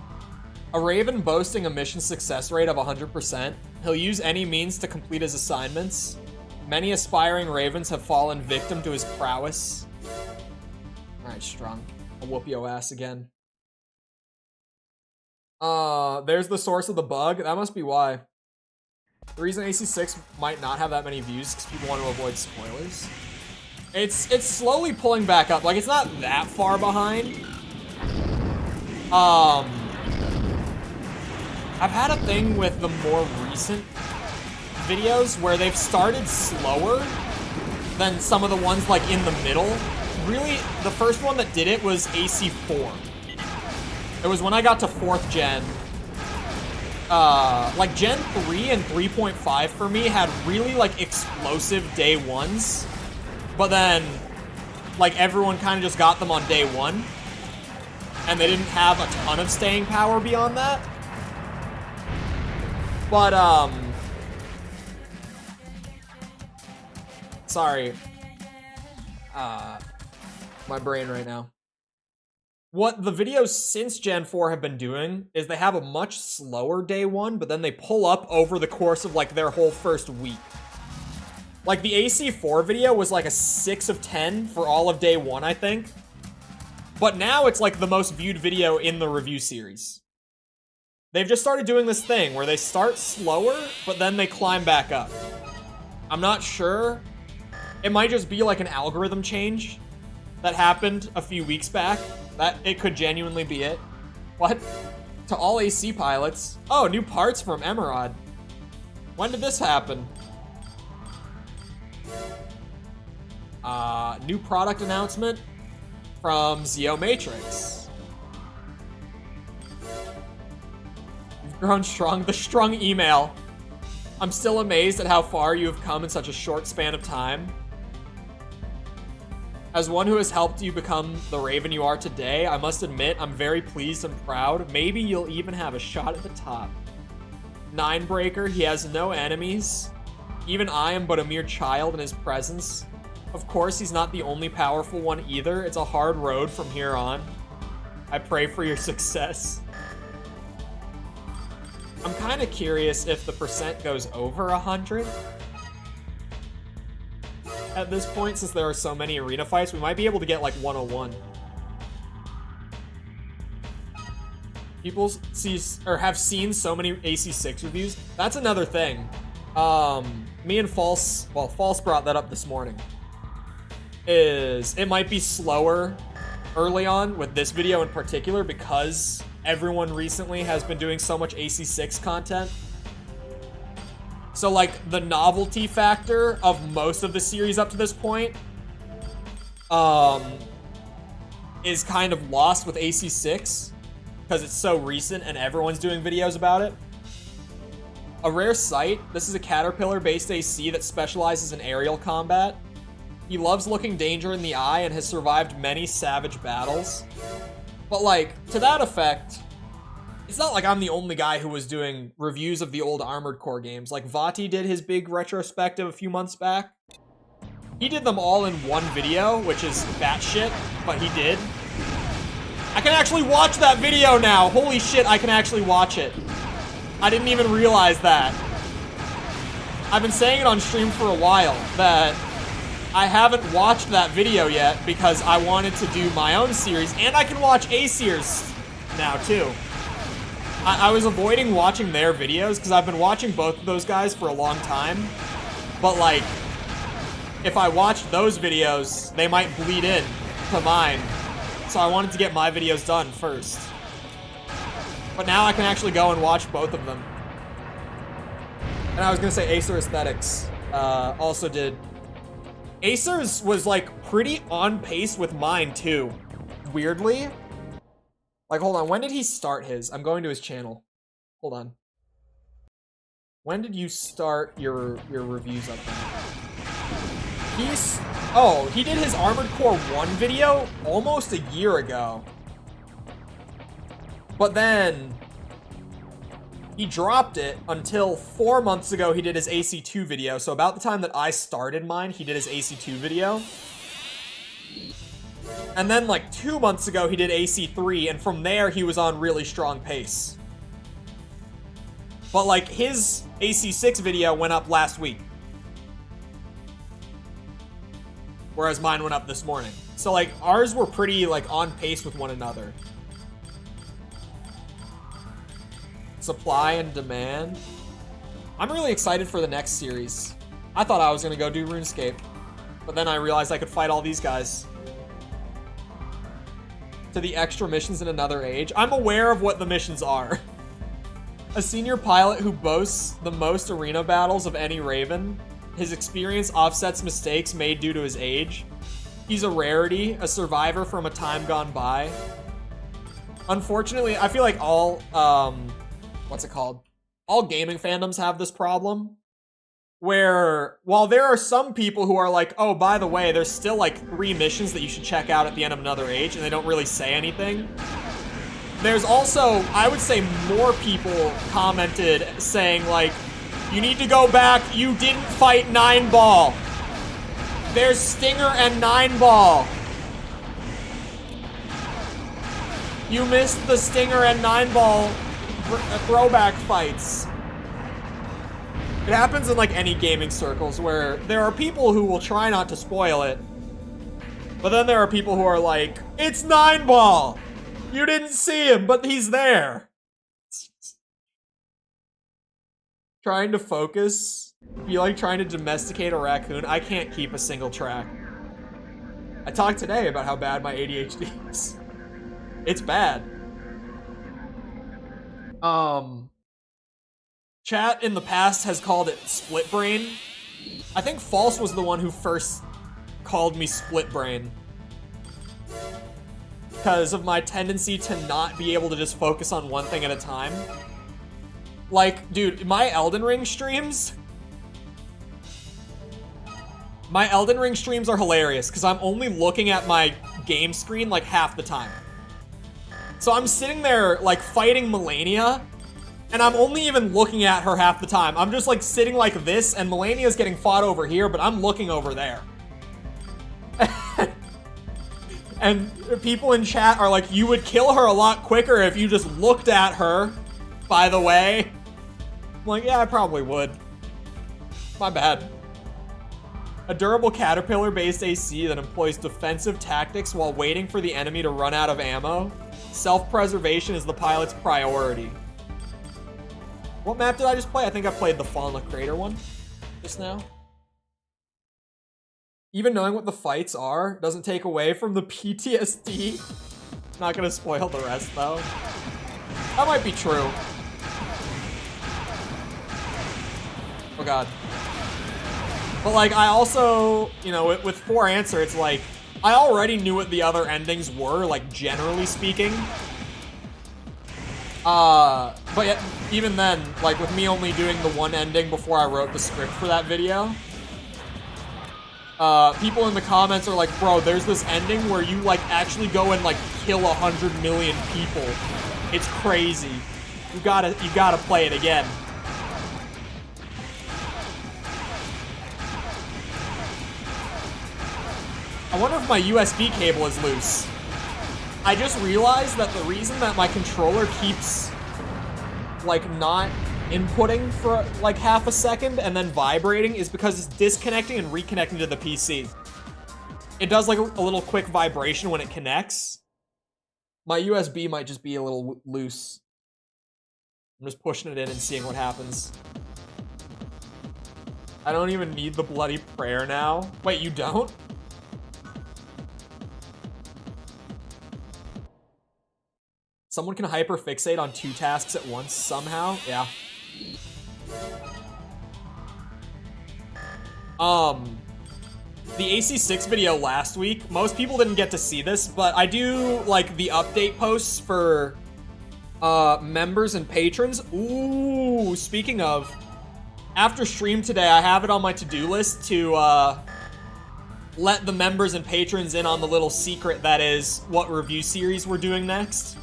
A Raven boasting a mission success rate of 100%. He'll use any means to complete his assignments. Many aspiring Ravens have fallen victim to his prowess. Alright, Strong. I'll whoop your ass again. There's the source of the bug. That must be why. The reason AC6 might not have that many views is because people want to avoid spoilers. It's slowly pulling back up. Like, it's not that far behind. I've had a thing with the more recent videos where they've started slower than some of the ones like in the middle. Really, the first one that did it was AC4. It was when I got to 4th gen. Like Gen 3 and 3.5 for me had really like explosive day ones. But then, like, everyone kind of just got them on day 1. And they didn't have a ton of staying power beyond that. But, sorry. My brain right now. What the videos since Gen 4 have been doing is they have a much slower day 1, but then they pull up over the course of, like, their whole first week. Like, the AC4 video was like a 6 of 10 for all of day 1, I think. But now it's like the most viewed video in the review series. They've just started doing this thing where they start slower, but then they climb back up. I'm not sure. It might just be like an algorithm change that happened a few weeks back. That it could genuinely be it. What? To all AC pilots. Oh, new parts from Emerald. When did this happen? New product announcement from Zeo Matrix. You've grown strong. The strong email. I'm still amazed at how far you have come in such a short span of time. As one who has helped you become the Raven you are today, I must admit I'm very pleased and proud. Maybe you'll even have a shot at the top. Ninebreaker. He has no enemies. Even I am but a mere child in his presence. Of course, he's not the only powerful one either. It's a hard road from here on. I pray for your success. I'm kind of curious if the percent goes over 100. At this point, since there are so many arena fights, we might be able to get like 101. People have seen so many AC6 reviews. That's another thing. Me and False brought that up this morning. It might be slower early on with this video in particular because everyone recently has been doing so much AC6 content. So like the novelty factor of most of the series up to this point is kind of lost with AC6 because it's so recent and everyone's doing videos about it. A rare sight, this is a caterpillar-based AC that specializes in aerial combat. He loves looking danger in the eye and has survived many savage battles. But like, to that effect, it's not like I'm the only guy who was doing reviews of the old Armored Core games. Like, Vati did his big retrospective a few months back. He did them all in one video, which is batshit, but he did. I can actually watch that video now! Holy shit, I can actually watch it. I didn't even realize that. I've been saying it on stream for a while, that I haven't watched that video yet because I wanted to do my own series, and I can watch A-Sears now, too. I was avoiding watching their videos because I've been watching both of those guys for a long time. But, like, if I watched those videos, they might bleed in to mine. So I wanted to get my videos done first. But now I can actually go and watch both of them. And I was gonna say Acer Aesthetics also did. Acer's was like pretty on pace with mine too. Weirdly. Like, hold on, when did he start his? I'm going to his channel. Hold on. When did you start your reviews up there? He did his Armored Core 1 video almost a year ago. But then he dropped it until 4 months ago he did his AC2 video. So about the time that I started mine, he did his AC2 video. And then like 2 months ago he did AC3, and from there he was on really strong pace. But like his AC6 video went up last week. Whereas mine went up this morning. So like ours were pretty like on pace with one another. Supply and demand. I'm really excited for the next series. I thought I was gonna go do RuneScape, but then I realized I could fight all these guys. To the extra missions in Another Age. I'm aware of what the missions are. A senior pilot who boasts the most arena battles of any Raven. His experience offsets mistakes made due to his age. He's a rarity, a survivor from a time gone by. Unfortunately, I feel like all, what's it called? All gaming fandoms have this problem. Where, while there are some people who are like, oh, by the way, there's still like 3 missions that you should check out at the end of Another Age, and they don't really say anything. There's also, I would say, more people commented saying like, you need to go back, you didn't fight 9 Ball. There's Stinger and 9 Ball. You missed the Stinger and 9 Ball throwback fights. It happens in like any gaming circles where there are people who will try not to spoil it, but then there are people who are like, it's 9 Ball! You didn't see him, but he's there! Trying to focus, be like trying to domesticate a raccoon. I can't keep a single track. I talked today about how bad my ADHD is. It's bad. Chat in the past has called it split brain. I think False was the one who first called me split brain. Because of my tendency to not be able to just focus on one thing at a time. Like, dude, my Elden Ring streams are hilarious because I'm only looking at my game screen like half the time. So I'm sitting there like fighting Melania, And I'm only even looking at her half the time. I'm just like sitting like this, and Melania's getting fought over here, but I'm looking over there. And people in chat are like, you would kill her a lot quicker if you just looked at her, by the way. I'm like, yeah, I probably would. My bad. A durable caterpillar-based AC that employs defensive tactics while waiting for the enemy to run out of ammo. Self-preservation is the pilot's priority. What map did I just play? I think I played the Fauna Crater one just now. Even knowing what the fights are doesn't take away from the PTSD. Not gonna spoil the rest though. That might be true. Oh god. But like, I also, you know, with 4 Answer, it's like, I already knew what the other endings were, like, generally speaking. But yet, even then, like, with me only doing the one ending before I wrote the script for that video, people in the comments are like, bro, there's this ending where you, like, actually go and, like, kill 100 million people. It's crazy. You gotta play it again. I wonder if my USB cable is loose. I just realized that the reason that my controller keeps, like, not inputting for, like, half a second and then vibrating is because it's disconnecting and reconnecting to the PC. It does, like, a little quick vibration when it connects. My USB might just be a little loose. I'm just pushing it in and seeing what happens. I don't even need the bloody prayer now. Wait, you don't? Someone can hyperfixate on 2 tasks at once somehow? Yeah. The AC6 video last week, most people didn't get to see this, but I do, like, the update posts for members and patrons. Ooh, speaking of, after stream today, I have it on my to-do list to let the members and patrons in on the little secret that is what review series we're doing next.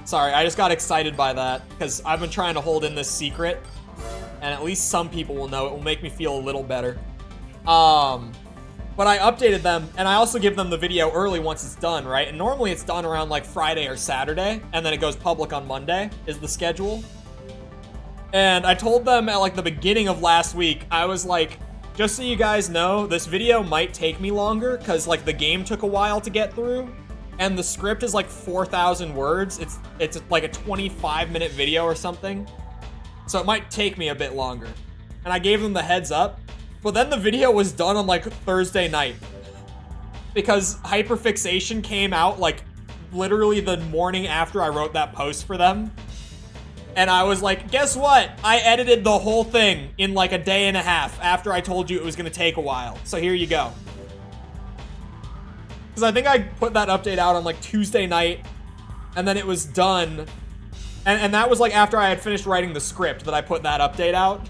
Sorry, I just got excited by that, because I've been trying to hold in this secret, and at least some people will know. It will make me feel a little better. But I updated them, and I also give them the video early once it's done, right? And normally it's done around, like, Friday or Saturday, and then it goes public on Monday, is the schedule. And I told them at, like, the beginning of last week, I was like, just so you guys know, this video might take me longer, because, like, the game took a while to get through. And the script is like 4,000 words. It's like a 25-minute video or something. So it might take me a bit longer. And I gave them the heads up. But then the video was done on like Thursday night. Because hyperfixation came out like literally the morning after I wrote that post for them. And I was like, guess what? I edited the whole thing in like a day and a half after I told you it was gonna take a while. So here you go. Because I think I put that update out on like Tuesday night, and then it was done. And that was like after I had finished writing the script that I put that update out.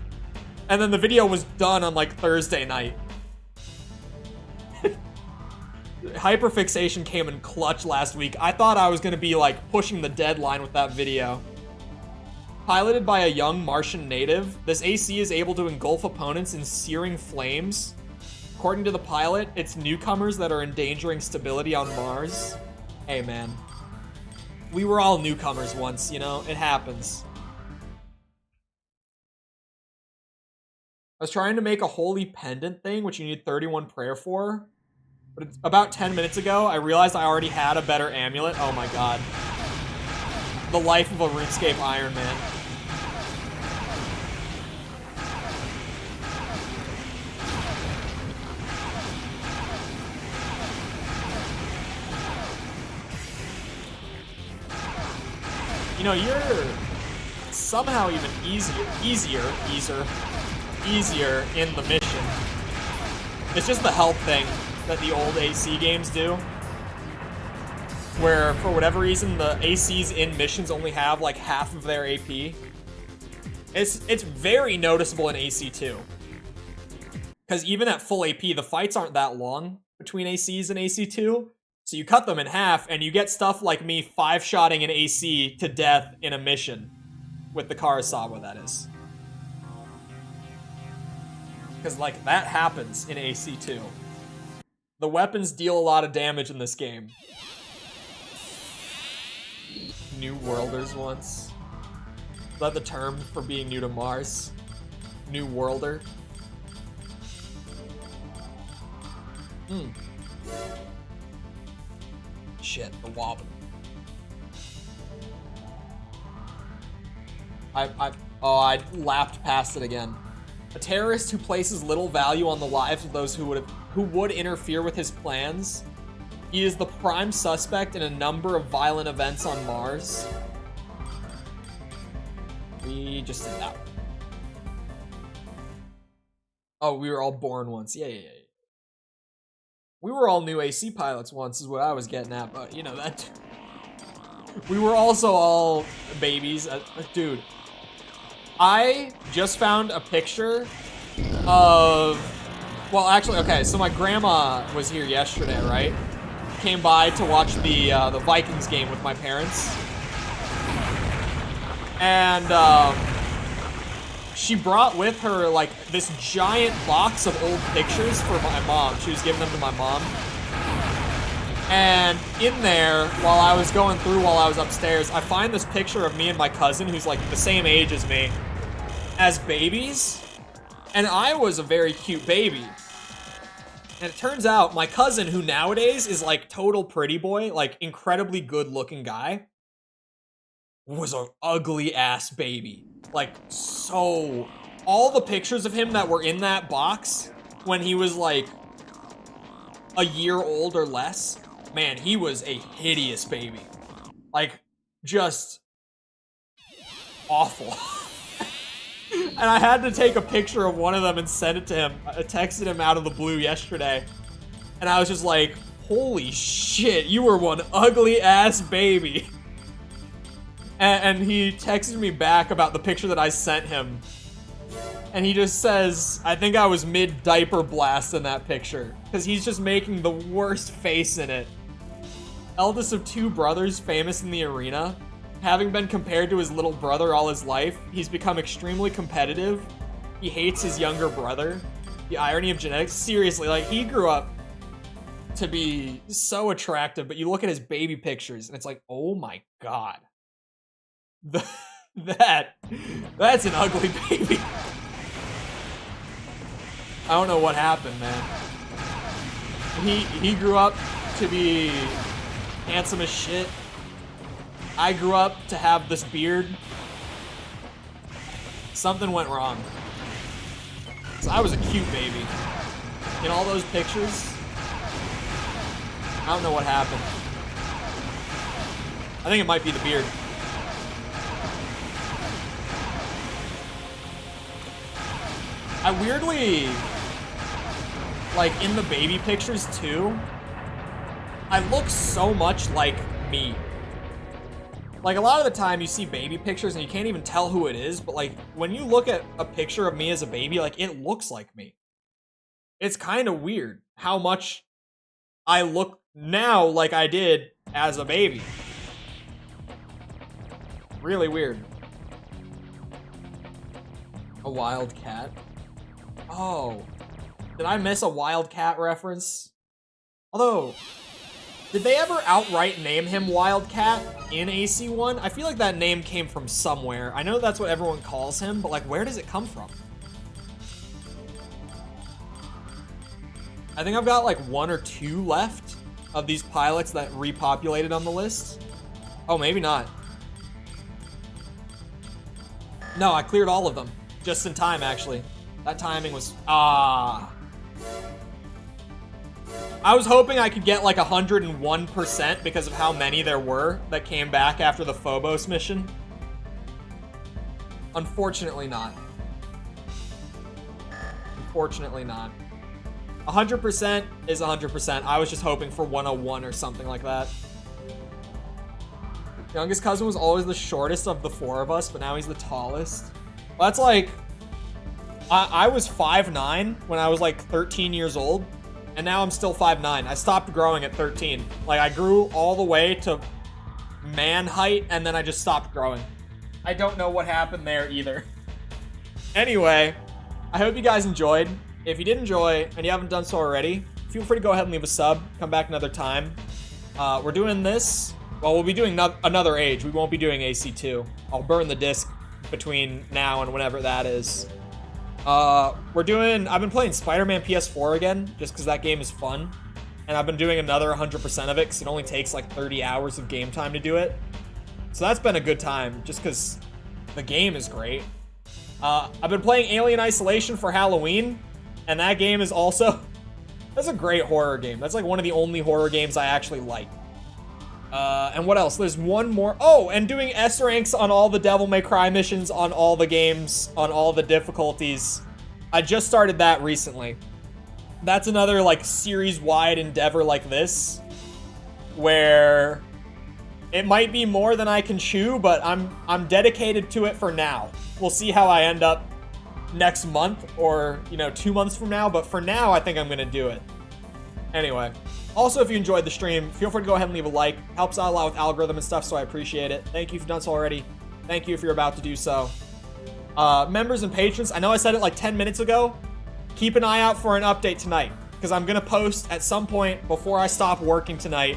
And then the video was done on like Thursday night. Hyperfixation came in clutch last week. I thought I was going to be like pushing the deadline with that video. Piloted by a young Martian native, this AC is able to engulf opponents in searing flames. According to the pilot, it's newcomers that are endangering stability on Mars. Hey, man. We were all newcomers once, you know? It happens. I was trying to make a holy pendant thing, which you need 31 prayer for. But it's about 10 minutes ago, I realized I already had a better amulet. Oh my god. The life of a RuneScape Iron Man. You know, you're somehow even easier in the mission. It's just the health thing that the old AC games do. Where, for whatever reason, the ACs in missions only have, like, half of their AP. It's very noticeable in AC2. Because even at full AP, the fights aren't that long between ACs and AC2. So you cut them in half, and you get stuff like me 5-shotting an AC to death in a mission. with the Karasawa, that is. Because, like, that happens in AC2. The weapons deal a lot of damage in this game. New Worlders once. Is that the term for being new to Mars? New Worlder? Shit, the wobbin. I lapped past it again. A terrorist who places little value on the lives of those who would interfere with his plans. He is the prime suspect in a number of violent events on Mars. We just did that one. Oh, we were all born once. Yeah. We were all new AC pilots once is what I was getting at, but you know that. We were also all babies. Dude, I just found a picture of, well, actually, okay, so my grandma was here yesterday, right? Came by to watch the Vikings game with my parents. And she brought with her like this giant box of old pictures for my mom. She was giving them to my mom. And in there, while I was going through while I was upstairs, I find this picture of me and my cousin, who's like the same age as me, as babies. And I was a very cute baby. And it turns out my cousin, who nowadays is like total pretty boy, like incredibly good looking guy, was an ugly ass baby. Like, so, all the pictures of him that were in that box when he was like a year old or less, man, he was a hideous baby. Like, just awful. And I had to take a picture of one of them and send it to him. I texted him out of the blue yesterday. And I was just like, holy shit, you were one ugly ass baby. And he texted me back about the picture that I sent him. And he just says, I think I was mid-diaper blast in that picture. Because he's just making the worst face in it. Eldest of two brothers famous in the arena. Having been compared to his little brother all his life, he's become extremely competitive. He hates his younger brother. The irony of genetics. Seriously, like, he grew up to be so attractive, but you look at his baby pictures and it's like, oh my god. That's an ugly baby. I don't know what happened, man. He grew up to be handsome as shit. I grew up to have this beard. Something went wrong. So I was a cute baby. In all those pictures, I don't know what happened. I think it might be the beard. I weirdly, like, in the baby pictures too, I look so much like me. Like, a lot of the time you see baby pictures and you can't even tell who it is, but like, when you look at a picture of me as a baby, like, it looks like me. It's kind of weird how much I look now like I did as a baby. Really weird. A wild cat? Oh, did I miss a Wildcat reference? Although, did they ever outright name him Wildcat in AC1? I feel like that name came from somewhere. I know that's what everyone calls him, but like, where does it come from? I think I've got like 1 or 2 left of these pilots that repopulated on the list. Oh, maybe not. No, I cleared all of them. Just in time, actually. That timing was... I was hoping I could get like 101% because of how many there were that came back after the Phobos mission. Unfortunately not. Unfortunately not. 100% is 100%. I was just hoping for 101 or something like that. Youngest cousin was always the shortest of the 4 of us, but now he's the tallest. Well, that's like... I was 5'9" when I was like 13 years old, and now I'm still 5'9". I stopped growing at 13. Like, I grew all the way to man height, and then I just stopped growing. I don't know what happened there either. Anyway, I hope you guys enjoyed. If you did enjoy and you haven't done so already, feel free to go ahead and leave a sub. Come back another time. We're doing this. Well, we'll be doing another age. We won't be doing AC2. I'll burn the disc between now and whenever that is. I've been playing Spider-Man PS4 again, just because that game is fun. And I've been doing another 100% of it, because it only takes like 30 hours of game time to do it. So that's been a good time, just because the game is great. I've been playing Alien Isolation for Halloween, and that game is also... That's a great horror game. That's like one of the only horror games I actually like. And what else? There's one more. Oh, and doing S ranks on all the Devil May Cry missions, on all the games, on all the difficulties. I just started that recently. That's another like series-wide endeavor like this, where it might be more than I can chew, but I'm dedicated to it for now. We'll see how I end up next month or, 2 months from now, but for now, I think I'm gonna do it. Anyway, also, if you enjoyed the stream, feel free to go ahead and leave a like. Helps out a lot with algorithm and stuff, so I appreciate it. Thank you if you've done so already. Thank you if you're about to do so. Members and patrons, I know I said it like 10 minutes ago. Keep an eye out for an update tonight, because I'm gonna post at some point before I stop working tonight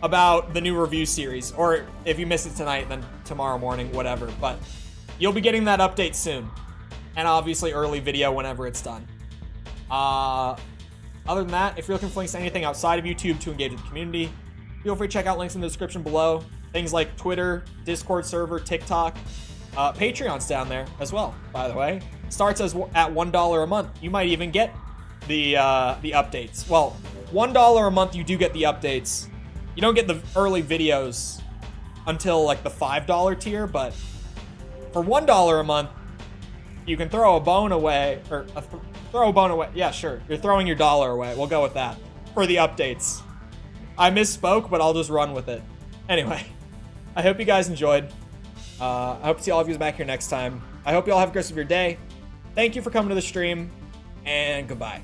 about the new review series, or if you miss it tonight, then tomorrow morning, whatever. But you'll be getting that update soon, and obviously early video whenever it's done. Other than that, if you're looking for links to anything outside of YouTube to engage with the community, feel free to check out links in the description below. Things like Twitter, Discord server, TikTok, Patreon's down there as well, by the way. Starts at $1 a month. You might even get the updates. Well, $1 a month you do get the updates. You don't get the early videos until like the $5 tier, but for $1 a month, you can throw a bone away, or throw a bone away. Yeah, sure. You're throwing your dollar away. We'll go with that for the updates. I misspoke, but I'll just run with it. Anyway, I hope you guys enjoyed. I hope to see all of you back here next time. I hope you all have a great rest of your day. Thank you for coming to the stream, and goodbye.